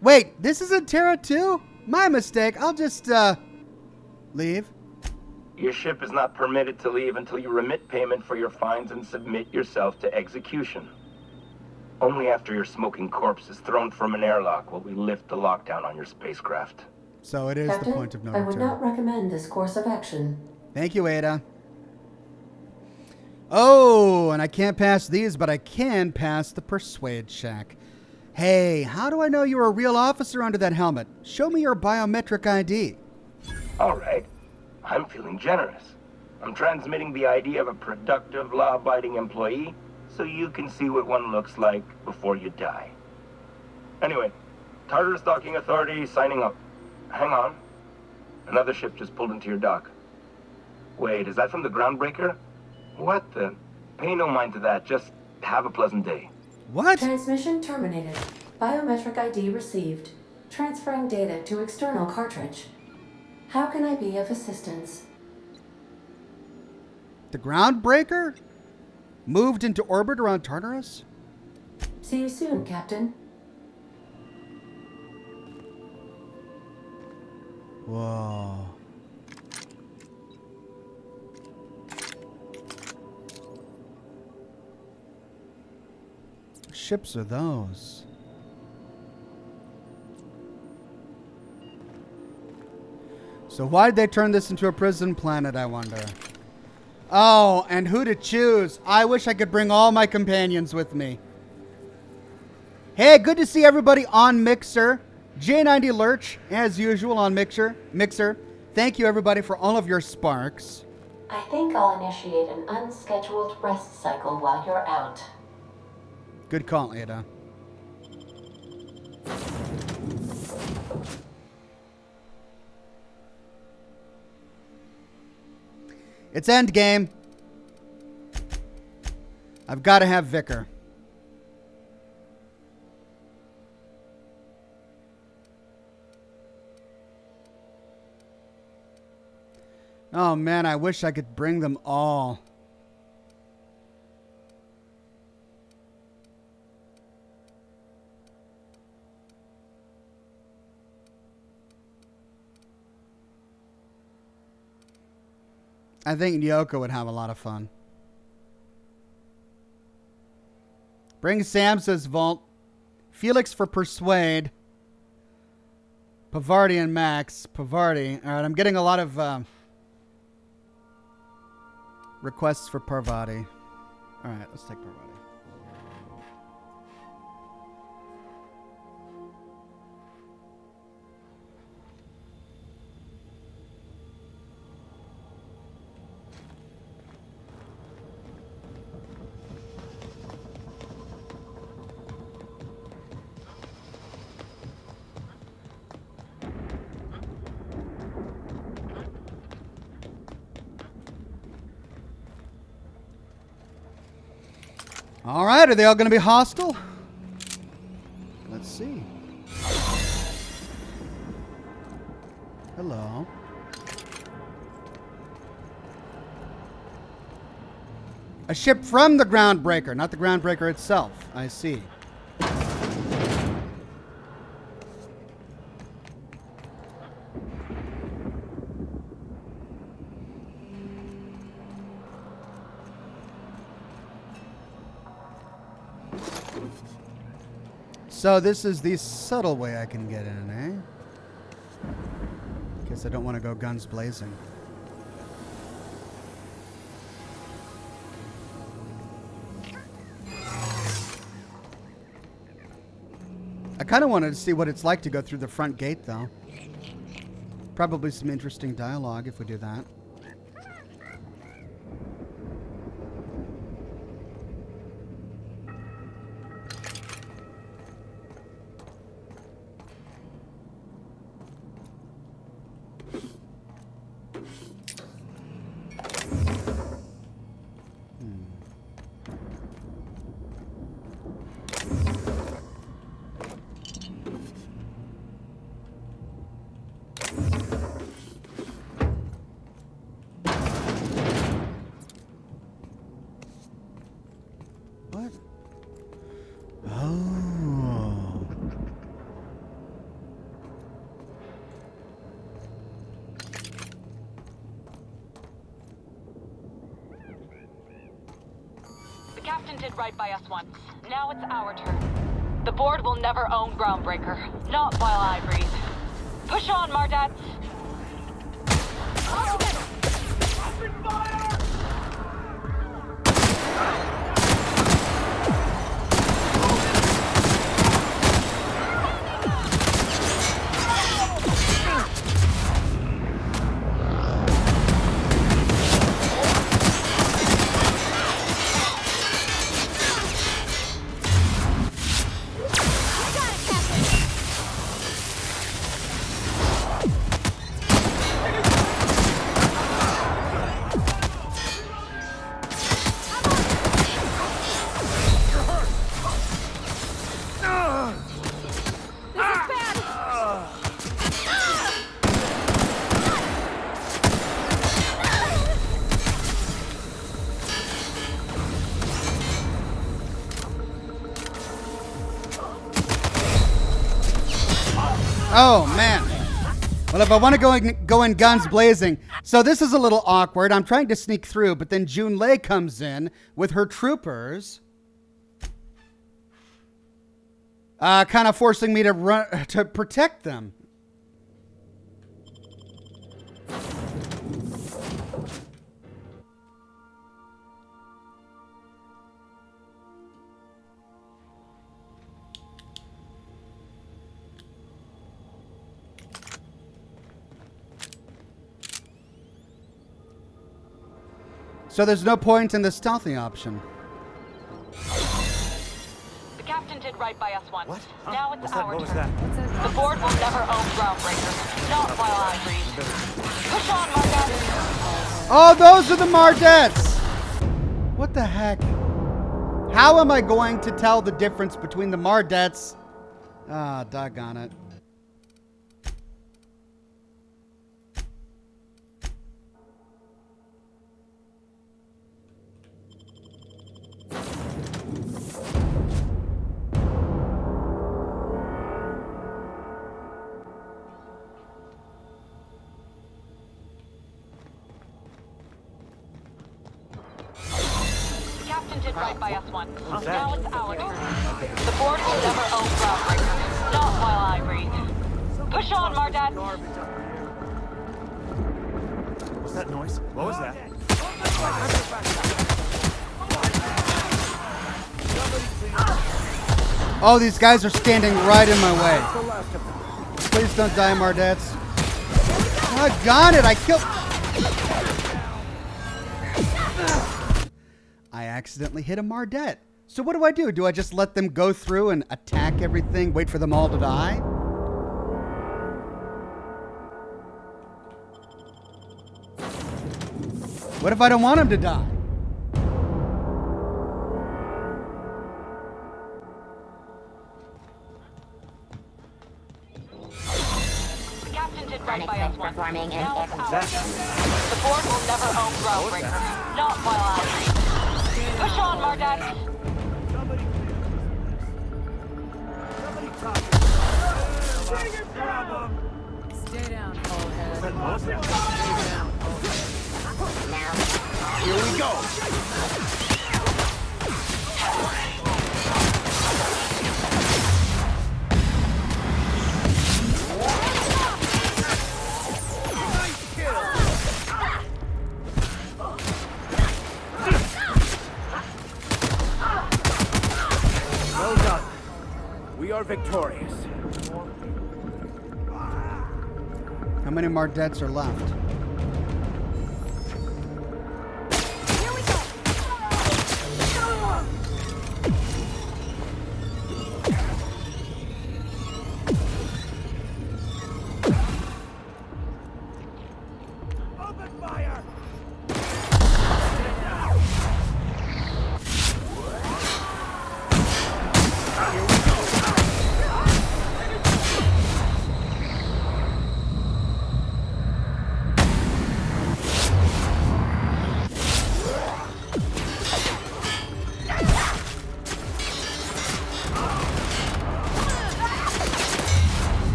Wait, this isn't Terra 2? My mistake. I'll just, leave. Your ship is not permitted to leave until you remit payment for your fines and submit yourself to execution. Only after your smoking corpse is thrown from an airlock will we lift the lockdown on your spacecraft. So it is Captain, the point of no I would return. not recommend this course of action. Thank you, Ada. Oh, and I can't pass these, but I can pass the persuade check. Hey, how do I know you're a real officer under that helmet? Show me your biometric ID. All right. I'm feeling generous. I'm transmitting the ID of a productive, law-abiding employee so you can see what one looks like before you die. Anyway, Tartarus Docking Authority signing up. Hang on. Another ship just pulled into your dock. Wait, is that from the Groundbreaker? What the? Pay no mind to that. Just have a pleasant day. What? Transmission terminated. Biometric ID received. Transferring data to external cartridge. How can I be of assistance? The Groundbreaker? Moved into orbit around Tartarus? See you soon, Captain. Whoa. What ships are those? So why'd they turn this into a prison planet, I wonder? Oh, and who to choose. I wish I could bring all my companions with me. Hey, good to see everybody on Mixer. J90 Lurch, as usual, on Mixer. Thank you, everybody, for all of your sparks. I think I'll initiate an unscheduled rest cycle while you're out. Good call, Ada. It's endgame. I've got to have Vicar. Oh man, I wish I could bring them all. I think Nyoko would have a lot of fun. Bring Sam, says Vault. Felix for Persuade. Pavardi and Max. Pavardi. All right, I'm getting a lot of requests for Parvati. All right, let's take Parvati. All right, are they all going to be hostile? Let's see. Hello. A ship from the Groundbreaker, not the Groundbreaker itself. I see. So this is the subtle way I can get in, eh? Guess I don't want to go guns blazing. I kind of wanted to see what it's like to go through the front gate, though. Probably some interesting dialogue if we do that. captain did right by us once. Now it's our turn. The board will never own Groundbreaker. Not while I breathe. Push on, Mardets! Open fire! Oh, man. Well, if I want to go in guns blazing. So this is a little awkward. I'm trying to sneak through, but then Junlei comes in with her troopers. Kind of forcing me to run to protect them. So there's no point in the stealthy option. The captain did right by us once. What? Now it's our What was turn. that? The board will never own Groundbreaker. Not while I breathe. Push on, Mardets! Oh, those are the Mardets! What the heck? How am I going to tell the difference between the Mardets? Ah, doggone it. Did right by us once. Now it's our turn. The board will never own Groundbreaker. Not while I breathe. Push on, Mardets! What's that noise? What was that? Oh, these guys are standing right in my way. Please don't die, Mardets. Doggone it, I killed... I accidentally hit a Mardet. So what do? Do I just let them go through and attack everything, wait for them all to die? What if I don't want them to die? The captain did right by us once. Now it's our turn. The board will never own Groundbreaker. Not while I breathe. Push on, Mardets! Stay down, Bullhead. Stay down. Here we go. Well done. We are victorious. How many Mardets are left?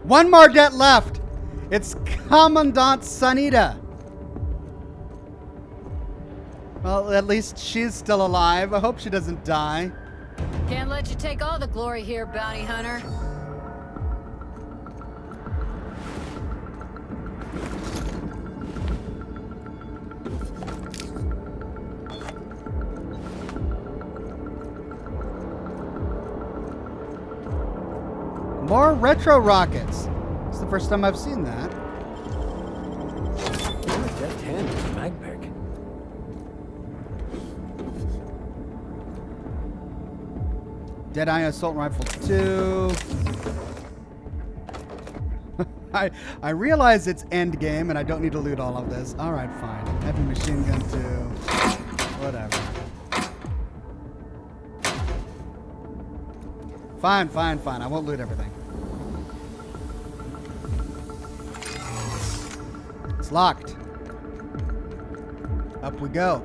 One Mardet left. It's Commandant Sanita. Well, at least she's still alive. I hope she doesn't die. Can't let you take all the glory here, bounty hunter. More retro rockets. It's the first time I've seen that. Deft hand with a mag pick. Deadeye Assault Rifle 2. I realize it's end game and I don't need to loot all of this. Alright, fine. Heavy machine gun 2. Whatever. Fine, fine, fine. I won't loot everything. It's locked. Up we go.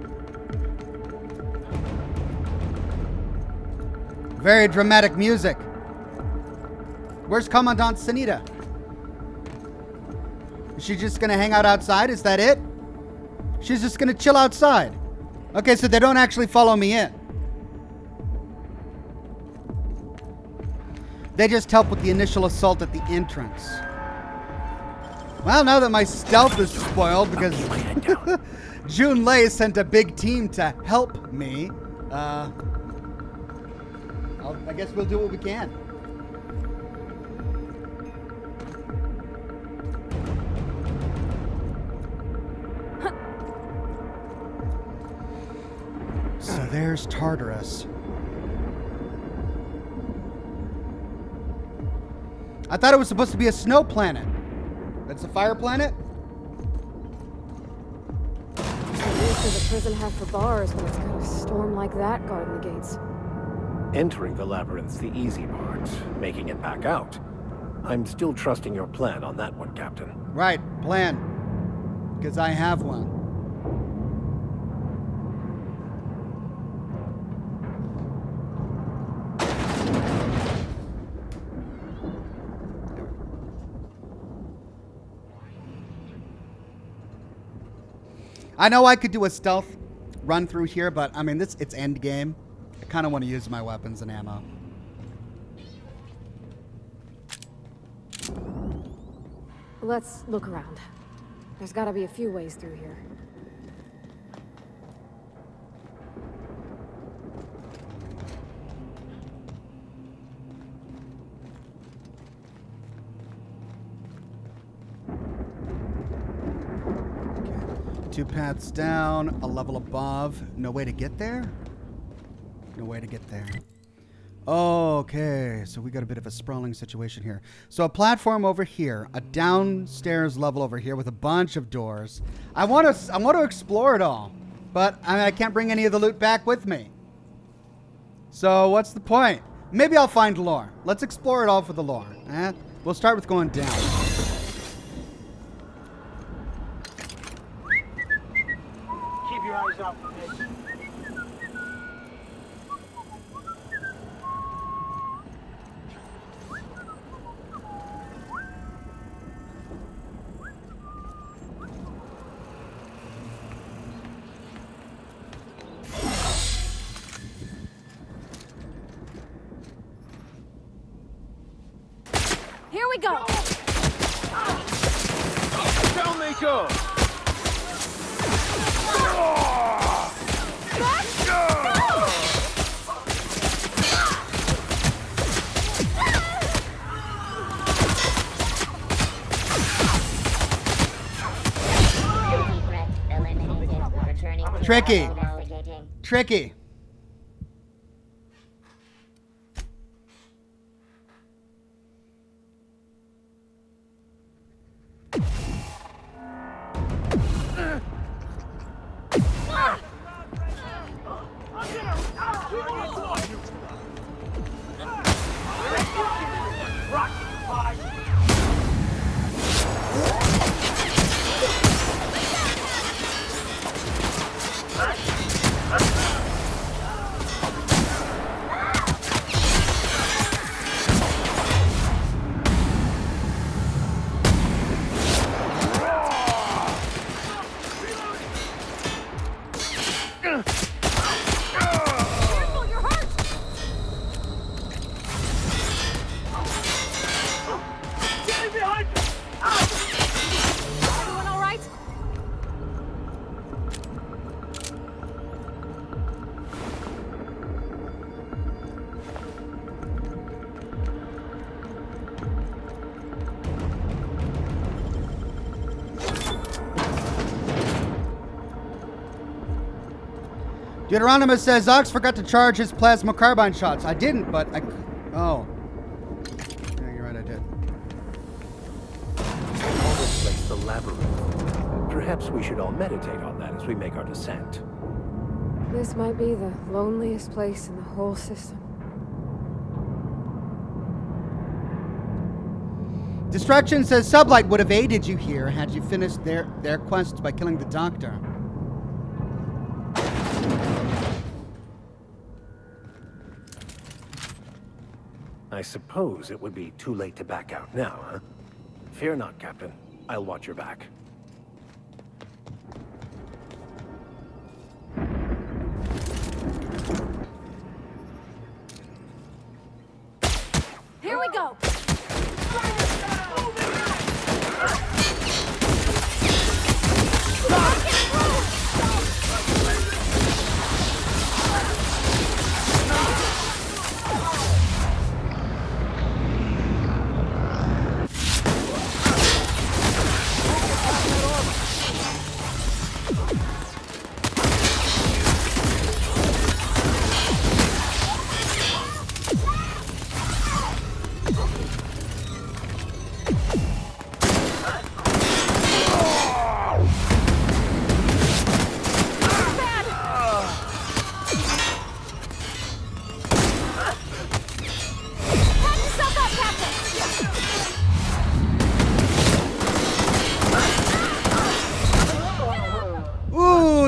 Very dramatic music. Where's Commandant Sanita? Is she just gonna hang out outside? Is that it? She's just gonna chill outside. Okay, so they don't actually follow me in. They just help with the initial assault at the entrance. Well, now that my stealth is spoiled because June Lei sent a big team to help me, I guess we'll do what we can. So there's Tartarus. I thought it was supposed to be a snow planet. It's a fire planet? What does the prison have for bars when it's got a storm like that guarding the gates? Entering the labyrinth's the easy part. Making it back out. I'm still trusting your plan on that one, Captain. Right, plan. Because I have one. I know I could do a stealth run through here, but I mean, it's end game. I kind of want to use my weapons and ammo. Let's look around. There's got to be a few ways through here. Two paths down, a level above. No way to get there? No way to get there. Okay, so we got a bit of a sprawling situation here. So a platform over here, a downstairs level over here with a bunch of doors. I want to explore it all, but I can't bring any of the loot back with me. So what's the point? Maybe I'll find lore. Let's explore it all for the lore. We'll start with going down. Keep your eyes out for this. Here we go! Down they go! Tricky. Tricky. Deuteronomist says Ox forgot to charge his plasma carbine shots. I didn't, but I... Oh. Yeah, you're right, I did. All this place the labyrinth. Perhaps we should all meditate on that as we make our descent. This might be the loneliest place in the whole system. Destruction says Sublight would have aided you here had you finished their quest by killing the doctor. I suppose it would be too late to back out now, huh? Fear not, Captain. I'll watch your back. Here we go!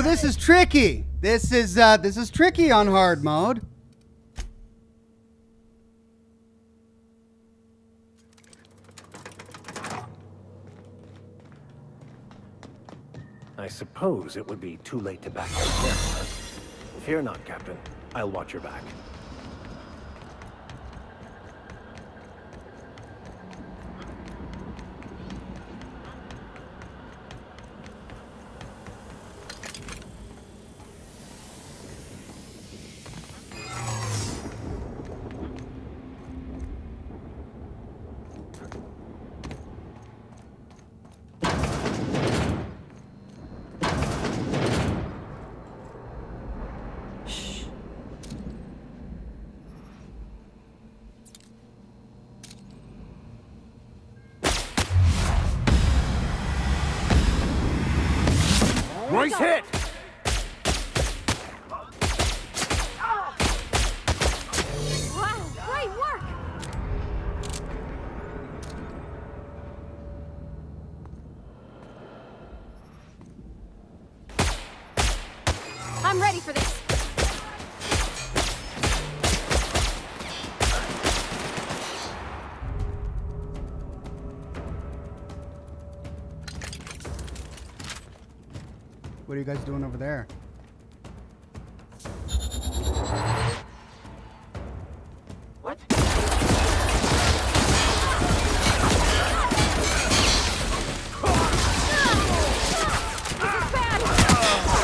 This is tricky. This is tricky on hard mode. I suppose it would be too late to back out now, huh? Fear not, Captain. I'll watch your back. Nice hit! Wow, great work! I'm ready for this. What are you guys doing over there? What?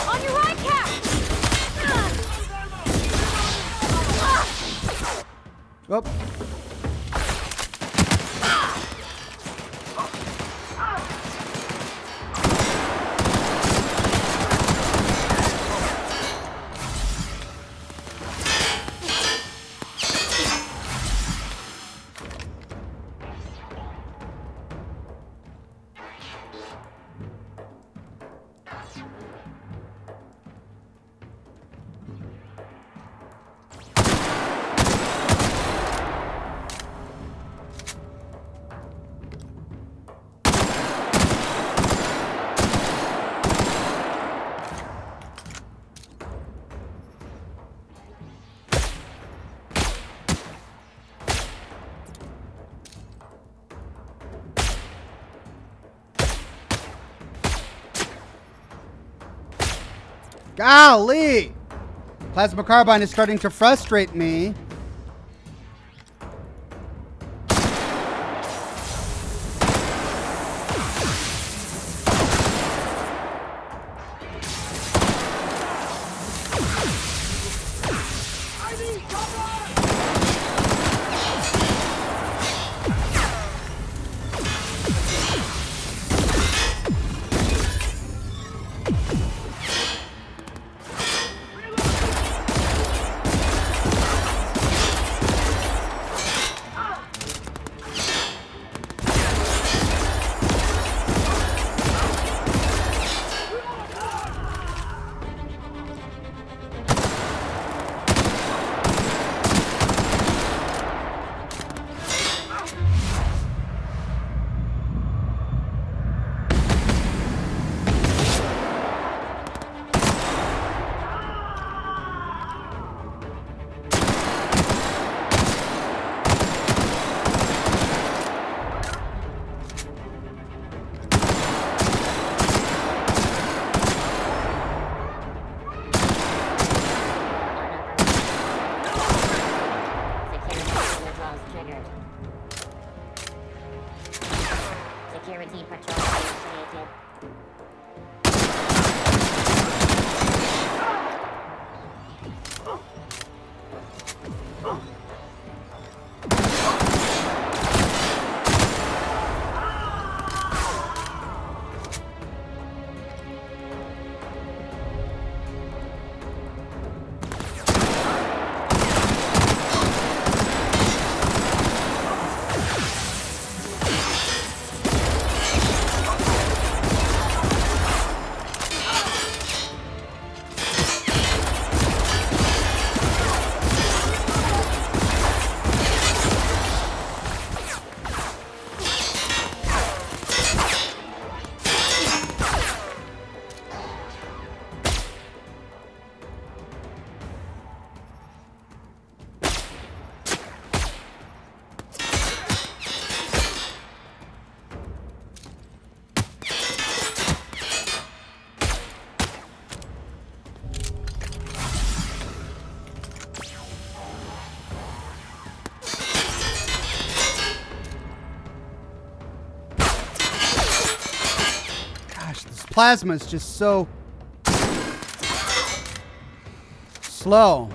On your right, Cap! Oh. Golly! Plasma carbine is starting to frustrate me. controls triggered. Security patrol initiated. Plasma is just so slow.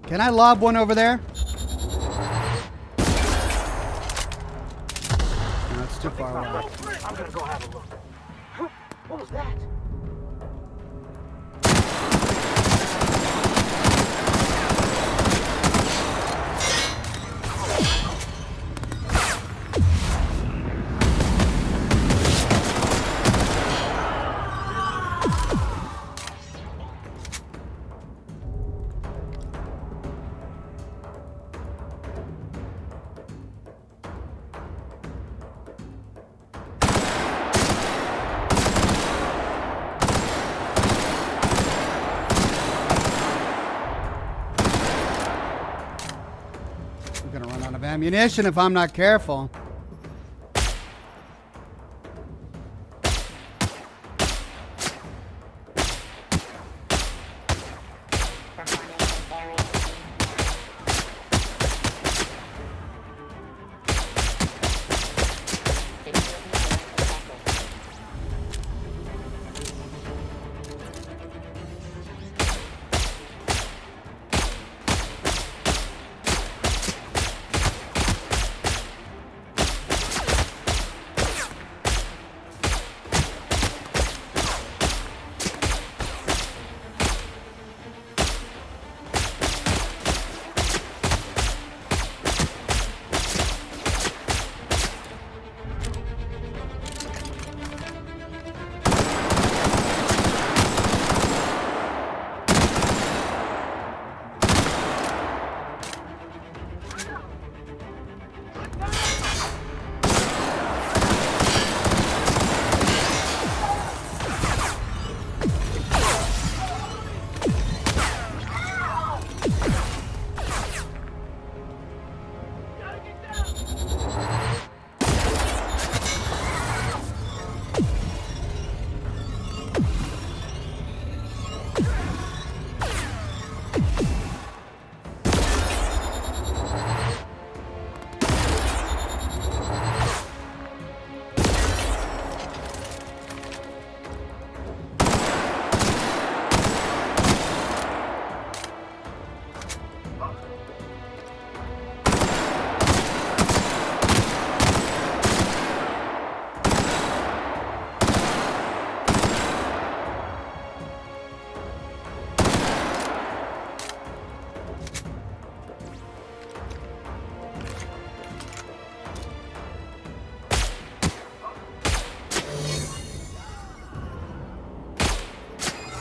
Can I lob one over there? Too far away. I'm gonna go have a look. Huh? What was that? Ammunition if I'm not careful.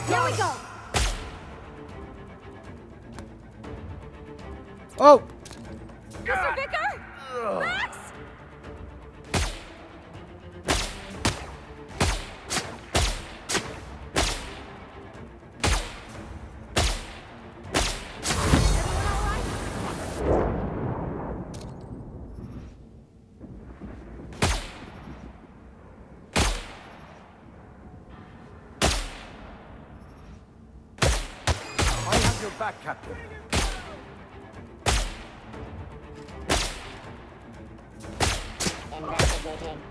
Here we go. Oh! Mr. Vicker? Max? back, Captain. Investigating.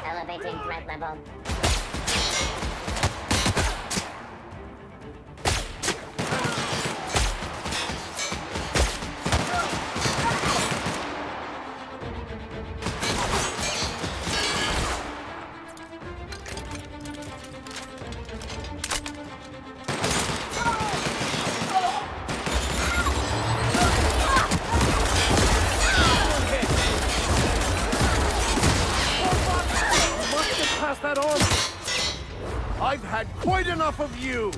Elevating threat level. Pass that on! I've had quite enough of you!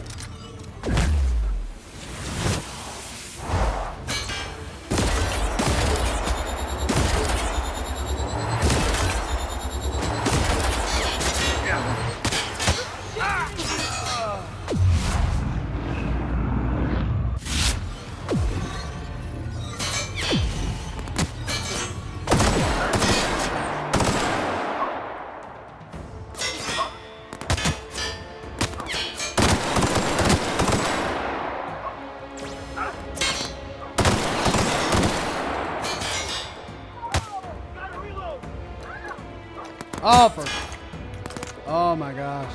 Oh, for... Oh my gosh.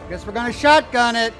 Guess we're gonna shotgun it.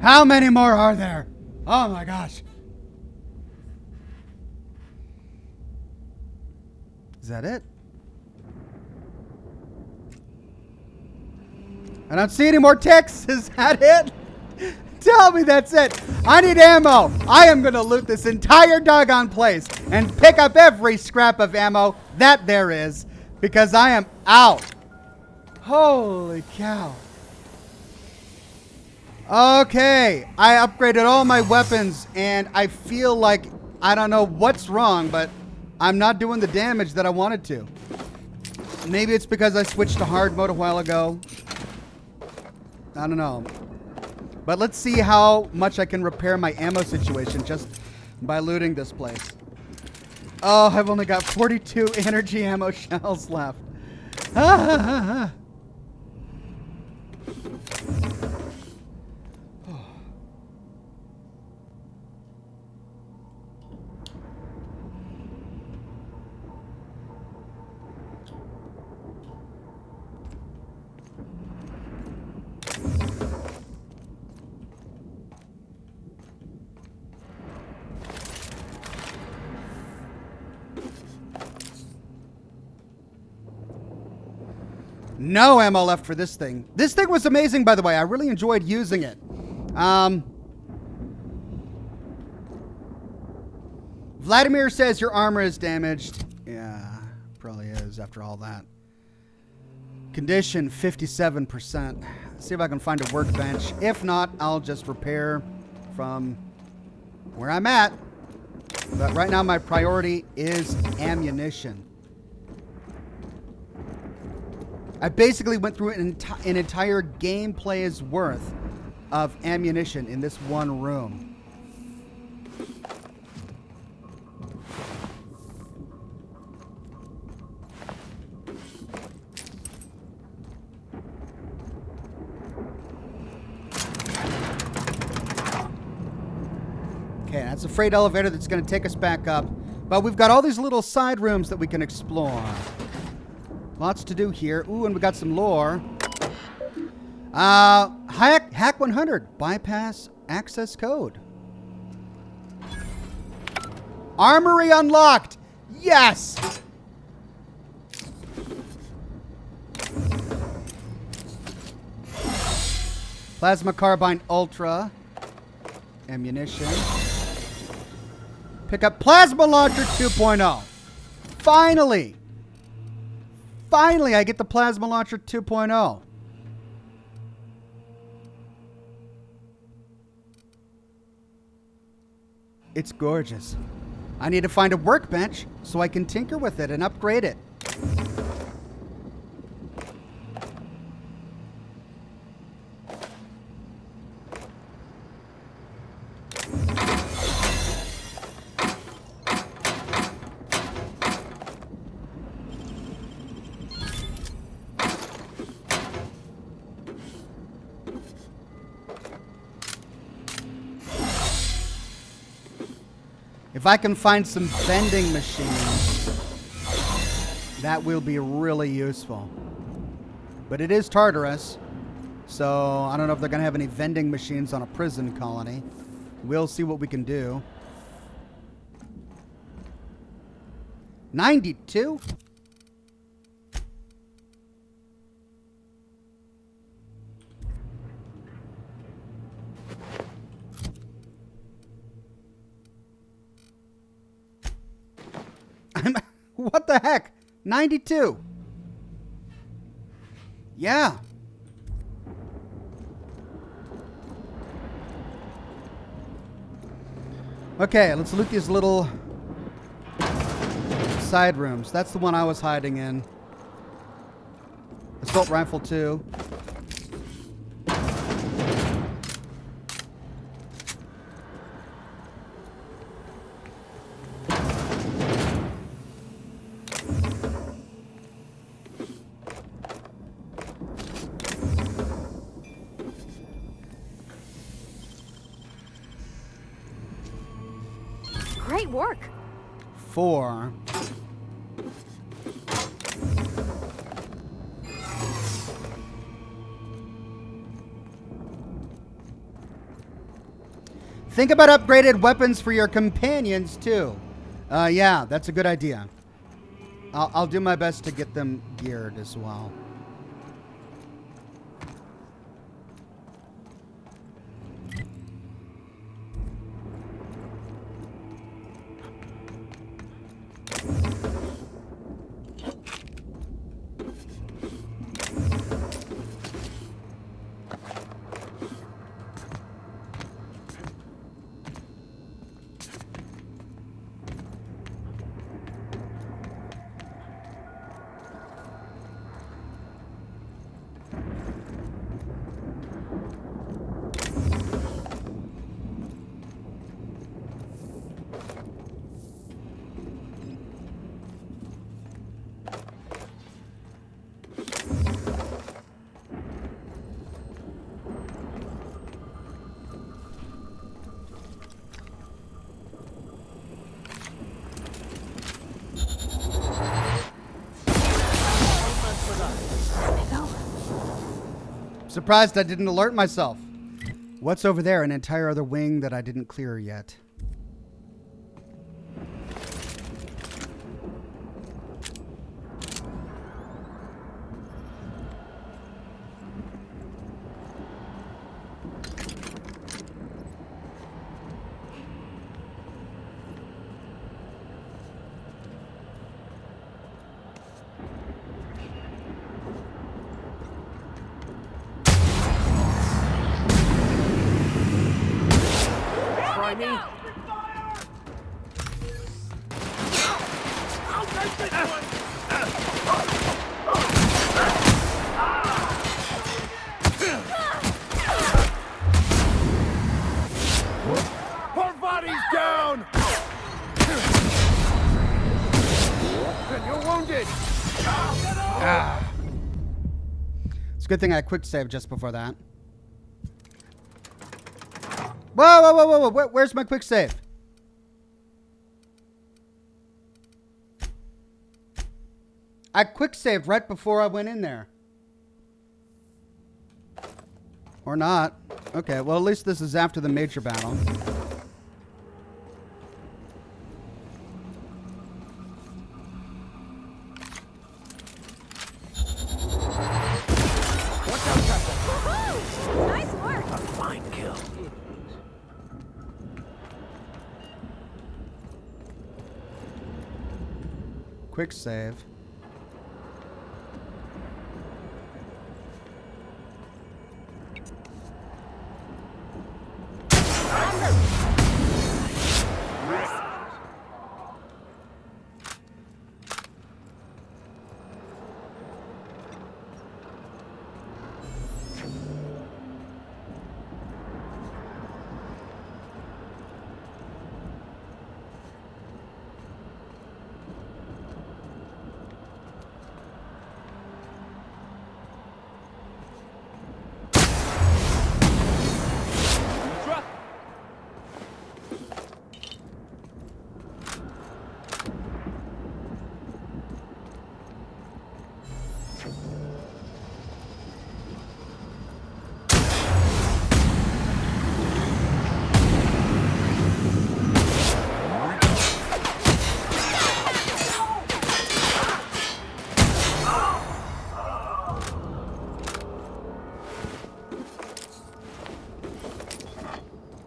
How many more are there? Oh my gosh. Is that it? I don't see any more ticks. Is that it? Tell me that's it. I need ammo. I am going to loot this entire doggone place and pick up every scrap of ammo that there is because I am out. Holy cow. Okay, I upgraded all my weapons and I feel like I don't know what's wrong, but I'm not doing the damage that I wanted to. Maybe it's because I switched to hard mode a while ago. I don't know. But let's see how much I can repair my ammo situation just by looting this place. Oh, I've only got 42 energy ammo shells left. No ammo left for this thing. This thing was amazing, by the way. I really enjoyed using it. Vladimir says your armor is damaged. Yeah, probably is after all that. Condition 57%. See if I can find a workbench. If not, I'll just repair from where I'm at. But right now my priority is ammunition. I basically went through an entire gameplay's worth of ammunition in this one room. Okay, that's a freight elevator that's going to take us back up. But we've got all these little side rooms that we can explore. Lots to do here. Ooh, and we got some lore. Hack 100. Bypass access code. Armory unlocked. Yes! Plasma carbine ultra. Ammunition. Pick up plasma launcher 2.0. Finally! Finally, I get the plasma launcher 2.0. It's gorgeous. I need to find a workbench so I can tinker with it and upgrade it. If I can find some vending machines, that will be really useful. But it is Tartarus, so I don't know if they're going to have any vending machines on a prison colony. We'll see what we can do. 92? What the heck? 92. Yeah. Okay, let's loot these little side rooms. That's the one I was hiding in. Assault rifle 2. Great work. 4. Think about upgraded weapons for your companions, too. Yeah, that's a good idea. I'll do my best to get them geared as well. Surprised I didn't alert myself. What's over there? An entire other wing that I didn't clear yet. me. I'll take this one! Parvati's down! You're wounded! Ah. It's a good thing I quick saved just before that. Whoa, whoa, whoa, whoa, whoa. Where's my quick save? I quick saved right before I went in there. Or not. Okay, well, at least this is after the major battle. Nice work! A fine kill. Quick save.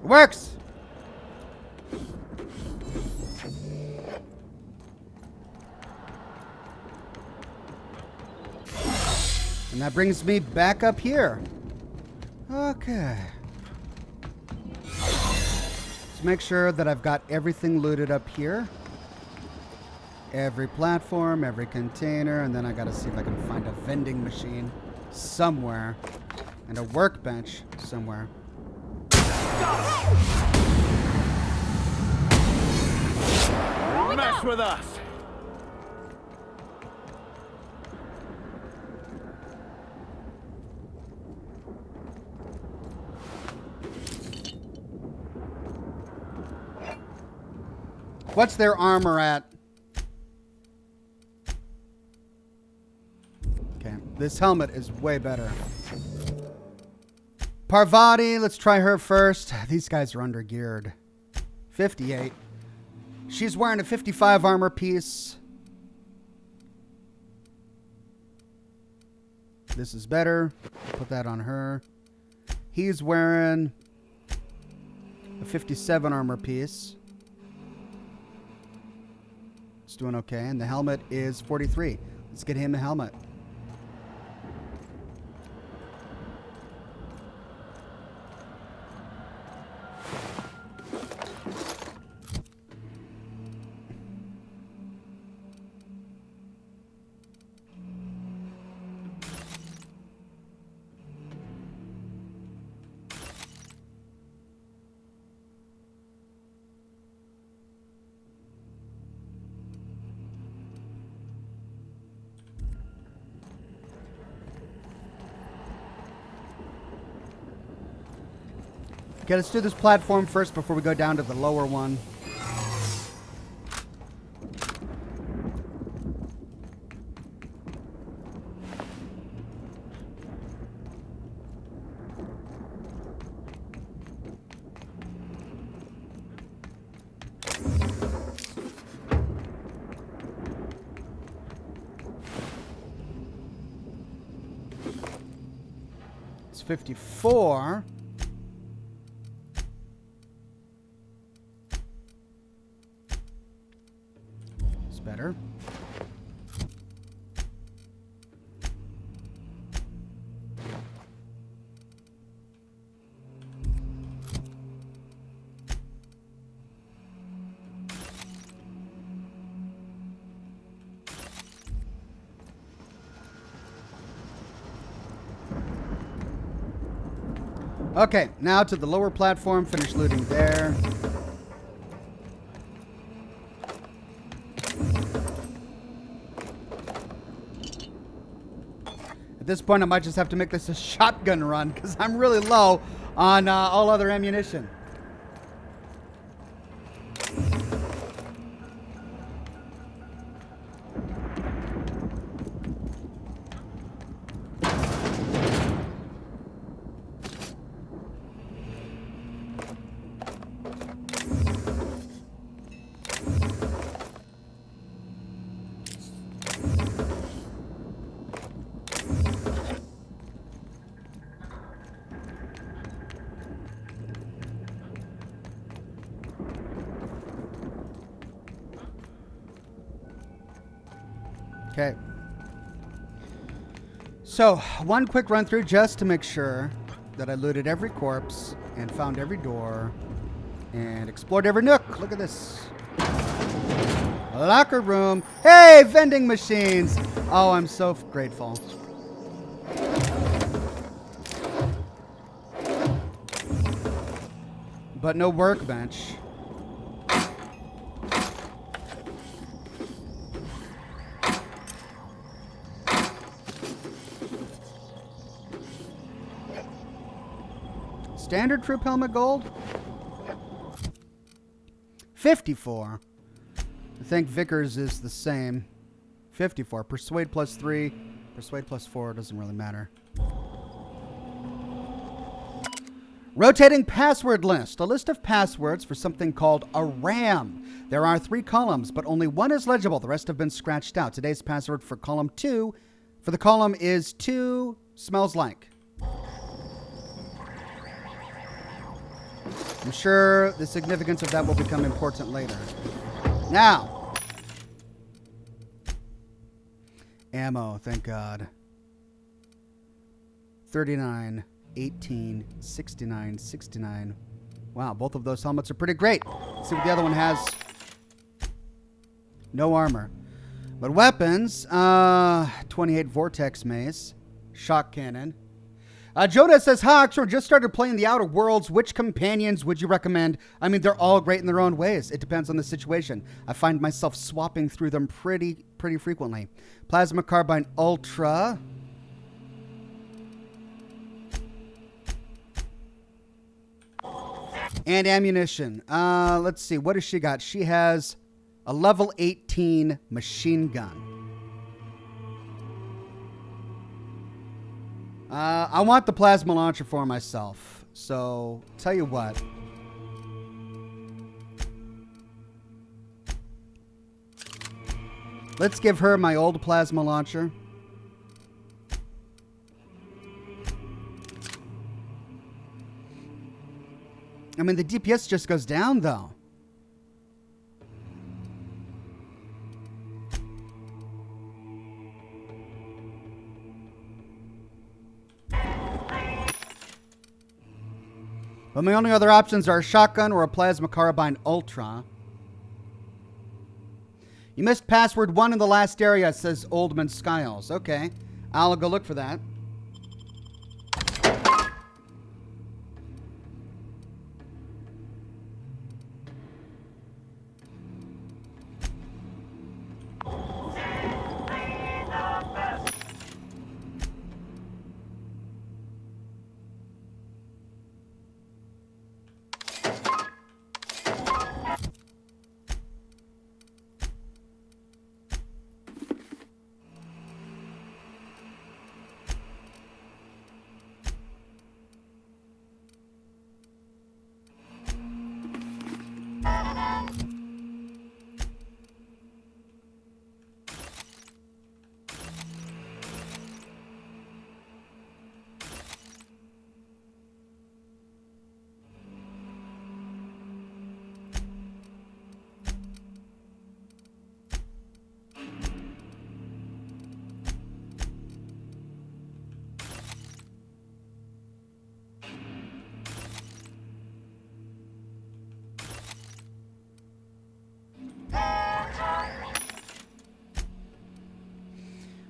Works! And that brings me back up here. Okay. Let's make sure that I've got everything looted up here. Every platform, every container, and then I gotta see if I can find a vending machine somewhere. And a workbench somewhere. Mess with us! What's their armor at? Okay, this helmet is way better. Parvati, let's try her first. These guys are under-geared. 58. She's wearing a 55 armor piece. This is better. Put that on her. He's wearing a 57 armor piece. It's doing okay. And the helmet is 43. Let's get him a helmet. Okay, let's do this platform first before we go down to the lower one. It's 54. Better. Okay, now to the lower platform. Finish looting there. At this point, I might just have to make this a shotgun run because I'm really low on all other ammunition. Okay. So, one quick run through just to make sure that I looted every corpse and found every door and explored every nook. Look at this. Locker room. Hey, vending machines. Oh, I'm so grateful. But no workbench. Standard troop helmet gold? 54. I think Vickers is the same. 54. Persuade plus 3. Persuade plus 4. Doesn't really matter. Rotating password list. A list of passwords for something called a RAM. There are 3 columns, but only one is legible. The rest have been scratched out. Today's password for column 2. For the column is 2 smells like. I'm sure the significance of that will become important later. Now. Ammo, thank God. 39, 18, 69, 69. Wow, both of those helmets are pretty great. Let's see what the other one has. No armor. But weapons, 28 Vortex Mace, Shock Cannon. Jonah says, hi, Oxhorn, just started playing the Outer Worlds. Which companions would you recommend? I mean, they're all great in their own ways. It depends on the situation. I find myself swapping through them pretty frequently. Plasma Carbine Ultra. And ammunition. Let's see. What has she got? She has a level 18 machine gun. I want the plasma launcher for myself. So, tell you what. Let's give her my old plasma launcher. I mean, the DPS just goes down, though. But my only other options are a shotgun or a plasma carbine ultra. You missed password 1 in the last area, says Oldman Skiles. Okay, I'll go look for that.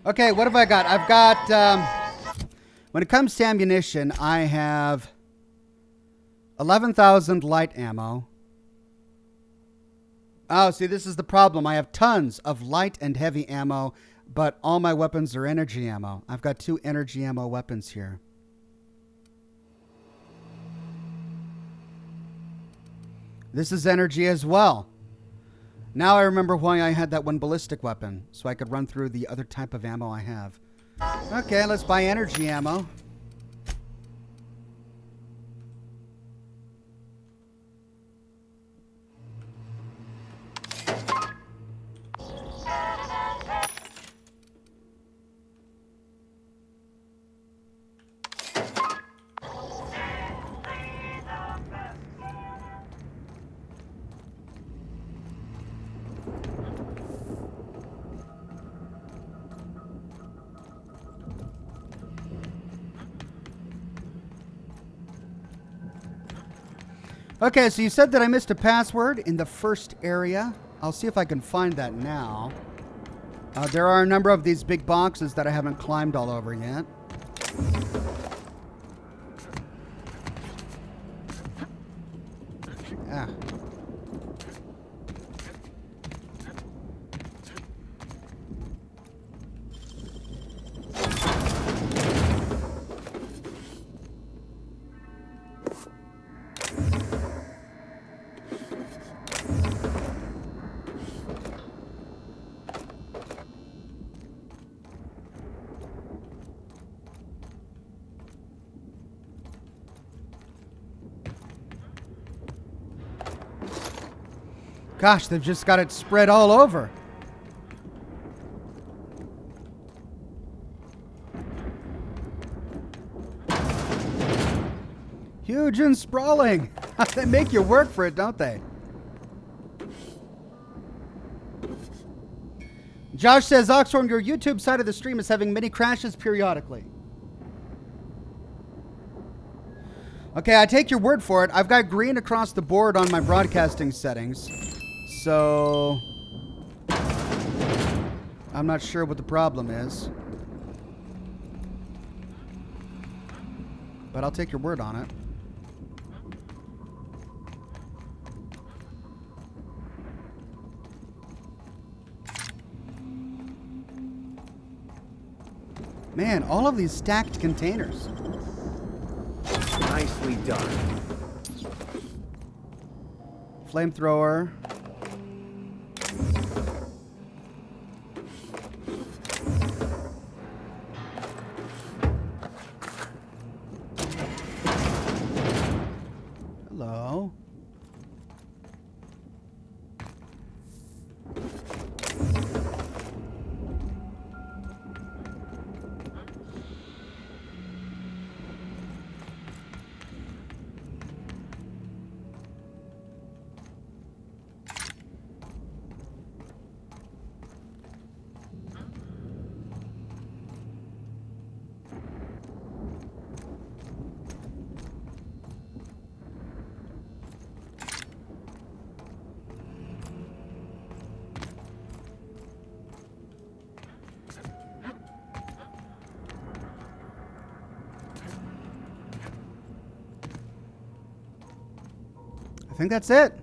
Okay, what have I got? I've got, when it comes to ammunition, I have 11,000 light ammo. Oh, see, this is the problem. I have tons of light and heavy ammo, but all my weapons are energy ammo. I've got 2 energy ammo weapons here. This is energy as well. Now I remember why I had that one ballistic weapon, so I could run through the other type of ammo I have. Okay, let's buy energy ammo. Okay, so you said that I missed a password in the first area. I'll see if I can find that now. There are a number of these big boxes that I haven't climbed all over yet. Ah. Gosh, they've just got it spread all over. Huge and sprawling. They make you work for it, don't they? Josh says, Oxhorn, your YouTube side of the stream is having many crashes periodically. Okay, I take your word for it. I've got green across the board on my broadcasting settings. So I'm not sure what the problem is. But I'll take your word on it. Man, all of these stacked containers. Nicely done. Flamethrower. Hello. I think that's it.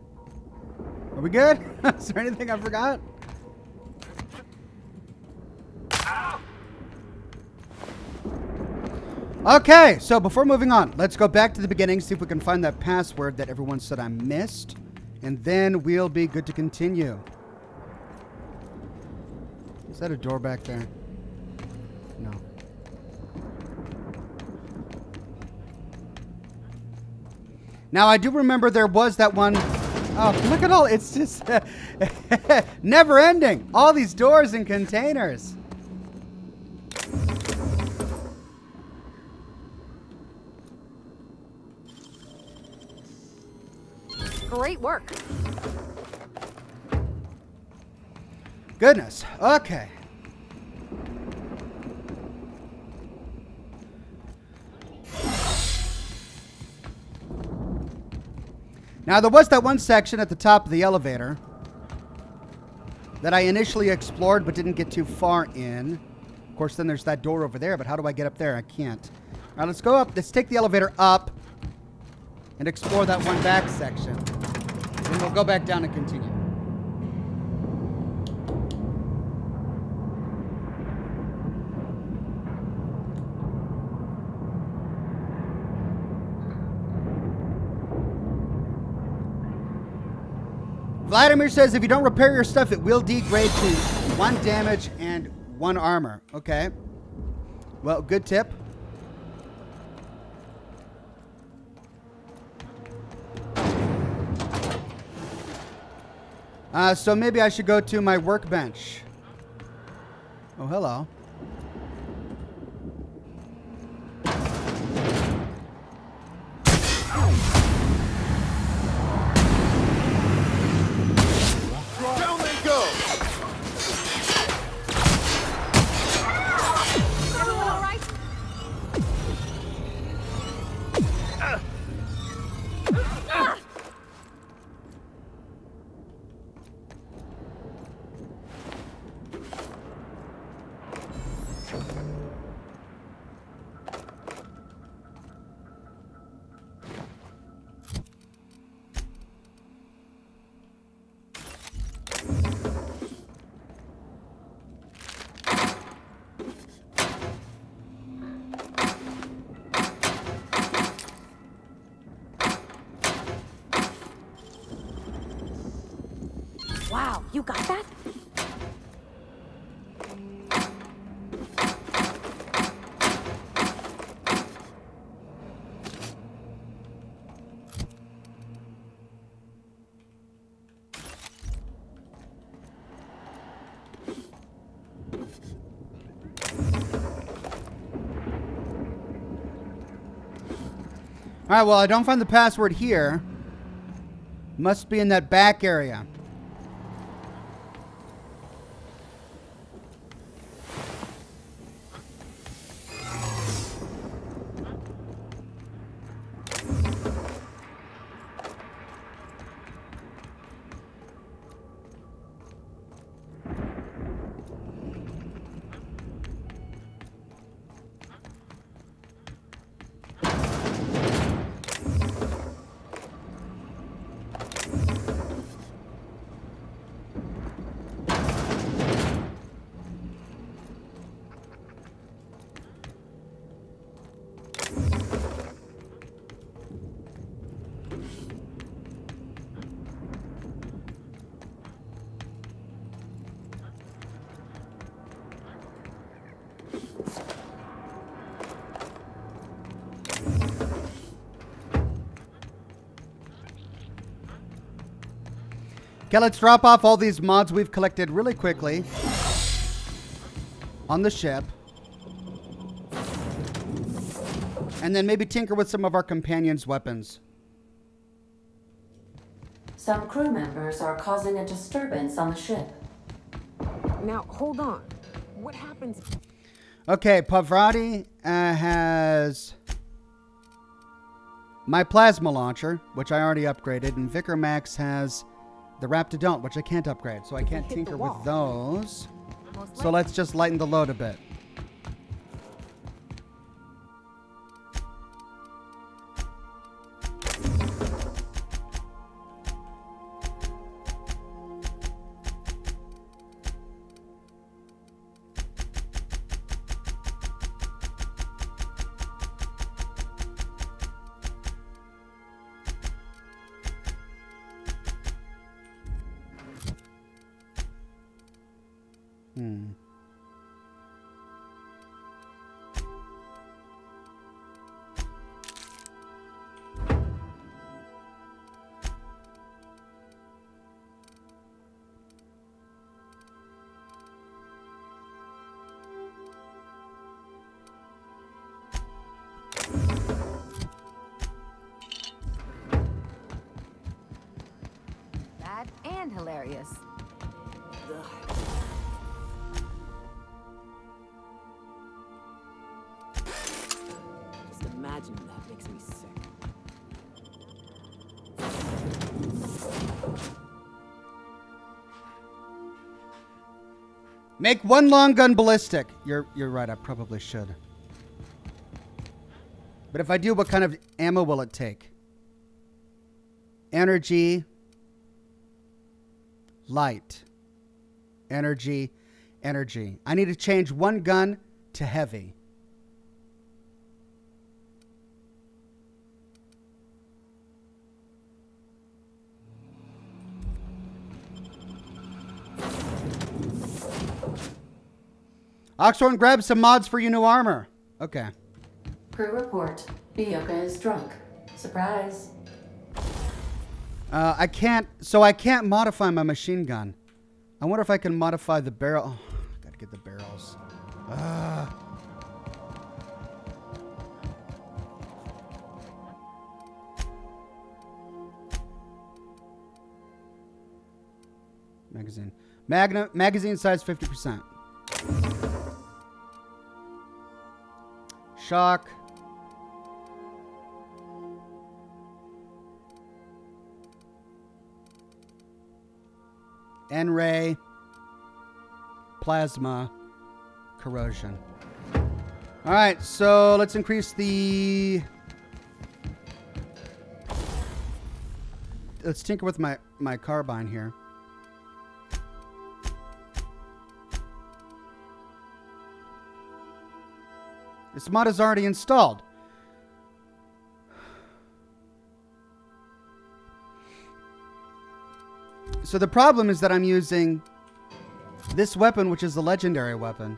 Are we good? Is there anything I forgot? Okay, so before moving on, let's go back to the beginning, see if we can find that password that everyone said I missed, and then we'll be good to continue. Is that a door back there? No. Now, I do remember there was that one. Oh, look at all. It's just never ending. All these doors and containers. Great work. Goodness. Okay. Now, there was that one section at the top of the elevator that I initially explored but didn't get too far in. Of course, then there's that door over there, but how do I get up there? I can't. All right, let's go up. Let's take the elevator up. and explore that one back section. Then we'll go back down and continue. Vladimir says if you don't repair your stuff, it will degrade to 1 damage and 1 armor. Okay. Well, good tip. So maybe I should go to my workbench. Oh, hello. Down they go! Everyone all right? Wow, you got that? All right, well, I don't find the password here. Must be in that back area. Okay, let's drop off all these mods we've collected really quickly on the ship. And then maybe tinker with some of our companions' weapons. Some crew members are causing a disturbance on the ship. Now, hold on. What happens? Okay, Pavrati has my plasma launcher, which I already upgraded, and Vicar Max has the Raptidont, which I can't upgrade, so I can't tinker with those. So let's just lighten the load a bit. Bad and hilarious. Just imagining that makes me sick. Make one long gun ballistic. You're right, I probably should. But if I do, what kind of ammo will it take? energy, light, energy, energy. I need to change one gun to heavy. Oxhorn, grab some mods for your new armor. Okay. Crew report. Bioka is drunk. Surprise. I can't modify my machine gun. I wonder if I can modify the barrel. Oh, gotta get the barrels. Magazine. Magazine size 50%. Shock. N-ray. Plasma. Corrosion. All right, so let's increase the... Let's tinker with my carbine here. This mod is already installed. So the problem is that I'm using this weapon, which is a legendary weapon.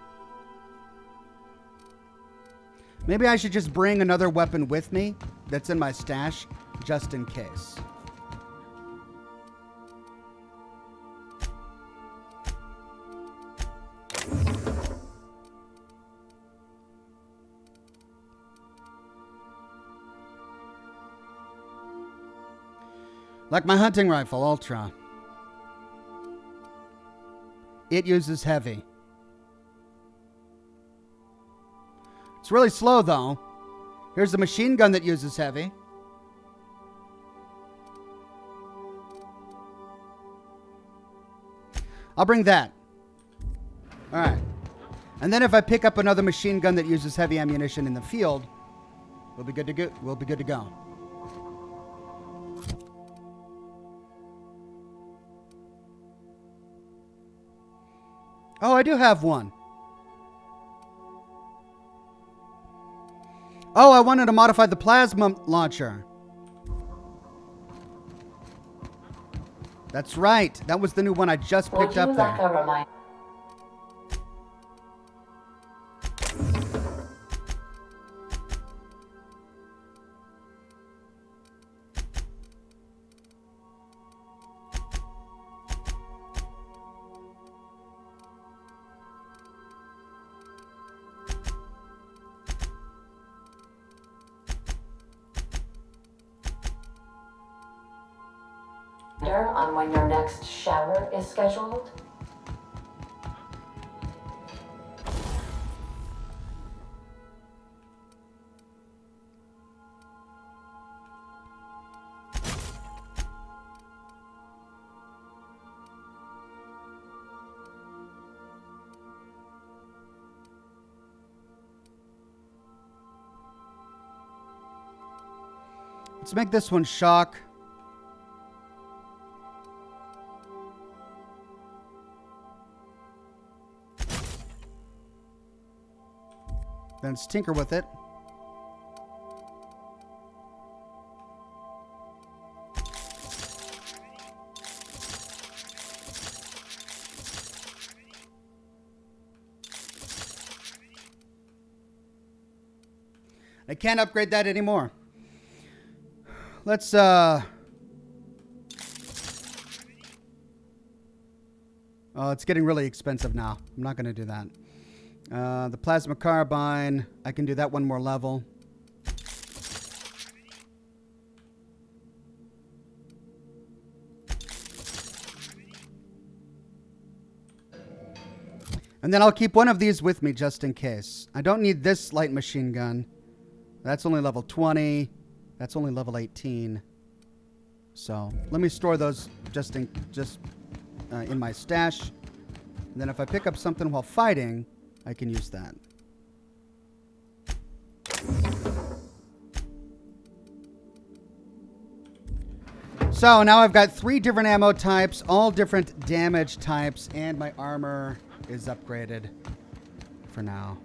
Maybe I should just bring another weapon with me that's in my stash, just in case. Like my hunting rifle, Ultra. It uses heavy. It's really slow, though. Here's the machine gun that uses heavy. I'll bring that. All right. And then if I pick up another machine gun that uses heavy ammunition in the field, we'll be good to go. We'll be good to go. Oh, I do have one. Oh, I wanted to modify the plasma launcher. That's right. That was the new one I just picked up there. On when your next shower is scheduled? Let's make this one shock. Then let's tinker with it. I can't upgrade that anymore. Let's oh, it's getting really expensive now. I'm not going to do that. The plasma carbine, I can do that one more level. And then I'll keep one of these with me just in case. I don't need this light machine gun. That's only level 20. That's only level 18. So let me store those just in my stash. And then if I pick up something while fighting, I can use that. So now I've got 3 different ammo types, all different damage types, and my armor is upgraded for now.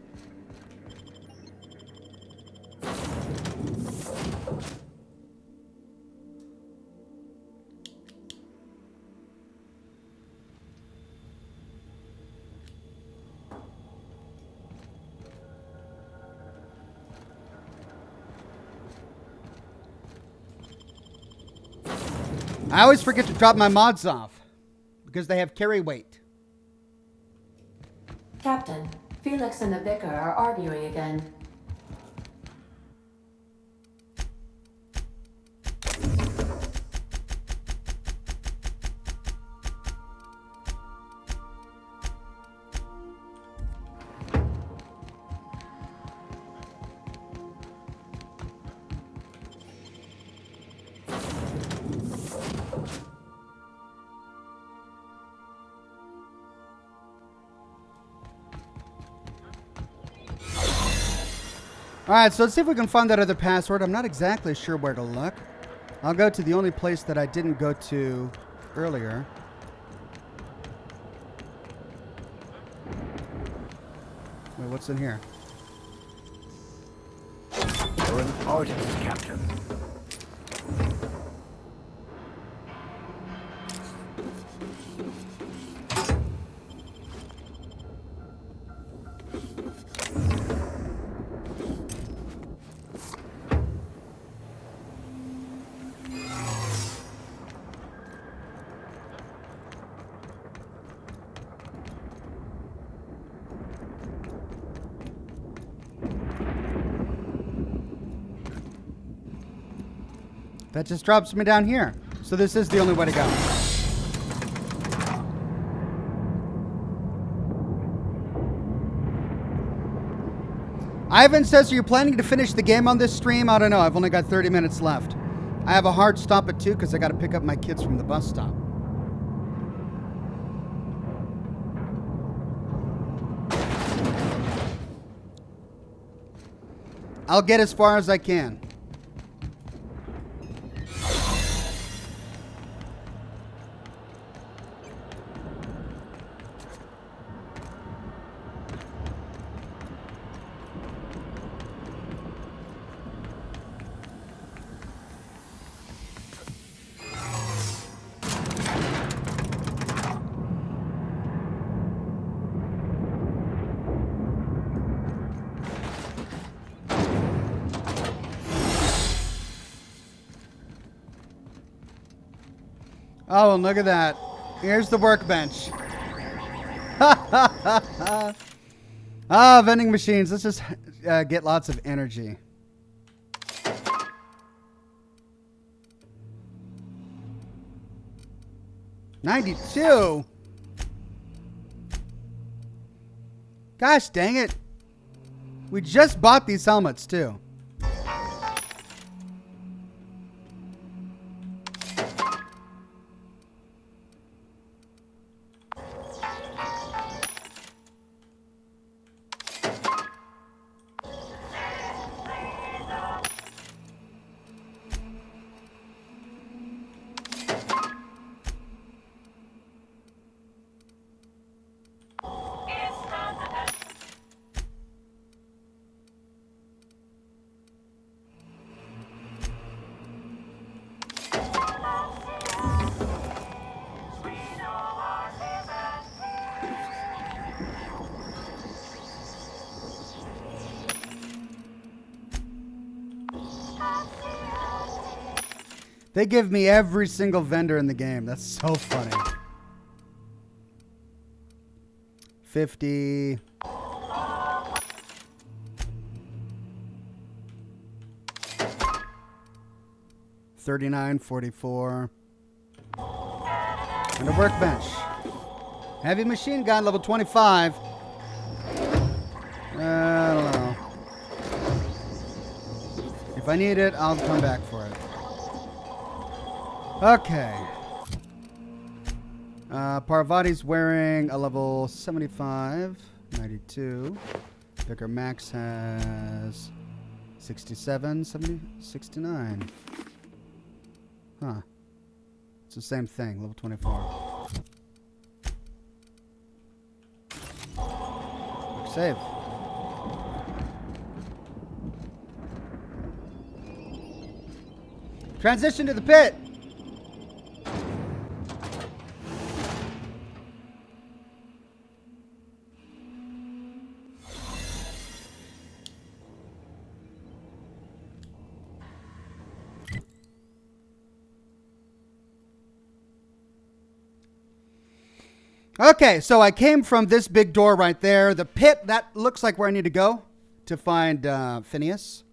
I always forget to drop my mods off because they have carry weight. Captain, Felix and the Vicar are arguing again. Alright, so let's see if we can find that other password. I'm not exactly sure where to look. I'll go to the only place that I didn't go to earlier. Wait, what's in here? You're an artist, Captain. That just drops me down here. So this is the only way to go. Ivan says, are you planning to finish the game on this stream? I don't know. I've only got 30 minutes left. I have a hard stop at 2 because I got to pick up my kids from the bus stop. I'll get as far as I can. Oh, well, look at that. Here's the workbench. Ah, vending machines. Let's just get lots of energy. $92. Gosh dang it. We just bought these helmets too. They give me every single vendor in the game. That's so funny. 50. $39.44. And a workbench. Heavy machine gun, level 25. I don't know. If I need it, I'll come back for it. Okay. Parvati's wearing a level 75, 92. Vicar Max has 67, 70, 69. Huh. It's the same thing, level 24. Quick save. Transition to the pit. Okay, so I came from this big door right there. The pit, that looks like where I need to go to find Phineas.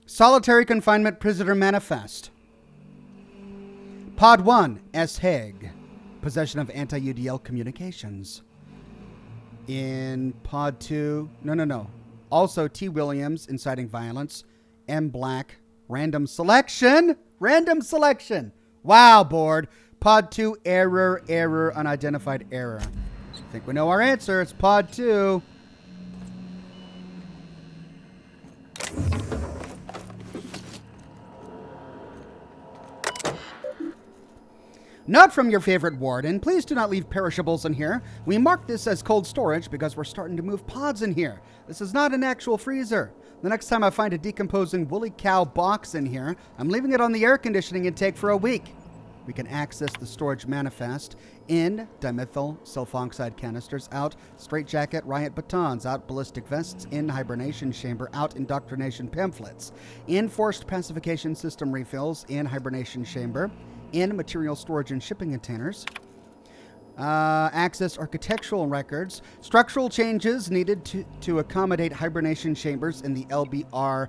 Solitary Confinement Prisoner Manifest. Pod 1, S. Haig. Possession of anti-UDL communications. In Pod 2, no. Also T. Williams, inciting violence. M. Black, random selection. Random selection. Wow, board. Pod 2, error, unidentified error. I think we know our answer. It's Pod 2. Note from your favorite warden, please do not leave perishables in here. We mark this as cold storage because we're starting to move pods in here. This is not an actual freezer. The next time I find a decomposing woolly cow box in here, I'm leaving it on the air conditioning intake for a week. We can access the storage manifest. In, dimethyl sulfoxide canisters. Out, straitjacket riot batons. Out, ballistic vests. In, hibernation chamber. Out, indoctrination pamphlets. In, forced pacification system refills. In, hibernation chamber. In, material storage and shipping containers. Access architectural records. Structural changes needed to accommodate hibernation chambers in the LBR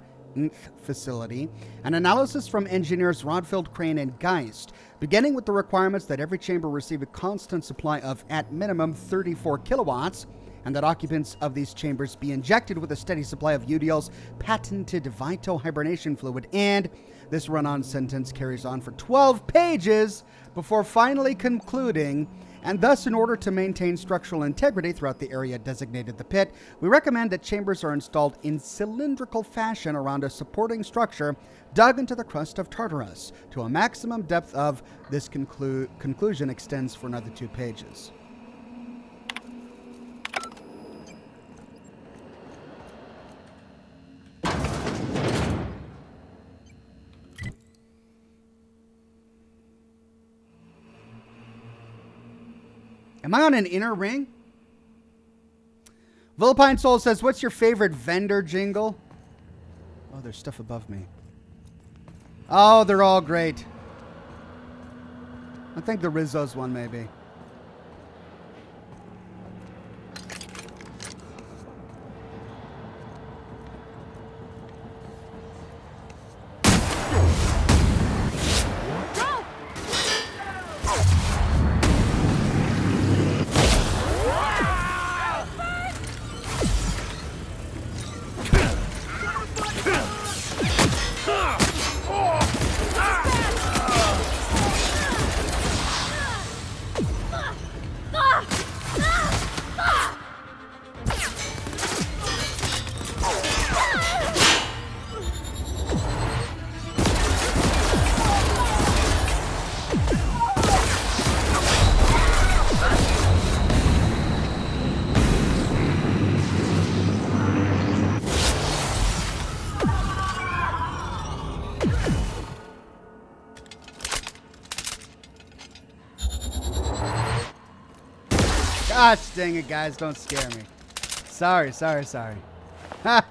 facility. An analysis from engineers Rodfield, Crane, and Geist, beginning with the requirements that every chamber receive a constant supply of, at minimum, 34 kilowatts, and that occupants of these chambers be injected with a steady supply of UDL's patented vital hibernation fluid. And this run-on sentence carries on for 12 pages before finally concluding, and thus in order to maintain structural integrity throughout the area designated the pit, we recommend that chambers are installed in cylindrical fashion around a supporting structure dug into the crust of Tartarus to a maximum depth of this conclusion extends for another 2 pages. Am I on an inner ring? Villepine Soul says, what's your favorite vendor jingle? Oh, there's stuff above me. Oh, they're all great. I think the Rizzo's one, maybe. Gosh dang it, guys. Don't scare me. Sorry. Ha!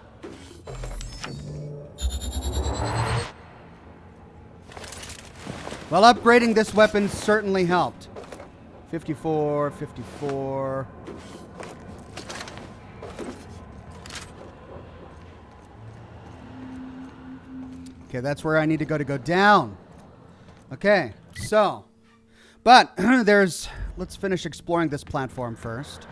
Well, upgrading this weapon certainly helped. 54. Okay, that's where I need to go down. Okay, so. But there's let's finish exploring this platform first.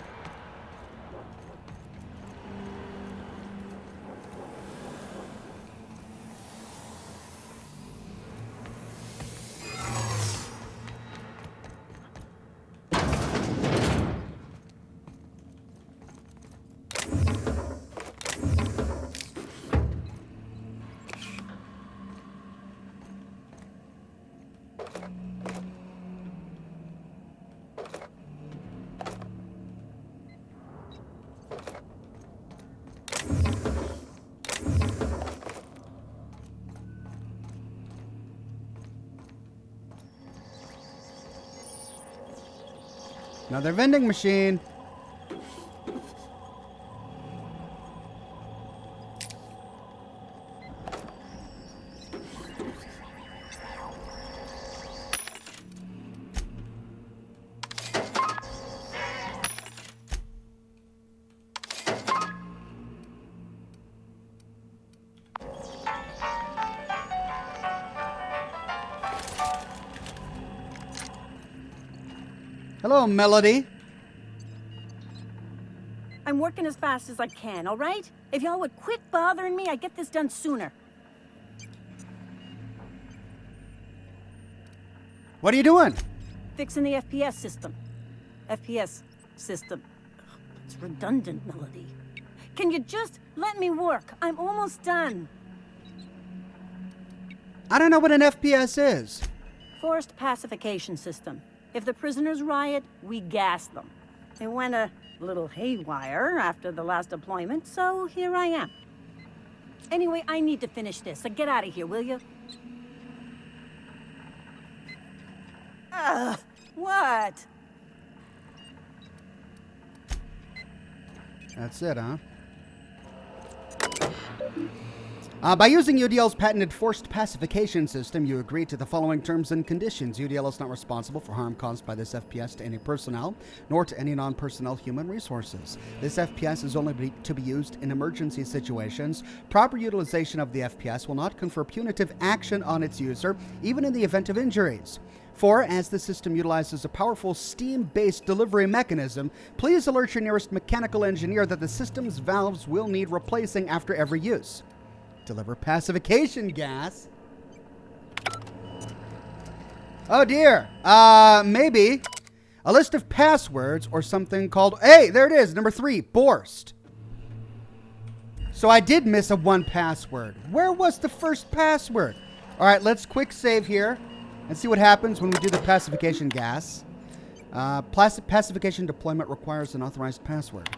Another vending machine. Hello, Melody. I'm working as fast as I can, all right? If y'all would quit bothering me, I'd get this done sooner. What are you doing? Fixing the FPS system. FPS system. It's redundant, Melody. Can you just let me work? I'm almost done. I don't know what an FPS is. Forced pacification system. If the prisoners riot, we gas them. It went a little haywire after the last deployment, so here I am. Anyway, I need to finish this, so get out of here, will you? What? That's it, huh? By using UDL's patented forced pacification system, you agree to the following terms and conditions. UDL is not responsible for harm caused by this FPS to any personnel, nor to any non-personnel human resources. This FPS is only to be used in emergency situations. Proper utilization of the FPS will not confer punitive action on its user, even in the event of injuries. 4. As the system utilizes a powerful steam-based delivery mechanism, please alert your nearest mechanical engineer that the system's valves will need replacing after every use. Deliver pacification gas. Oh dear. Maybe a list of passwords or something called... Hey, there it is. Number 3, Borst. So I did miss a 1 password. Where was the first password? All right, let's quick save here and see what happens when we do the pacification gas. Pacification deployment requires an authorized password.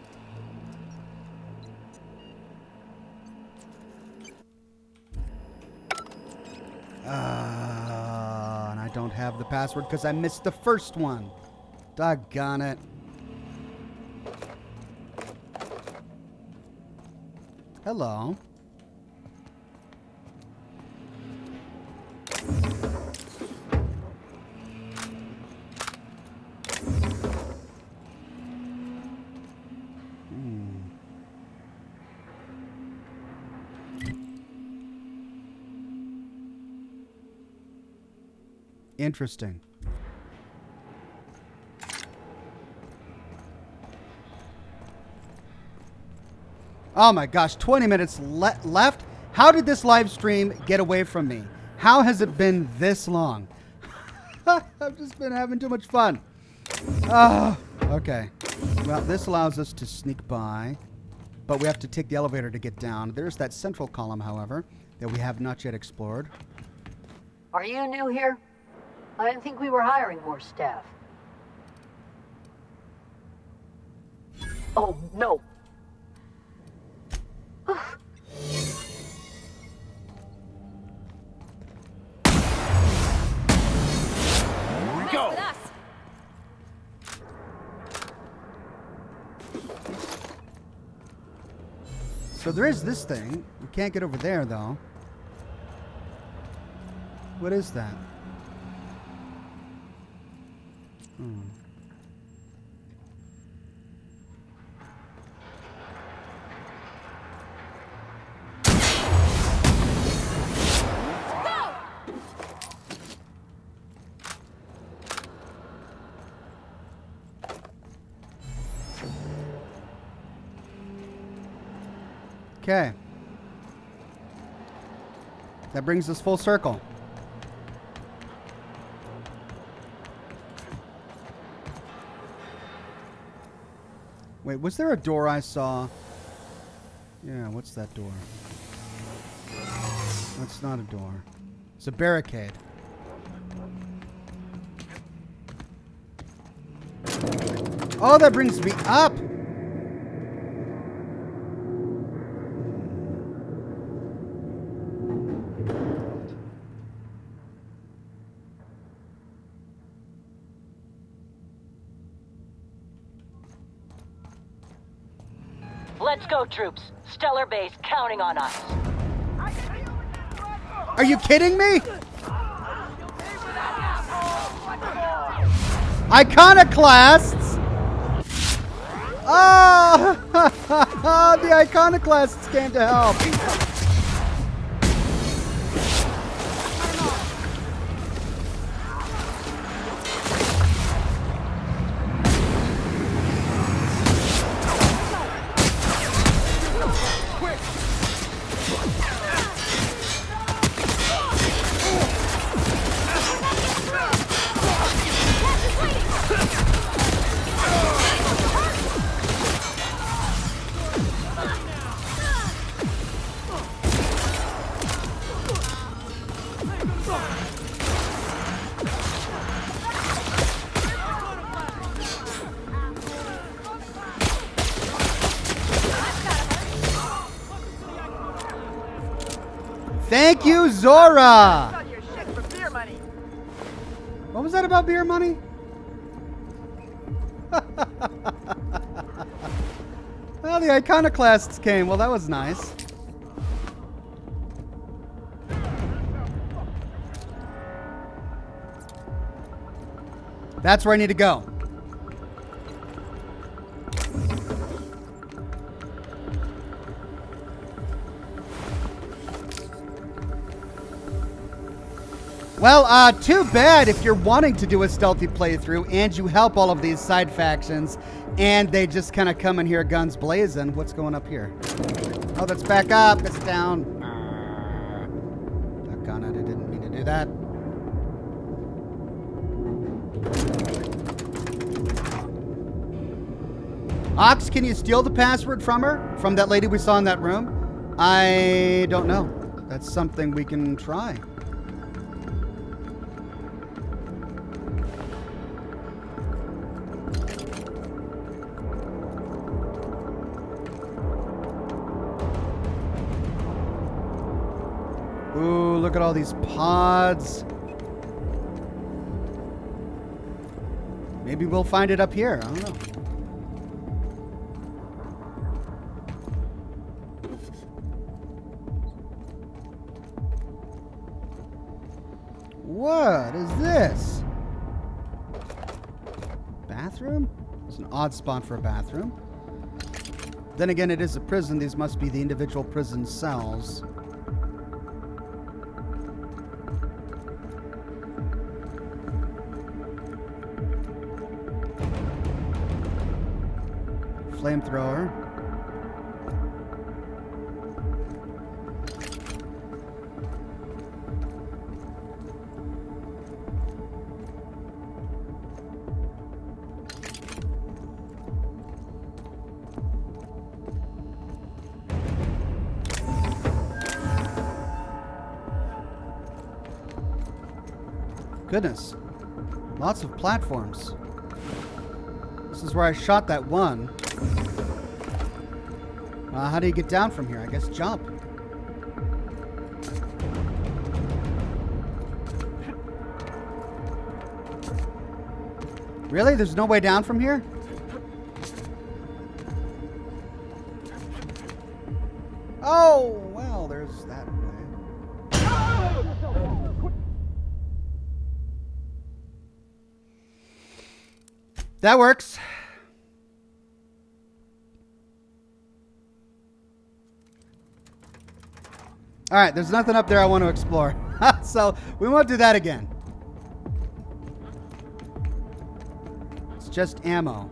And I don't have the password because I missed the first one. Doggone it. Hello. Interesting. Oh my gosh, 20 minutes left. How did this live stream get away from me? How has it been this long? I've just been having too much fun. Okay. Well, this allows us to sneak by, but we have to take the elevator to get down. There's that central column, however, that we have not yet explored. Are you new here? I didn't think we were hiring more staff. Oh, no. Go! So there is this thing. We can't get over there, though. What is that? Okay. That brings us full circle. Wait, was there a door I saw? Yeah, what's that door? That's not a door. It's a barricade. Oh, that brings me up! Let's go, troops. Stellar Base counting on us. Are you kidding me? Iconoclasts! Oh! The iconoclasts came to help. Thank you, Zora! What was that about beer money? Well, the iconoclasts came. Well, that was nice. That's where I need to go. Well, too bad if you're wanting to do a stealthy playthrough and you help all of these side factions and they just kind of come in here guns blazing. What's going up here? Oh, that's back up. It's down. Doggone it, I didn't mean to do that. Ox, can you steal the password from her? From that lady we saw in that room? I don't know. That's something we can try. Ooh, look at all these pods. Maybe we'll find it up here. I don't know. What is this? Bathroom? It's an odd spot for a bathroom. Then again, it is a prison. These must be the individual prison cells. Flamethrower. Goodness. Lots of platforms. This is where I shot that one. How do you get down from here? I guess jump. Really? There's no way down from here? Oh, well, there's that way. That works. All right, there's nothing up there I want to explore. So we won't do that again. It's just ammo.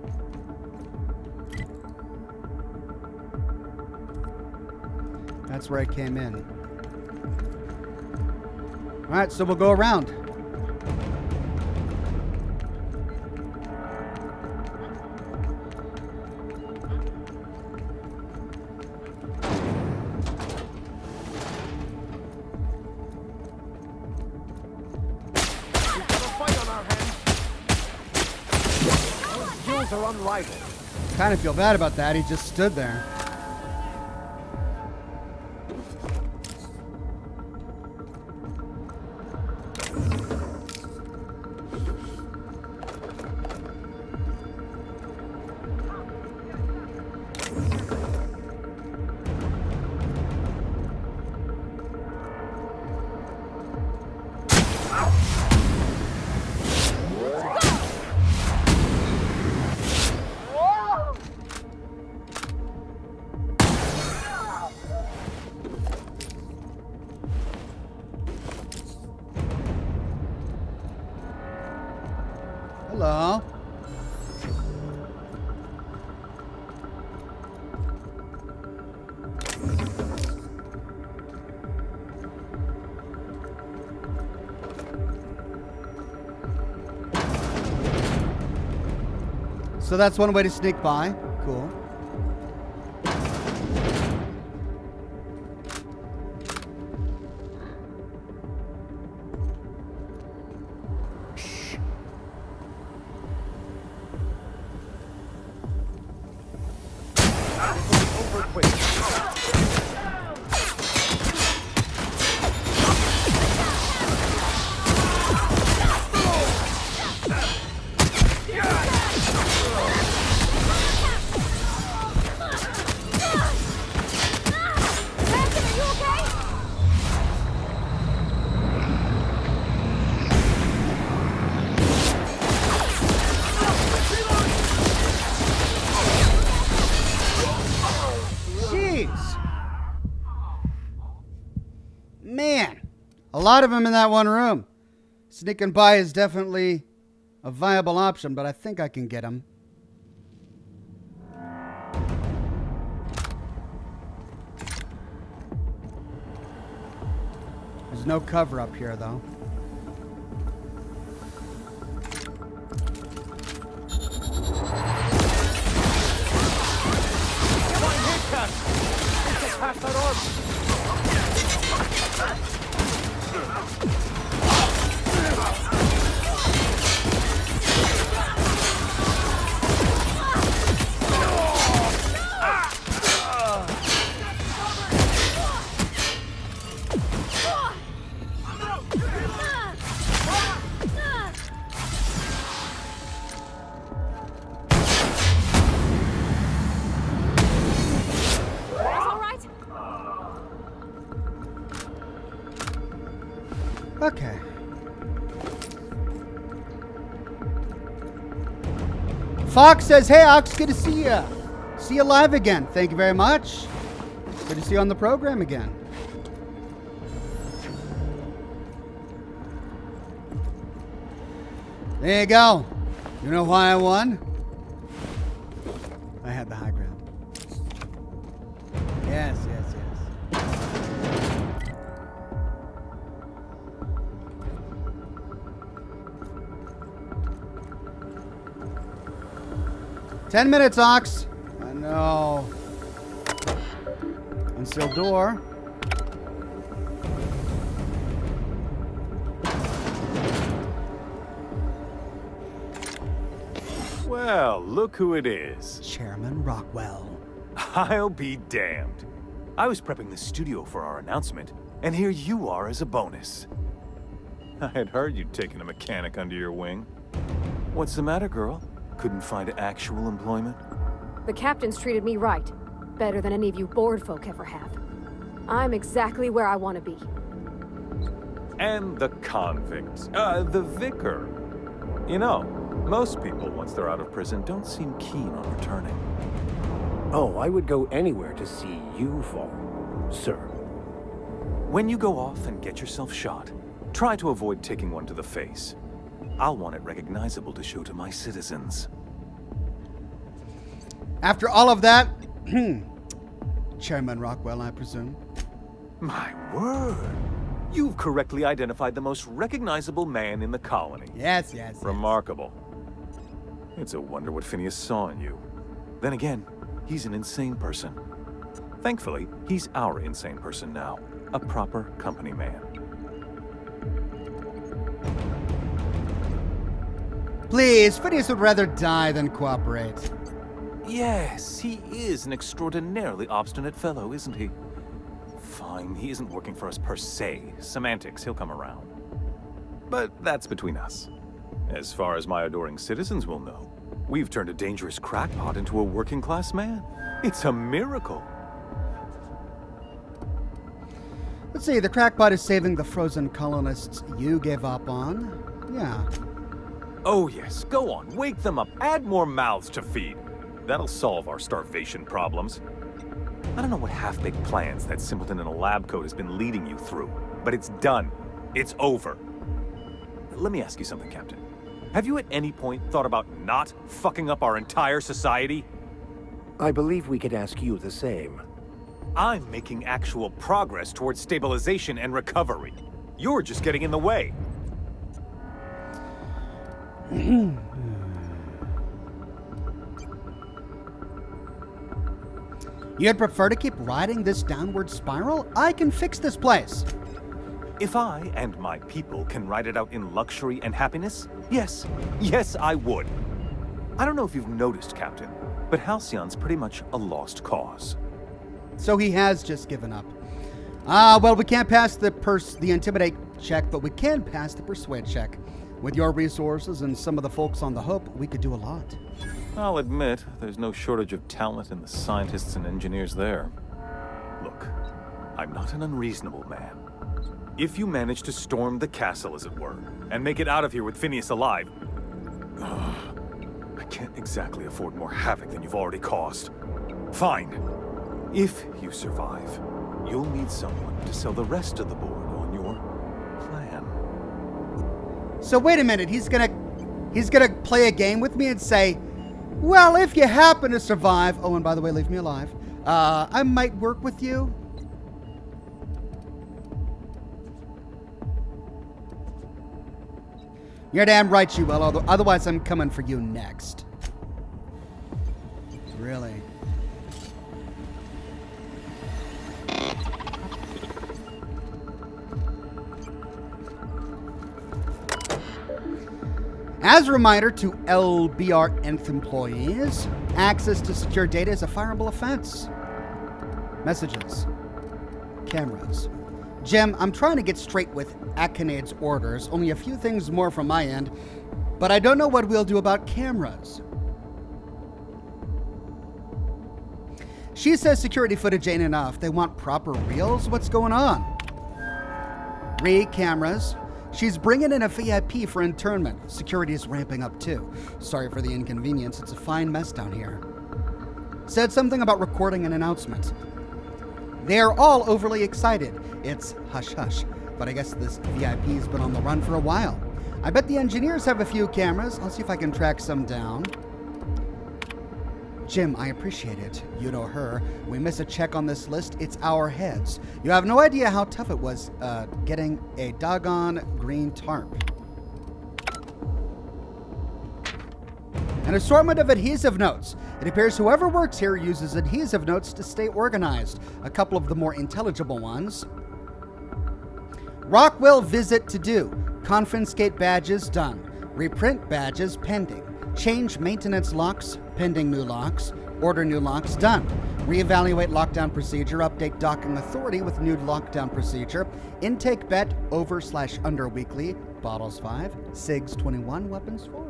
That's where I came in. All right, so we'll go around. Are unrivaled. Kind of feel bad about that. He just stood there. Hello. So that's one way to sneak by. Cool. Man, a lot of them in that one room. Sneaking by is definitely a viable option, but I think I can get him. There's no cover up here, though. Okay. Fox says, hey, Ox, good to see you. See you live again. Thank you very much. Good to see you on the program again. There you go. You know why I won? I had the high ground. Yes, yes, yes. 10 minutes, Ox. I know. Unsealed door. Well, look who it is. Chairman Rockwell. I'll be damned. I was prepping the studio for our announcement, and here you are as a bonus. I had heard you'd taken a mechanic under your wing. What's the matter, girl? Couldn't find actual employment? The captain's treated me right. Better than any of you bored folk ever have. I'm exactly where I want to be. And the convict. The vicar. You know, most people, once they're out of prison, don't seem keen on returning. Oh, I would go anywhere to see you fall, sir. When you go off and get yourself shot, try to avoid taking one to the face. I'll want it recognizable to show to my citizens. After all of that, Chairman Rockwell, I presume. My word. You've correctly identified the most recognizable man in the colony. Yes, yes. Remarkable. It's a wonder what Phineas saw in you. Then again, he's an insane person. Thankfully, he's our insane person now. A proper company man. Please, Phineas would rather die than cooperate. Yes, he is an extraordinarily obstinate fellow, isn't he? Fine, he isn't working for us per se. Semantics, he'll come around. But that's between us. As far as my adoring citizens will know, we've turned a dangerous crackpot into a working-class man. It's a miracle. Let's see, the crackpot is saving the frozen colonists you gave up on. Yeah. Oh yes, go on, wake them up, add more mouths to feed. That'll solve our starvation problems. I don't know what half-baked plans that simpleton in a lab coat has been leading you through, but it's done. It's over. Let me ask you something, Captain. Have you at any point thought about not fucking up our entire society? I believe we could ask you the same. I'm making actual progress towards stabilization and recovery. You're just getting in the way. You'd prefer to keep riding this downward spiral? I can fix this place. If I and my people can ride it out in luxury and happiness, yes, I would. I don't know if you've noticed, Captain, but Halcyon's pretty much a lost cause. So he has just given up. Well, we can't pass the intimidate check, but we can pass the persuade check. With your resources and some of the folks on the Hope, we could do a lot. I'll admit, there's no shortage of talent in the scientists and engineers there. Look, I'm not an unreasonable man. If you manage to storm the castle, as it were, and make it out of here with Phineas alive, I can't exactly afford more havoc than you've already caused. Fine. If you survive, you'll need someone to sell the rest of the board on your plan. So wait a minute, he's gonna play a game with me and say, well, if you happen to survive, oh, and by the way, leave me alive, I might work with you. You're damn right you will, otherwise I'm coming for you next. Really? As a reminder to LBR Nth employees, access to secure data is a fireable offense. Messages. Cameras. Jim, I'm trying to get straight with Akinade's orders, only a few things more from my end, but I don't know what we'll do about cameras. She says security footage ain't enough. They want proper reels? What's going on? Cameras. She's bringing in a VIP for internment. Security is ramping up too. Sorry for the inconvenience. It's a fine mess down here. Said something about recording an announcement. They're all overly excited. It's hush-hush, but I guess this VIP's been on the run for a while. I bet the engineers have a few cameras. I'll see if I can track some down. Jim, I appreciate it. You know her. We miss a check on this list, it's our heads. You have no idea how tough it was getting a doggone green tarp. An assortment of adhesive notes. It appears whoever works here uses adhesive notes to stay organized. A couple of the more intelligible ones. Rockwell visit to do. Confiscate badges done. Reprint badges pending. Change maintenance locks, pending new locks. Order new locks, done. Reevaluate lockdown procedure, update docking authority with new lockdown procedure. Intake bet over/under weekly. Bottles 5, SIGs 21, weapons 4.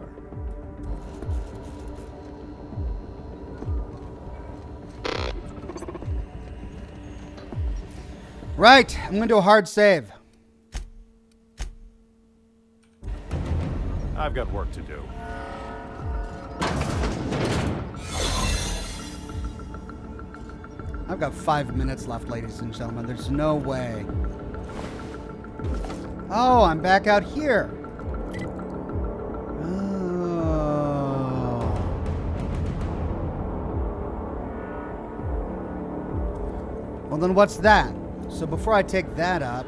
Right, I'm going to do a hard save. I've got work to do. I've got 5 minutes left, ladies and gentlemen. There's no way. Oh, I'm back out here. Oh. Well, then what's that? So before I take that up,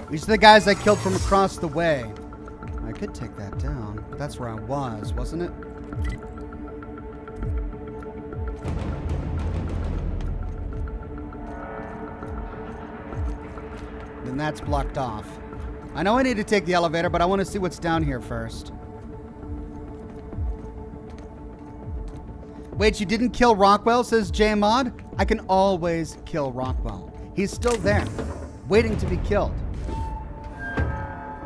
these are the guys I killed from across the way. I could take that down, but that's where I was, wasn't it? Then that's blocked off. I know I need to take the elevator, but I want to see what's down here first. Wait, you didn't kill Rockwell, says J-Mod? I can always kill Rockwell. He's still there, waiting to be killed.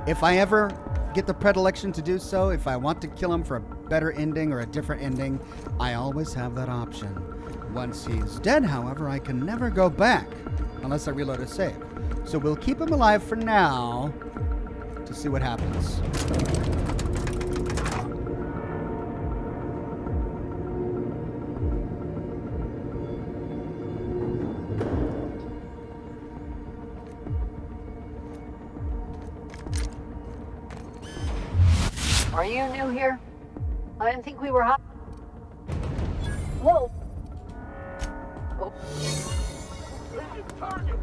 If I ever get the predilection to do so, if I want to kill him for a better ending or a different ending, I always have that option. Once he's dead, however, I can never go back unless I reload a save. So we'll keep him alive for now to see what happens. Are you new here? I didn't think we were hot. Whoa! Oh. Target!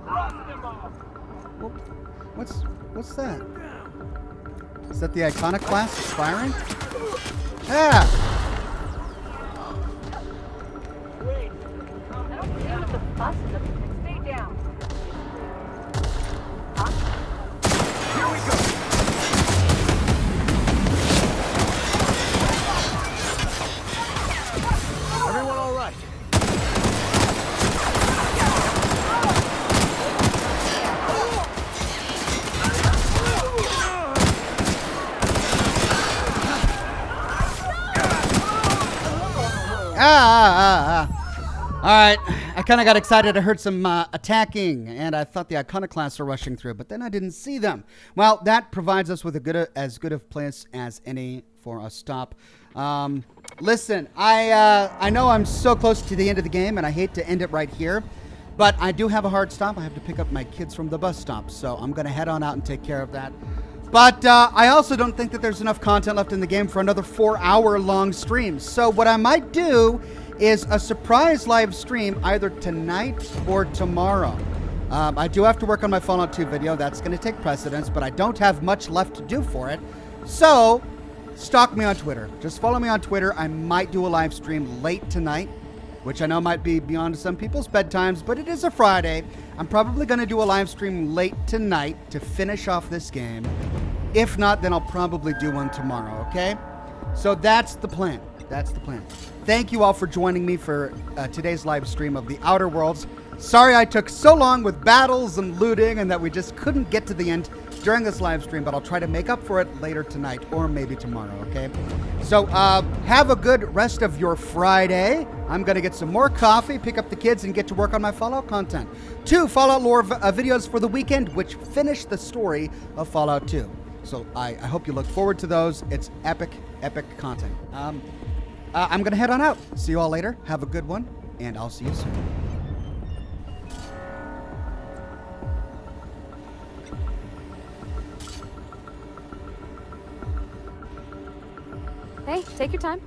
Cross them off! What's that? Is that the iconoclast expiring? Yeah! Wait! I don't think the bus. Stay down. Here we go! Everyone all right? All right, I kind of got excited. I heard some attacking, and I thought the iconoclasts were rushing through, but then I didn't see them. Well, that provides us with as good of place as any for a stop. Listen, I know I'm so close to the end of the game, and I hate to end it right here, but I do have a hard stop. I have to pick up my kids from the bus stop, so I'm going to head on out and take care of that. But I also don't think that there's enough content left in the game for another 4-hour-long stream. So what I might do is a surprise live stream either tonight or tomorrow. I do have to work on my Fallout 2 video. That's going to take precedence, but I don't have much left to do for it. So stalk me on Twitter. Just follow me on Twitter. I might do a live stream late tonight, which I know might be beyond some people's bedtimes, but it is a Friday. I'm probably going to do a live stream late tonight to finish off this game. If not, then I'll probably do one tomorrow, okay? So that's the plan. That's the plan. Thank you all for joining me for today's live stream of The Outer Worlds. Sorry I took so long with battles and looting and that we just couldn't get to the end during this live stream, but I'll try to make up for it later tonight or maybe tomorrow, okay? So have a good rest of your Friday. I'm going to get some more coffee, pick up the kids, and get to work on my Fallout content. 2 Fallout lore videos for the weekend, which finish the story of Fallout 2. So I hope you look forward to those. It's epic, epic content. I'm going to head on out. See you all later. Have a good one, and I'll see you soon. Hey, take your time.